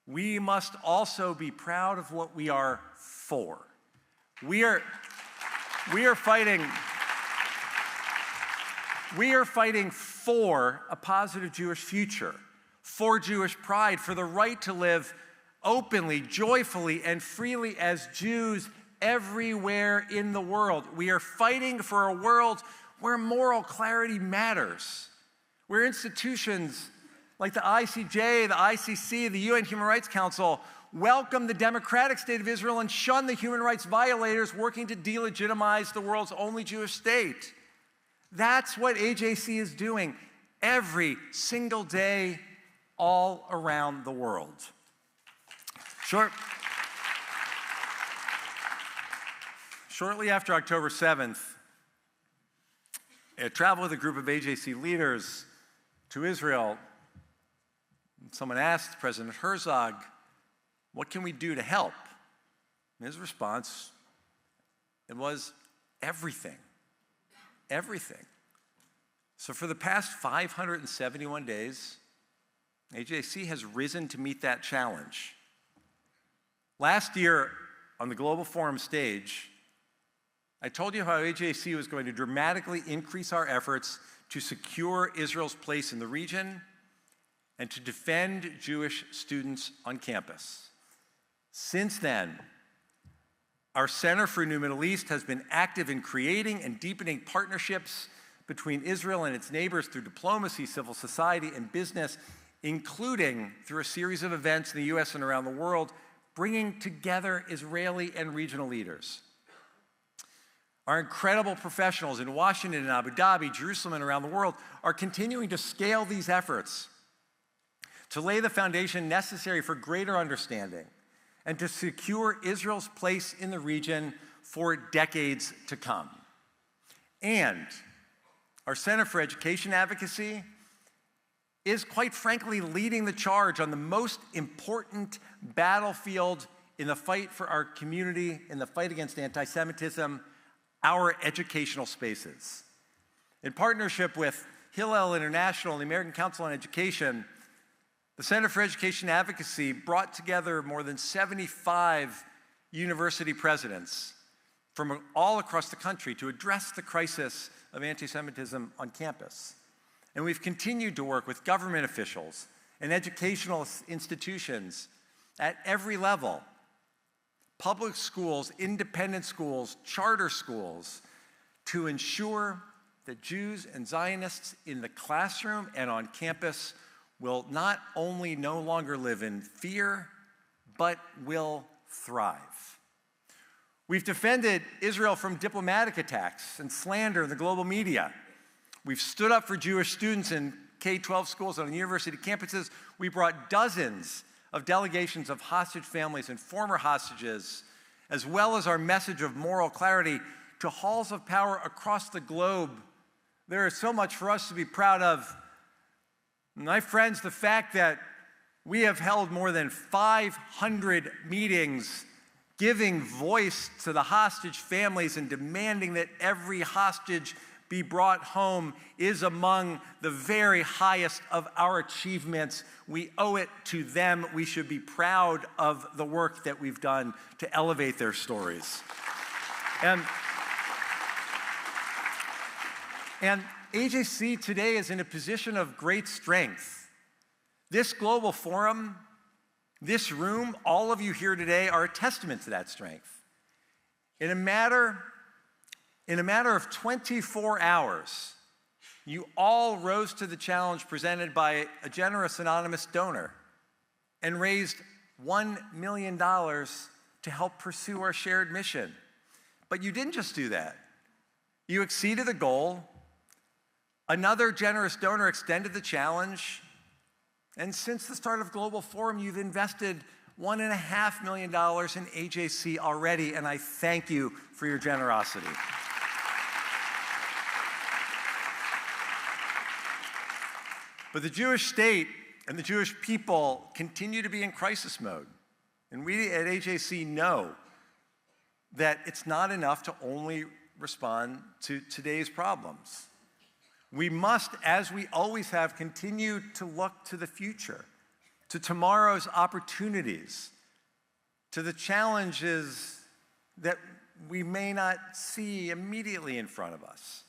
We must also be proud of what we are for. We are fighting for a positive Jewish future, for Jewish pride, for the right to live openly, joyfully, and freely as Jews everywhere in the world. We are fighting for a world where moral clarity matters, where institutions like the ICJ, the ICC, the UN Human Rights Council welcome the democratic state of Israel and shun the human rights violators working to delegitimize the world's only Jewish state. That's what AJC is doing every single day, all around the world. Shortly after October 7th, I traveled with a group of AJC leaders to Israel. Someone asked President Herzog, what can we do to help? And his response, it was everything, everything. So for the past 571 days, AJC has risen to meet that challenge. Last year, on the Global Forum stage, I told you how AJC was going to dramatically increase our efforts to secure Israel's place in the region and to defend Jewish students on campus. Since then, our Center for New Middle East has been active in creating and deepening partnerships between Israel and its neighbors through diplomacy, civil society, and business, including through a series of events in the US and around the world, bringing together Israeli and regional leaders. Our incredible professionals in Washington and Abu Dhabi, Jerusalem, and around the world are continuing to scale these efforts to lay the foundation necessary for greater understanding and to secure Israel's place in the region for decades to come. And our Center for Education Advocacy is, quite frankly, leading the charge on the most important battlefield in the fight for our community, in the fight against anti-Semitism, our educational spaces. In partnership with Hillel International and the American Council on Education, the Center for Education Advocacy brought together more than 75 university presidents from all across the country to address the crisis of anti-Semitism on campus. And we've continued to work with government officials and educational institutions at every level, public schools, independent schools, charter schools, to ensure that Jews and Zionists in the classroom and on campus will not only no longer live in fear, but will thrive. We've defended Israel from diplomatic attacks and slander in the global media. We've stood up for Jewish students in K-12 schools and on university campuses. We brought dozens of delegations of hostage families and former hostages, as well as our message of moral clarity, to halls of power across the globe. There is so much for us to be proud of. My friends, the fact that we have held more than 500 meetings giving voice to the hostage families and demanding that every hostage be brought home is among the very highest of our achievements. We owe it to them. We should be proud of the work that we've done to elevate their stories. And AJC today is in a position of great strength. This global forum, this room, all of you here today are a testament to that strength. In a matter of 24 hours, you all rose to the challenge presented by a generous anonymous donor and raised $1 million to help pursue our shared mission. But you didn't just do that. You exceeded the goal. Another generous donor extended the challenge. And since the start of Global Forum, you've invested $1.5 million in AJC already, and I thank you for your generosity. But the Jewish state and the Jewish people continue to be in crisis mode. And we at AJC know that it's not enough to only respond to today's problems. We must, as we always have, continue to look to the future, to tomorrow's opportunities, to the challenges that we may not see immediately in front of us.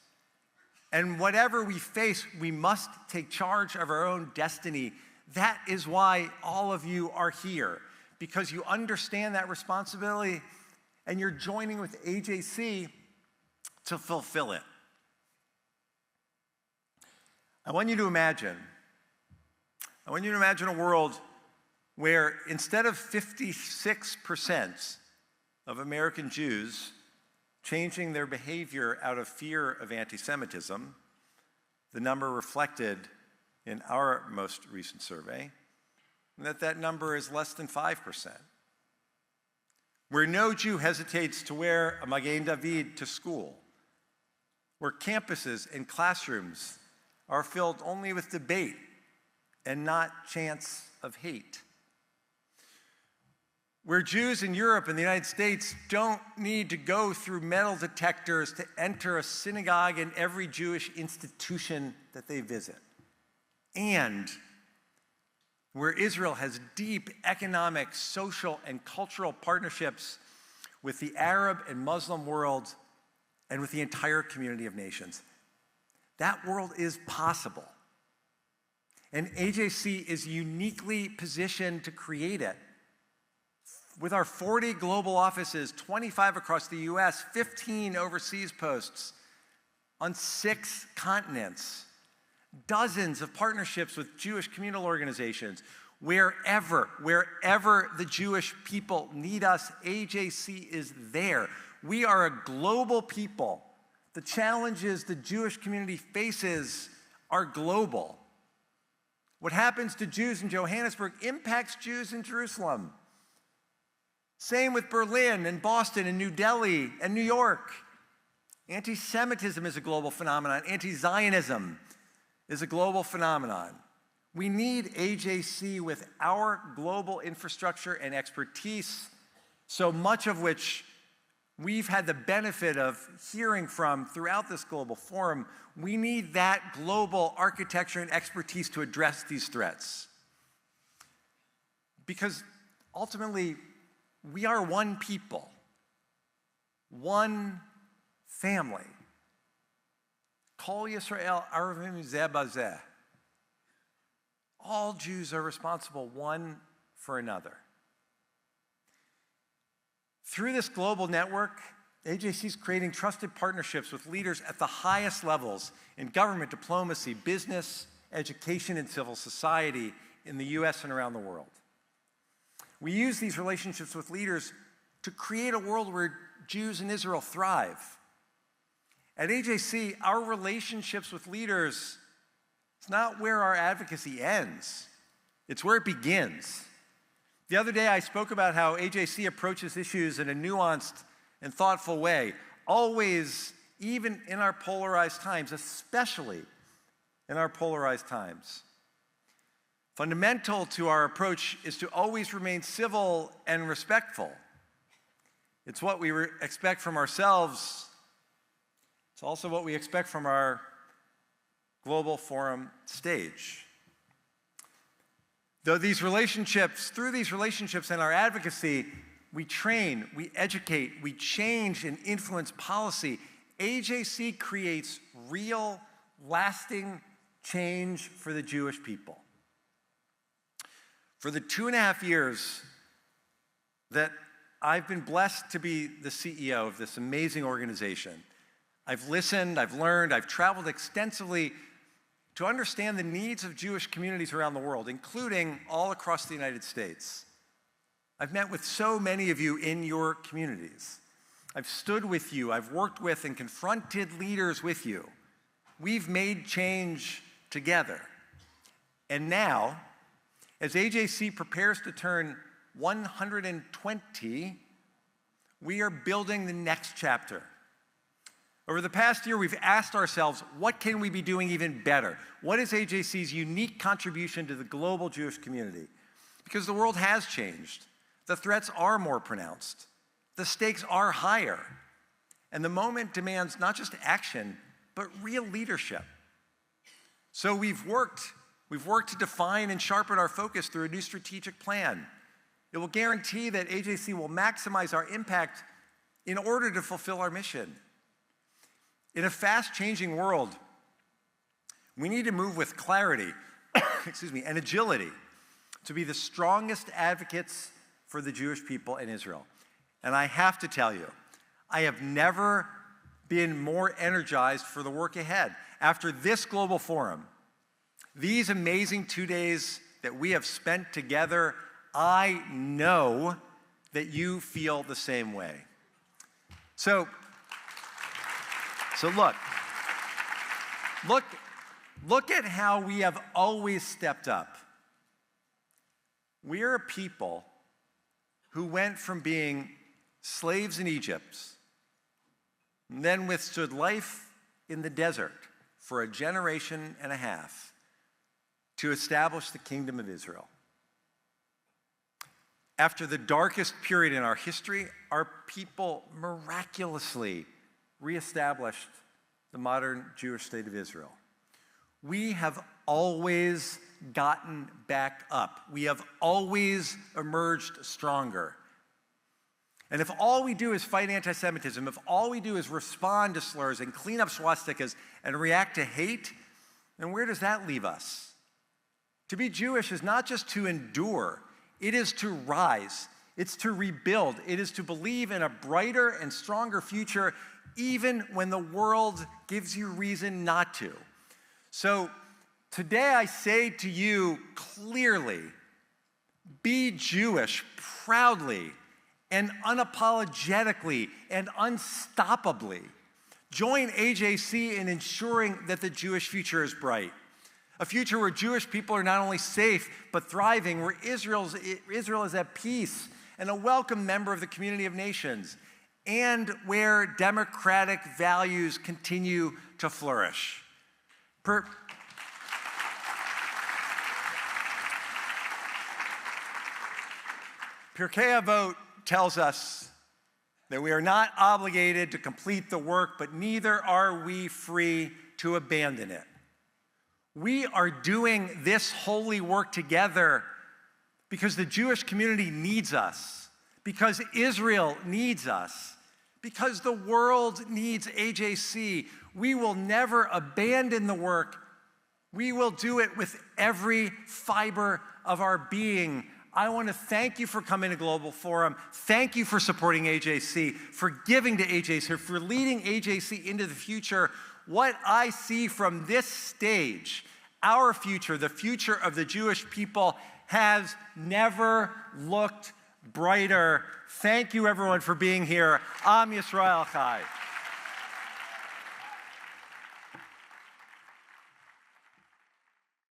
And whatever we face, we must take charge of our own destiny. That is why all of you are here, because you understand that responsibility and you're joining with AJC to fulfill it. I want you to imagine a world where instead of 56% of American Jews changing their behavior out of fear of anti-Semitism, the number reflected in our most recent survey, and that number is less than 5%. Where no Jew hesitates to wear a Magen David to school, where campuses and classrooms are filled only with debate and not chants of hate, where Jews in Europe and the United States don't need to go through metal detectors to enter a synagogue in every Jewish institution that they visit, and where Israel has deep economic, social, and cultural partnerships with the Arab and Muslim world and with the entire community of nations. That world is possible. And AJC is uniquely positioned to create it. With our 40 global offices, 25 across the US, 15 overseas posts on 6 continents, dozens of partnerships with Jewish communal organizations. Wherever the Jewish people need us, AJC is there. We are a global people. The challenges the Jewish community faces are global. What happens to Jews in Johannesburg impacts Jews in Jerusalem. Same with Berlin and Boston and New Delhi and New York. Anti-Semitism is a global phenomenon. Anti-Zionism is a global phenomenon. We need AJC with our global infrastructure and expertise, so much of which we've had the benefit of hearing from throughout this global forum. We need that global architecture and expertise to address these threats. Because ultimately, we are one people, one family. Kol Yisrael Arvim Zeh Bazeh. All Jews are responsible one for another. Through this global network, AJC is creating trusted partnerships with leaders at the highest levels in government, diplomacy, business, education, and civil society in the US and around the world. We use these relationships with leaders to create a world where Jews in Israel thrive. At AJC, our relationships with leaders, it's not where our advocacy ends, it's where it begins. The other day, I spoke about how AJC approaches issues in a nuanced and thoughtful way, always, even in our polarized times, especially in our polarized times. Fundamental to our approach is to always remain civil and respectful. It's what we expect from ourselves. It's also what we expect from our Global Forum stage. Through these relationships and our advocacy, we train, we educate, we change and influence policy. AJC creates real, lasting change for the Jewish people. For the 2.5 years that I've been blessed to be the CEO of this amazing organization, I've listened, I've learned, I've traveled extensively to understand the needs of Jewish communities around the world, including all across the United States. I've met with so many of you in your communities. I've stood with you, I've worked with and confronted leaders with you. We've made change together. And now, as AJC prepares to turn 120, we are building the next chapter. Over the past year, we've asked ourselves, what can we be doing even better? What is AJC's unique contribution to the global Jewish community? Because the world has changed. The threats are more pronounced. The stakes are higher. And the moment demands not just action, but real leadership. So we've worked to define and sharpen our focus through a new strategic plan. It will guarantee that AJC will maximize our impact in order to fulfill our mission. In a fast-changing world, we need to move with clarity and agility to be the strongest advocates for the Jewish people in Israel. And I have to tell you, I have never been more energized for the work ahead. After this global forum, these amazing 2 days that we have spent together, I know that you feel the same way. So Look at how we have always stepped up. We are a people who went from being slaves in Egypt, and then withstood life in the desert for a generation and a half to establish the kingdom of Israel. After the darkest period in our history, our people miraculously reestablished the modern Jewish state of Israel. We have always gotten back up. We have always emerged stronger. And if all we do is fight anti-Semitism, if all we do is respond to slurs and clean up swastikas and react to hate, then where does that leave us? To be Jewish is not just to endure, it is to rise, it's to rebuild, it is to believe in a brighter and stronger future even when the world gives you reason not to. So today I say to you clearly, be Jewish proudly and unapologetically and unstoppably. Join AJC in ensuring that the Jewish future is bright. A future where Jewish people are not only safe, but thriving, where Israel is at peace and a welcome member of the community of nations, and where democratic values continue to flourish. Pirkei Avot tells us that we are not obligated to complete the work, but neither are we free to abandon it. We are doing this holy work together because the Jewish community needs us, because Israel needs us, because the world needs AJC. We will never abandon the work. We will do it with every fiber of our being. I want to thank you for coming to Global Forum. Thank you for supporting AJC, for giving to AJC, for leading AJC into the future. What I see from this stage, our future, the future of the Jewish people, has never looked brighter. Thank you, everyone, for being here. Am Yisrael Chai.